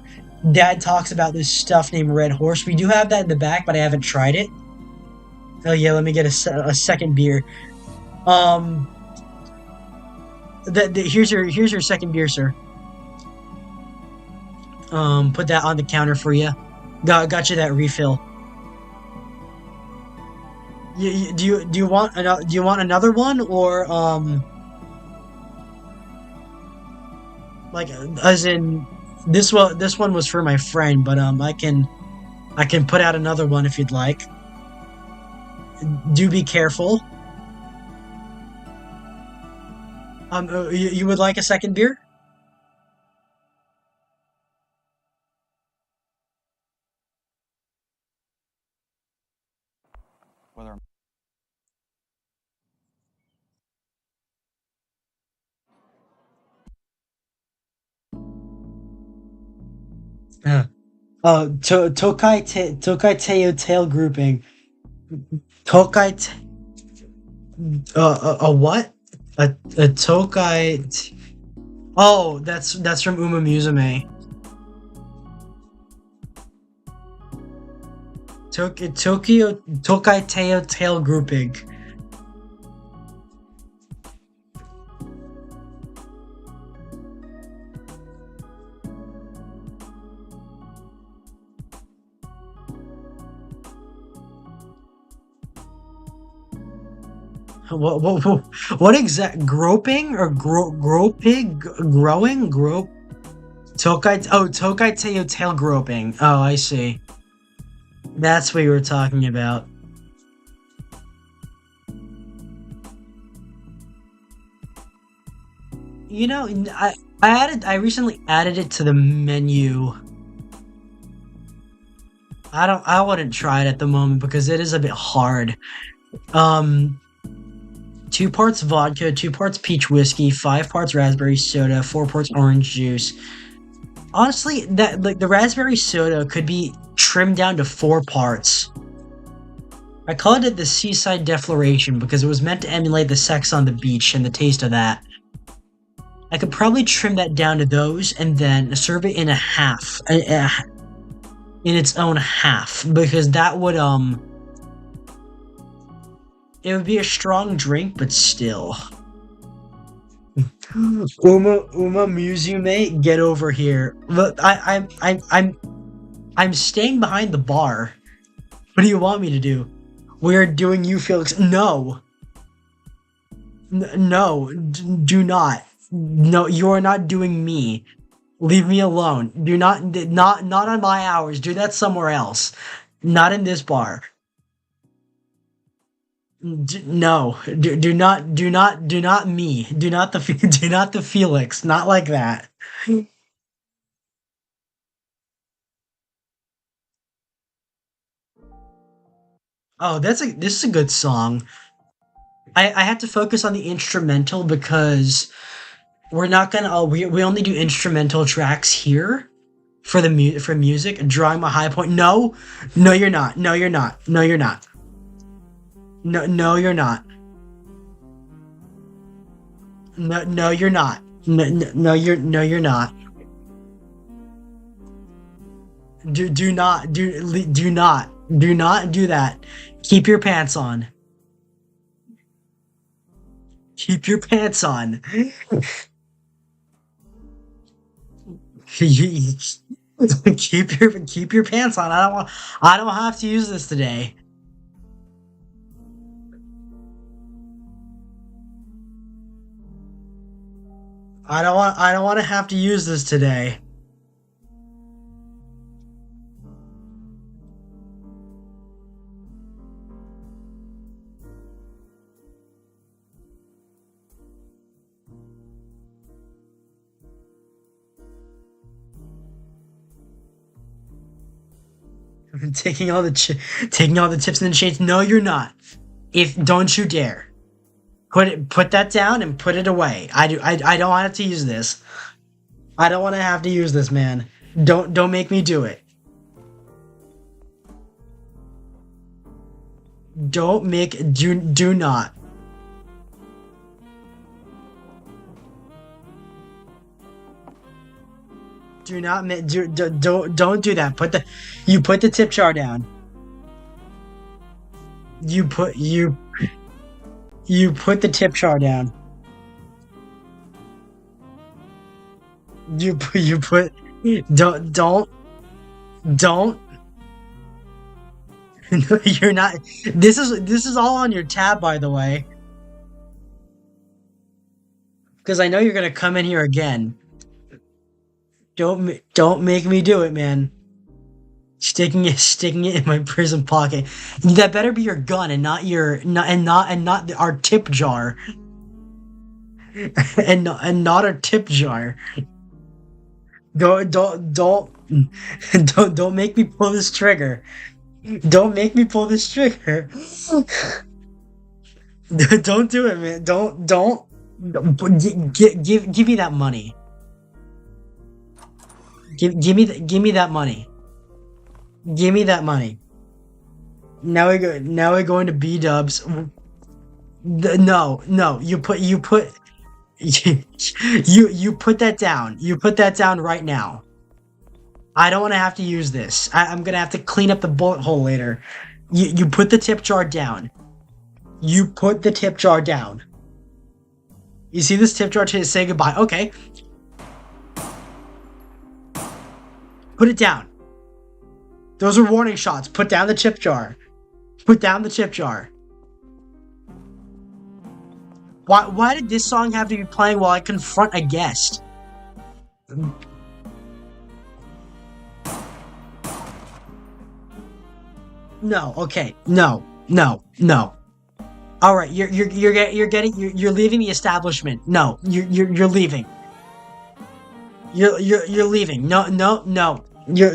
Dad talks about this stuff named Red Horse. We do have that in the back, but I haven't tried it. Oh yeah, let me get a second beer. Um, here's your second beer, sir. Put that on the counter for you. Got you that refill. Do you want another one or like as in this one was for my friend, but I can put out another one if you'd like. Do be careful. You would like a second beer? Whether I'm Yeah. Tokai Teo tail grouping. Tokai a what? A Tokai. Oh, that's from Uma Musume. Tokyo Tokai Teo tail grouping. What exact groping or groping growing grope Tokai Teo tail groping. Oh, I see. That's what you were talking about. I recently added it to the menu. I wouldn't try it at the moment because it is a bit hard. Um, 2 parts vodka, 2 parts peach whiskey, 5 parts raspberry soda, 4 parts orange juice. Honestly, that like the raspberry soda could be trimmed down to 4 parts. I called it the seaside defloration because it was meant to emulate the sex on the beach and the taste of that. I could probably trim that down to those and then serve it in a half, in its own half, because that would it would be a strong drink, but still. Uma Musume, get over here. Look, I'm staying behind the bar. What do you want me to do? We're doing you, Felix. No. No, do not. No, you are not doing me. Leave me alone. Do not on my hours. Do that somewhere else. Not in this bar. No, do not me. Do not the do not the Felix. Not like that. Oh, this is a good song. I have to focus on the instrumental because we're not gonna. We only do instrumental tracks here for the for music. Drawing my high point. No, no, you're not. No, you're not. No, you're not. No, no, you're not. No, no, you're not. No, no, no, you're not. Do not do that. Keep your pants on. Keep your pants on. Keep your pants on. I don't have to use this today. I don't want to have to use this today. I'm taking all the taking all the tips and the chains. No, you're not. If don't you dare. Put that down and put it away. I don't want to use this. I don't want to have to use this, man. Don't make me do it. Don't make do not. Do not don't do that. Put the tip jar down. You put you put the tip jar down. You put don't no, you're not. This is all on your tab, by the way, because I know you're gonna come in here again. Don't make me do it, man. Sticking it in my prison pocket. That better be your gun and not your not our tip jar. And not our tip jar. Don't make me pull this trigger. Don't make me pull this trigger. Don't do it, man. Don't give me that money. Give me that money. Give me that money. Now we're going to B Dubs. No, no. You put you put that down. You put that down right now. I don't want to have to use this. I'm gonna have to clean up the bullet hole later. You put the tip jar down. You put the tip jar down. You see this tip jar to say goodbye. Okay. Put it down. Those are warning shots. Put down the tip jar. Put down the tip jar. Why did this song have to be playing while I confront a guest? No, okay. No. No. No. All right, you're leaving the establishment. No, you're leaving. You're leaving. No, no, no. You're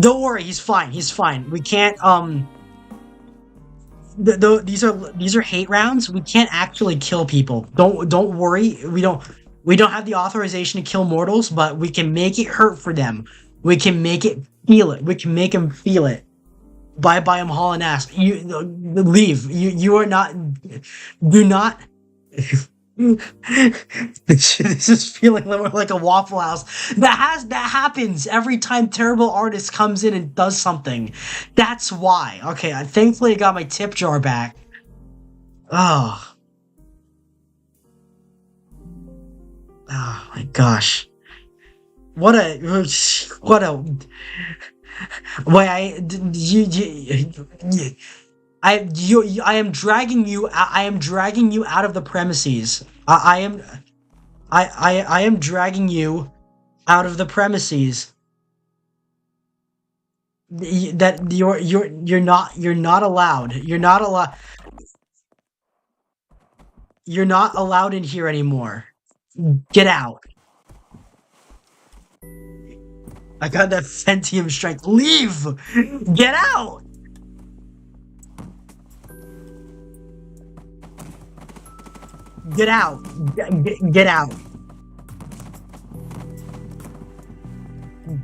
Don't worry, he's fine. He's fine. We can't these are hate rounds. We can't actually kill people. Don't worry. We don't have the authorization to kill mortals, but we can make it hurt for them. We can make it feel it. We can make them feel it. Bye bye, I'm hauling ass. You leave. You are not. Do not. This is feeling like a Waffle House. That happens every time terrible artist comes in and does something. That's why. Okay, thankfully I got my tip jar back. Oh. Oh my gosh. What a wait, I am dragging you. I am dragging you out of the premises. I am dragging you out of the premises. That you're not allowed. You're not allowed in here anymore. Get out. I got that Fentium strength. Leave. Get out. Get out. Get out.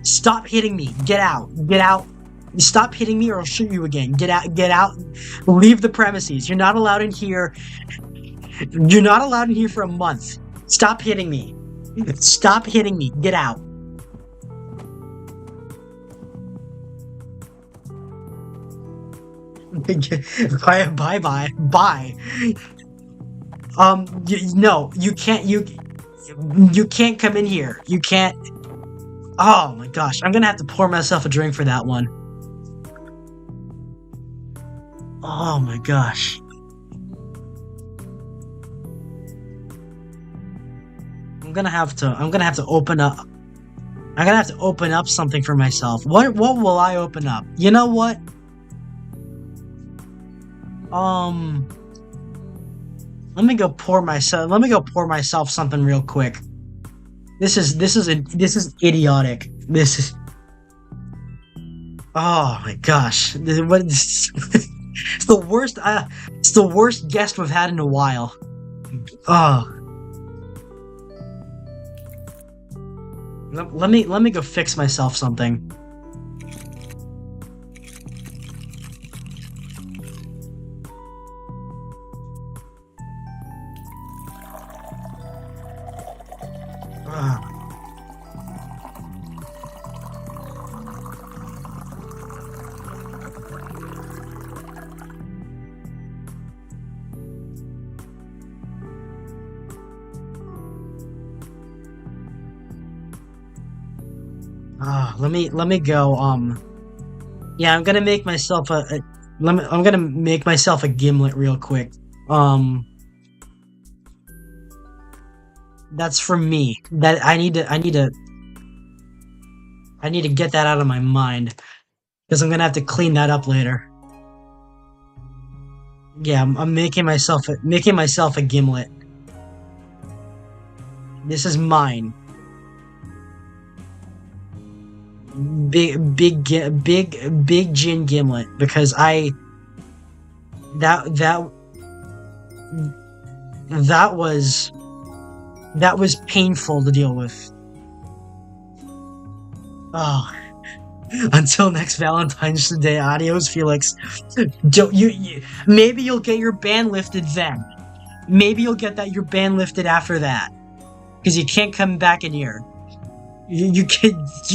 Stop hitting me. Get out. Get out. Stop hitting me or I'll shoot you again. Get out. Get out. Leave the premises. You're not allowed in here. You're not allowed in here for a month. Stop hitting me. Stop hitting me. Get out. Bye. No, you can't. You can't come in here. You can't. Oh my gosh, I'm gonna have to pour myself a drink for that one. Oh my gosh. I'm gonna have to open up. I'm gonna have to open up something for myself. What will I open up? You know what? Let me go pour myself something real quick. This is idiotic. This is. Oh my gosh! It's the worst. It's the worst guest we've had in a while. Oh. Let me go fix myself something. Let me go. Yeah, I'm gonna make myself I'm gonna make myself a gimlet real quick. That's for me. That I need to get that out of my mind because I'm gonna have to clean that up later. Yeah, I'm making myself a gimlet. This is mine. Big gin gimlet because that was painful to deal with. Oh, until next Valentine's Day, adios, Felix. Don't maybe you'll get your ban lifted then. Maybe you'll get your ban lifted after that because you can't come back in here. You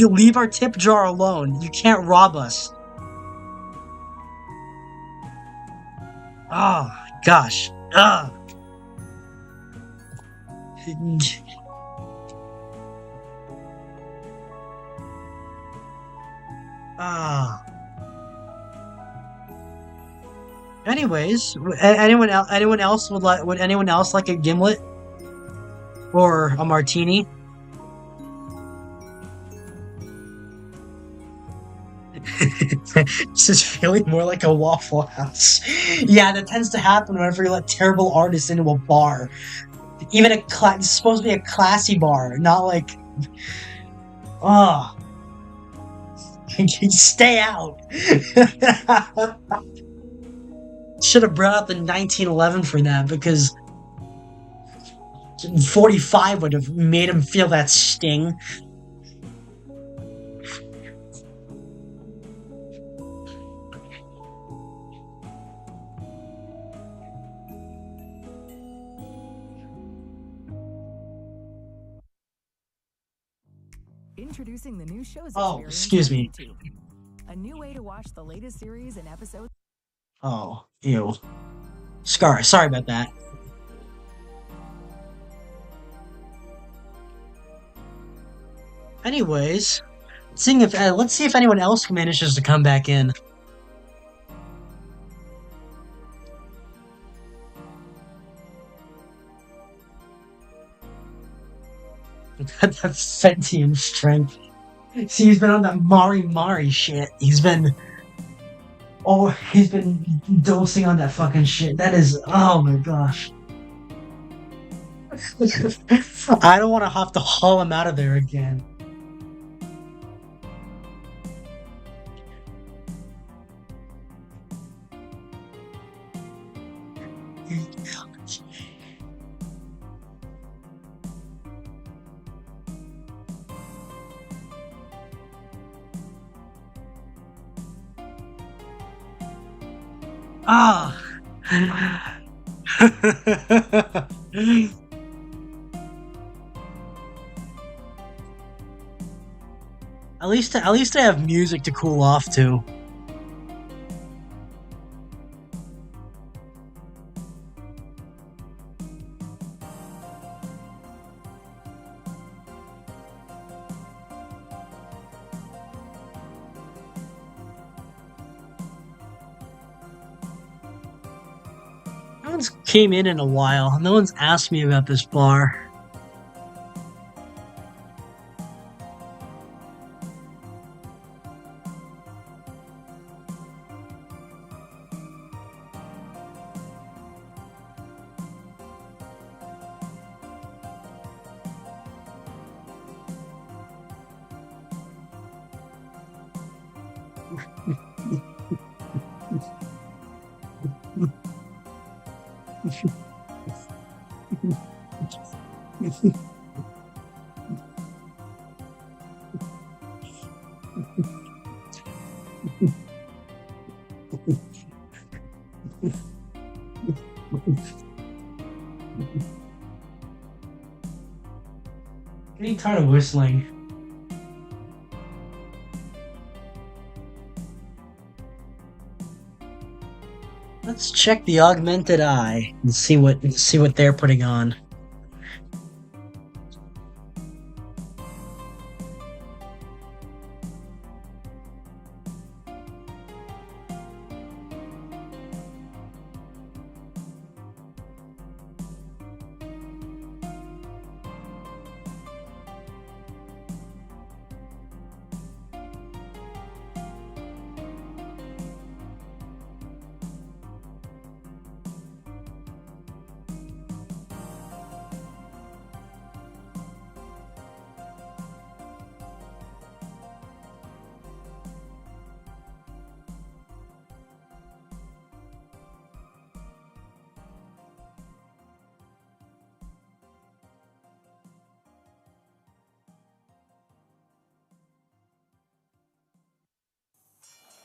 leave our tip jar alone. You can't rob us. Oh gosh. Ah. Anyways, anyone else would anyone else like a gimlet or a martini? This is feeling more like a Waffle House. Yeah, that tends to happen whenever you let terrible artists into a bar. Even it's supposed to be a classy bar, not like. Oh. Stay out. should have brought out the 1911 for that because 45 would have made him feel that sting. Introducing the new shows Oh, experience excuse on me. YouTube. A new way to watch the latest series and episodes. Oh, ew. Sorry about that. Anyways, let's see if anyone else manages to come back in. That's sentient strength. See, he's been on that Mari shit. He's been dosing on that fucking shit. That is, oh my gosh. I don't want to have to haul him out of there again. Ah. At least I have music to cool off to. No one's came in a while. No one's asked me about this bar. Getting tired of whistling. Let's check the augmented eye and see what they're putting on.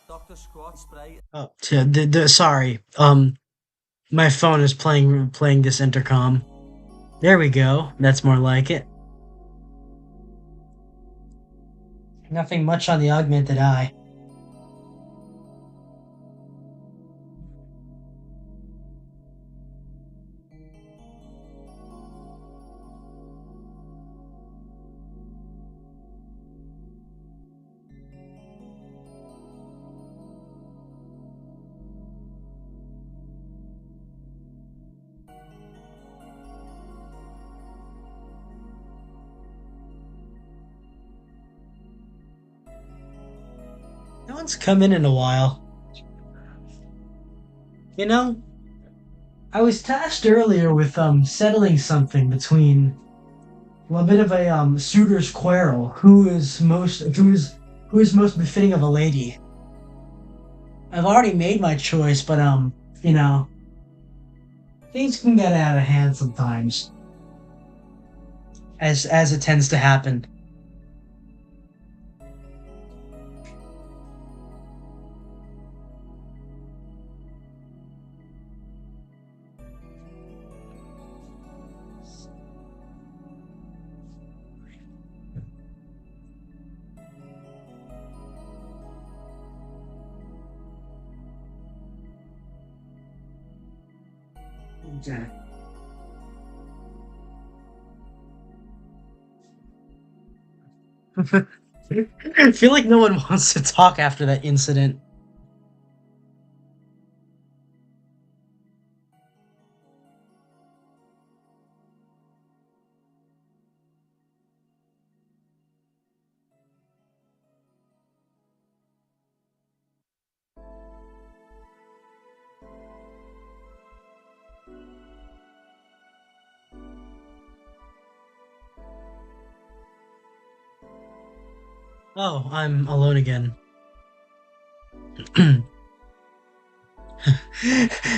Dr. Squat spray. Oh, sorry. My phone is playing this intercom. There we go. That's more like it. Nothing much on the augmented eye. No one's come in a while. You know, I was tasked earlier with settling something between, well, a bit of a suitor's quarrel. Who is most befitting of a lady? I've already made my choice, but you know, things can get out of hand sometimes, as it tends to happen. Okay. I feel like no one wants to talk after that incident. Oh, I'm alone again.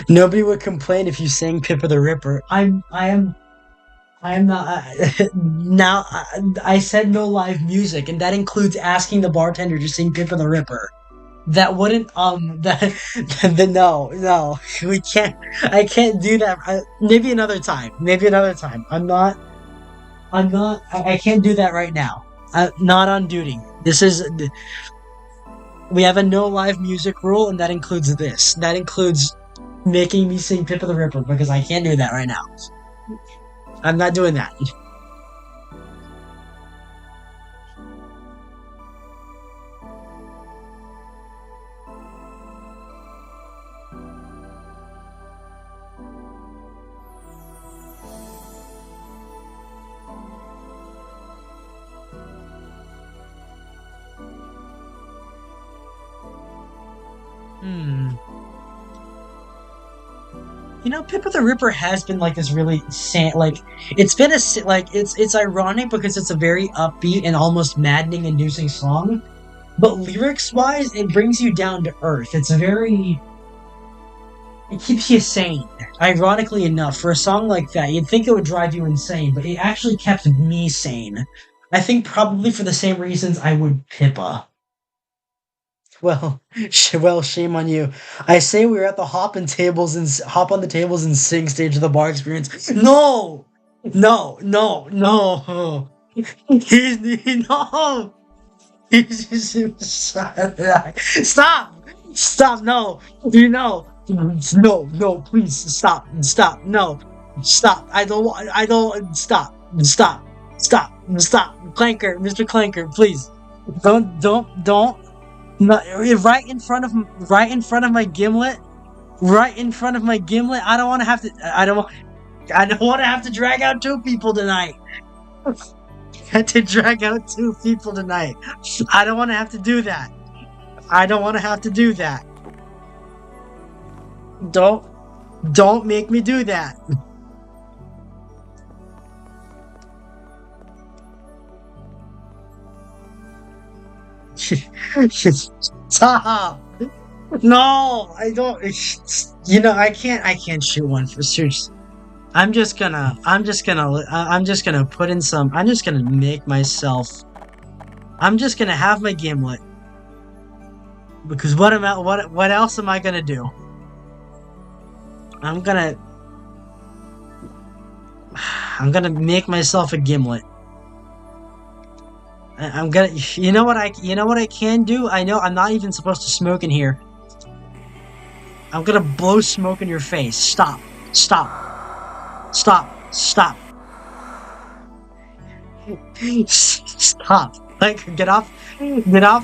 Nobody would complain if you sang Pippa the Ripper. I am not. Now, I said no live music, and that includes asking the bartender to sing Pippa the Ripper. That wouldn't, no, we can't, I can't do that. Maybe another time. Maybe another time. I can't do that right now. Not on duty. We have a no live music rule, and that includes this. That includes making me sing Pippa the Ripper, because I can't do that right now. I'm not doing that. Hmm. Pippa the Ripper has been like this really it's been it's ironic because it's a very upbeat and almost maddening inducing song, but lyrics wise, it brings you down to earth. It keeps you sane. Ironically enough, for a song like that, you'd think it would drive you insane, but it actually kept me sane. I think probably for the same reasons I would Pippa. Well, shame on you. I say we were at the hop on the tables and sing stage of the bar experience. No, no. No. Stop, stop. No, no. Please stop. No, stop. I don't. Stop. Mr. Clanker, please. Don't. No, right in front of my gimlet, right in front of my gimlet. I don't want to have to. I don't want to have to drag out two people tonight. Had to drag out two people tonight. I don't want to have to do that. I don't want to have to do that. Don't make me do that. Stop. No, I don't. I can't shoot one for serious. I'm just gonna put in some. I'm just gonna make myself. I'm just gonna have my gimlet. Because what else am I gonna do? I'm gonna make myself a gimlet. I'm gonna. You know what I can do? I know I'm not even supposed to smoke in here. I'm gonna blow smoke in your face. Stop. Stop. Like, get off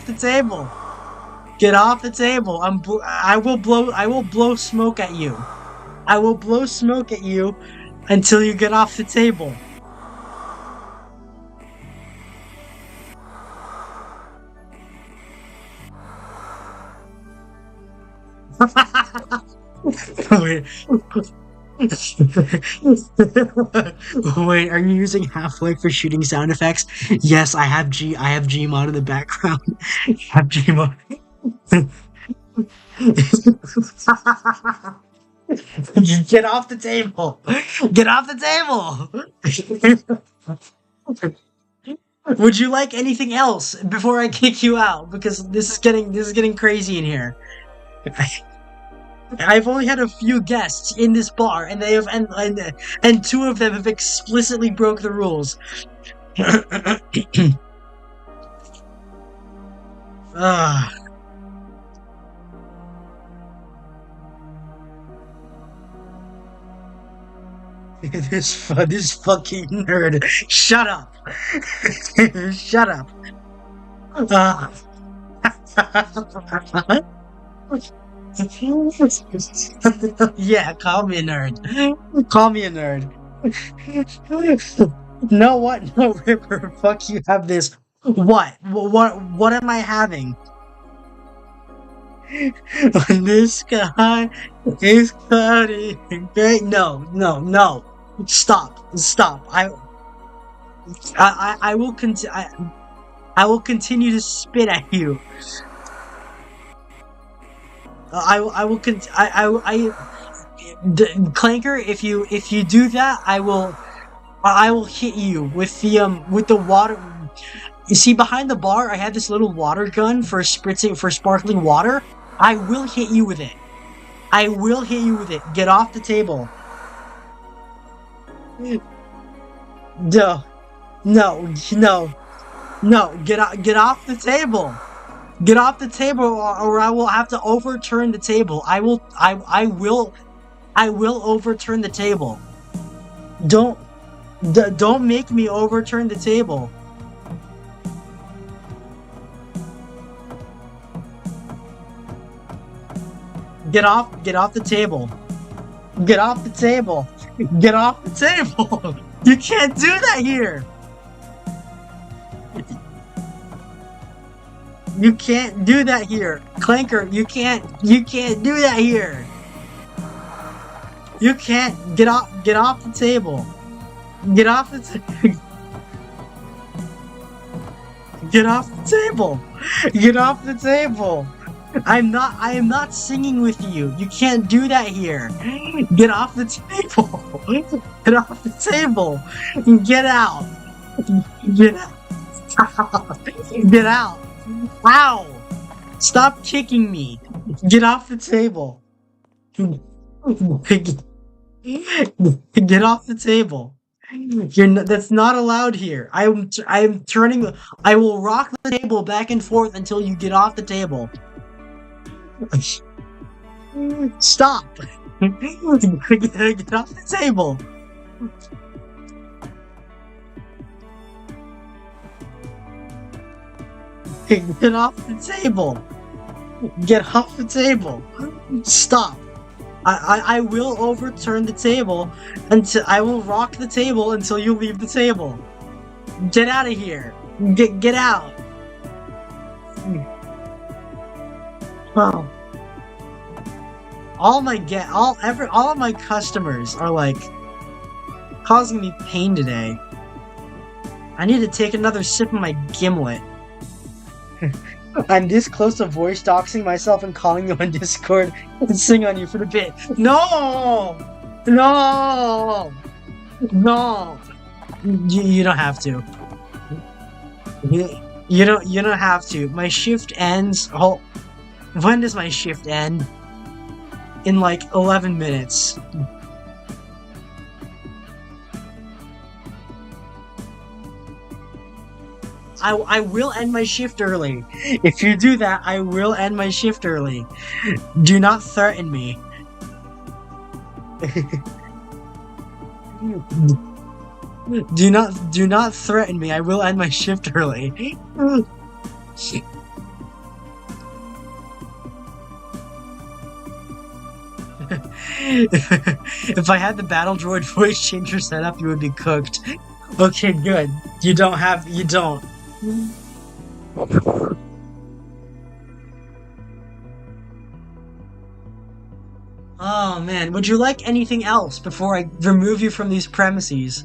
the table. Get off the table. I will blow smoke at you. I will blow smoke at you until you get off the table. Wait. Wait, are you using Half-Life for shooting sound effects? Yes, I have Gmod in the background. I have Gmod. Get off the table! Get off the table! Would you like anything else before I kick you out? Because this is getting crazy in here. I've only had a few guests in this bar, and they have and two of them have explicitly broke the rules. Ah, this fucking nerd. Shut up. Shut up. Ah. Yeah, call me a nerd. Call me a nerd. No, what? No, Ripper. Fuck you. Have this. What? What am I having? This guy is cutting. Great. No, no, no. Stop. Stop. I will I will continue to spit at you. I will Clanker, if you do that, I will hit you with the water. You see, behind the bar, I have this little water gun for sparkling water. I will hit you with it. I will hit you with it. Get off the table. No, no, no, no. Get off the table. Get off the table, or I will have to overturn the table. I will overturn the table. Don't don't make me overturn the table. Get off the table. Get off the table. Get off the table. You can't do that here. You can't do that here. Clanker, you can't do that here. You can't get off the table. Get off the get off the table. Get off the table. I am not singing with you. You can't do that here. Get off the table. Get off the table. Get out. Get out. Get out. Ow. Stop kicking me. Get off the table. Get off the table. That's not allowed here. I am turning. I will rock the table back and forth until you get off the table. Stop. Get off the table. Get off the table. Get off the table. Stop. I will overturn the table until I will rock the table until you leave the table. Get out of here. Get out. Wow. All of my customers are like causing me pain today. I need to take another sip of my gimlet. I'm this close to voice doxing myself and calling you on Discord and sing on you for the bit. No! No! No! You don't have to. You don't have to. My shift ends. Oh, when does my shift end? In like 11 minutes. I will end my shift early. If you do that, I will end my shift early. Do not threaten me. Do not threaten me. I will end my shift early. If I had the battle droid voice changer set up, you would be cooked. Okay, good. You don't. Oh man, would you like anything else before I remove you from these premises?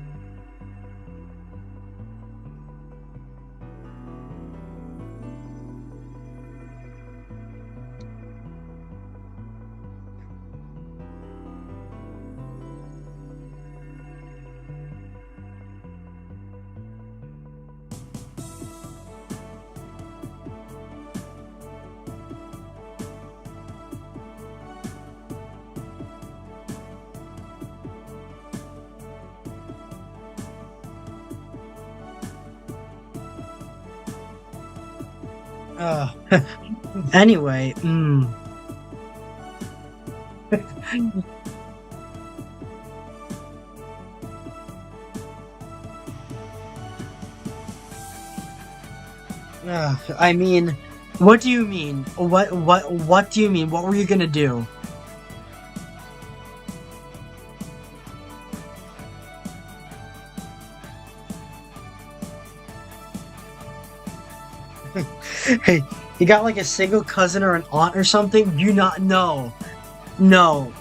Uh, anyway, I mean, what do you mean? What do you mean? What were you gonna do? Hey, you got like a single cousin or an aunt or something? Do you not know? No.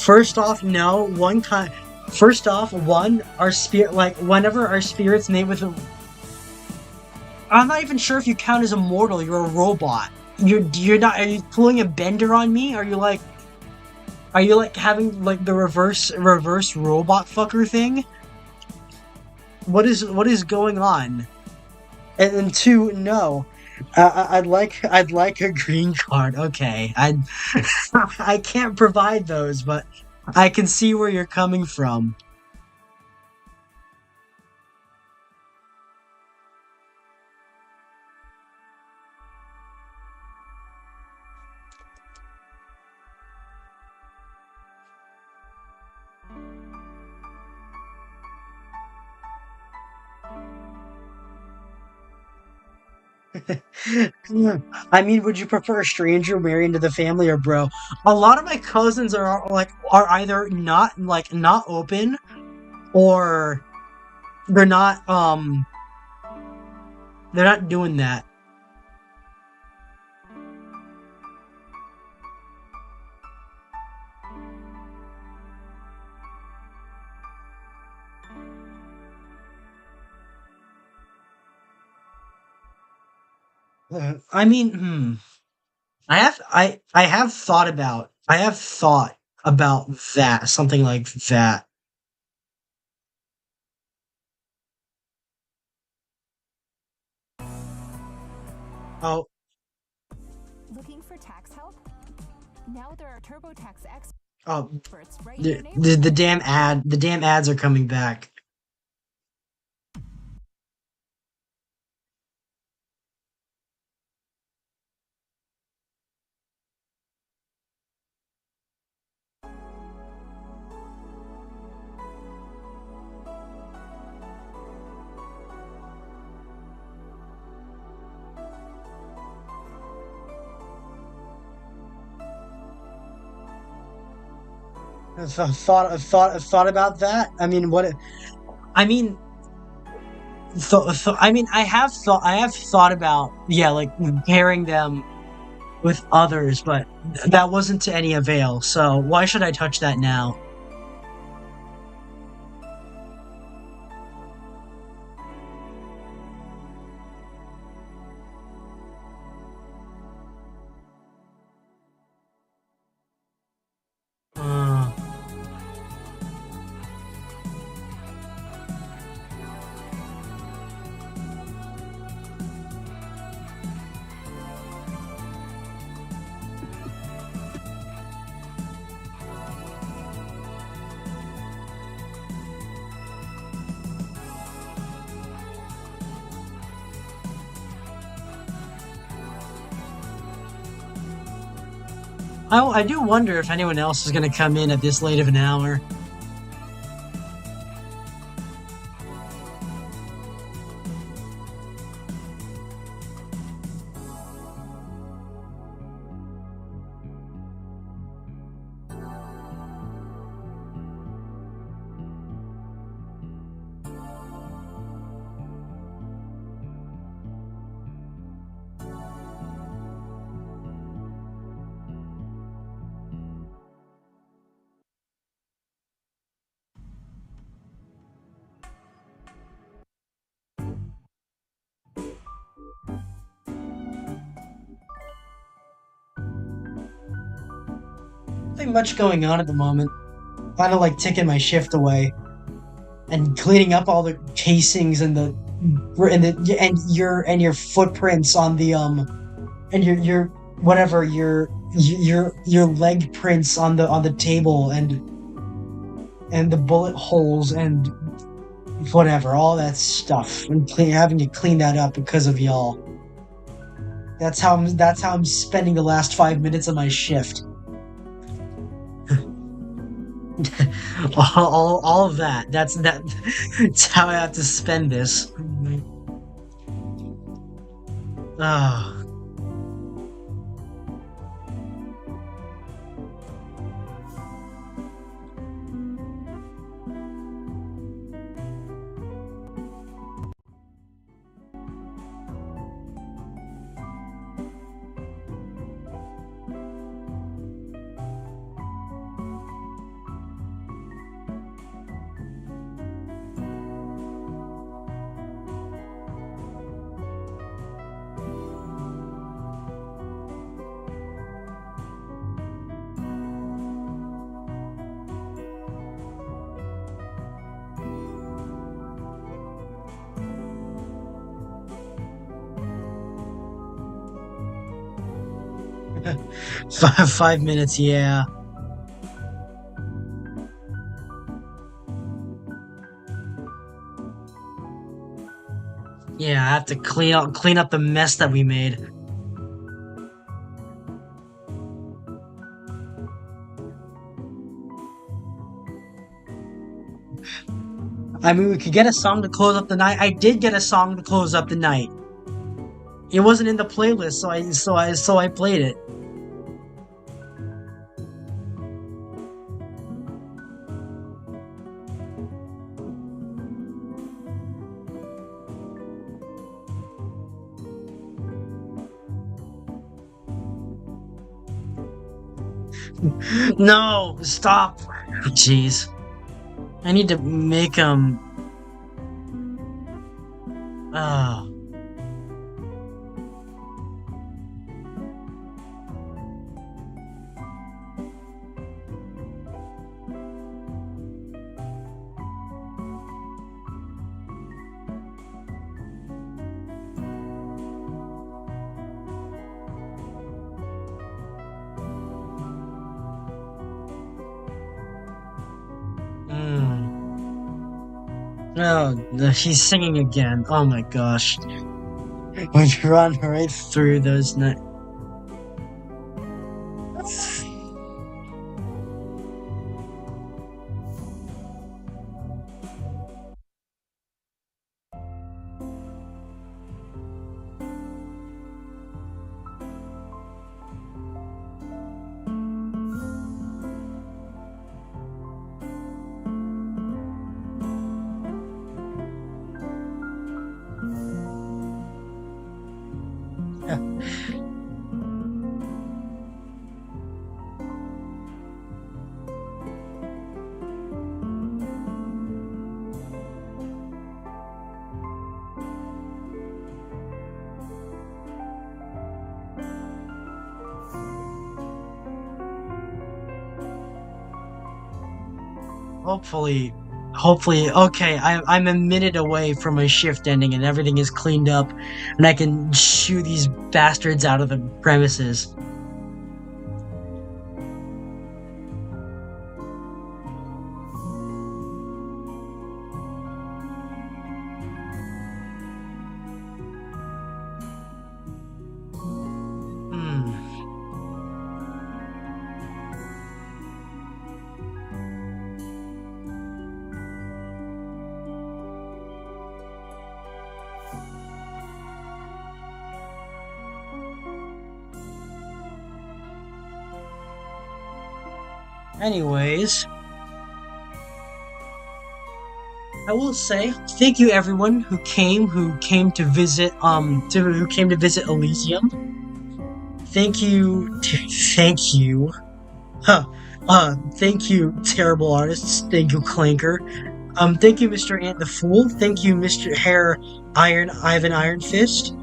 First off, no. First off, our spirit, like, whenever our spirits mate with a. I'm not even sure if you count as a mortal, you're a robot. You're not. Are you pulling a bender on me? Are you like having like the reverse robot fucker thing? What is going on? And two, no. I'd like a green card. Okay, I can't provide those, but I can see where you're coming from. I mean, would you prefer a stranger marry into the family or bro? A lot of my cousins are either not open or they're not they're not doing that. I mean, I have thought about that, something like that. Oh, Looking for tax help? Now there are TurboTax oh, experts right in your the neighborhood. damn ads are coming back. Thought about that. I mean, I mean, I mean, I have thought about, yeah, like pairing them with others, but that wasn't to any avail. So why should I touch that now? Uh, I do wonder if anyone else is going to come in at this late of an hour. Nothing much going on at the moment. Kind of like ticking my shift away and cleaning up all the casings and your footprints on the and your whatever your leg prints on the table and the bullet holes and whatever all that stuff and having to clean that up because of y'all. That's how I'm spending the last 5 minutes of my shift. all of that. That's how I have to spend this. Ah. 5 minutes, yeah. Yeah, I have to clean up the mess that we made. I mean, we could get a song to close up the night. I did get a song to close up the night. It wasn't in the playlist, so I played it. No, stop. Jeez. I need to make Oh. Oh, he's singing again. Oh my gosh. We run right through those nights. Hopefully, okay, I'm a minute away from my shift ending and everything is cleaned up and I can shoo these bastards out of the premises. Hmm. Anyways, I will say thank you everyone who came to visit who came to visit Elysium. Thank you thank you. Huh. Thank you, terrible artists. Thank you, Clanker. Thank you, Mr. Ant the Fool. Thank you, Mr. Hair Ivan Iron Fist.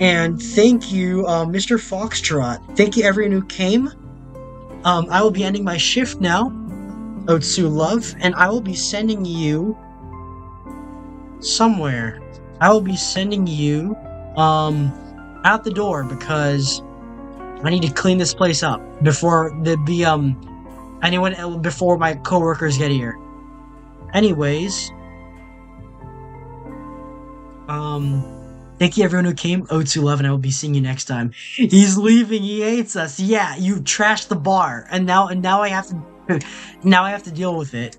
And thank you, Mr. Foxtrot. Thank you everyone who came. I will be ending my shift now, Otsu Love, and I will be sending you somewhere. I will be sending you out the door because I need to clean this place up before before my coworkers get here. Anyways, Thank you everyone who came. 02 Love, and I will be seeing you next time. He's leaving. He hates us. Yeah, you trashed the bar, and now I have to deal with it.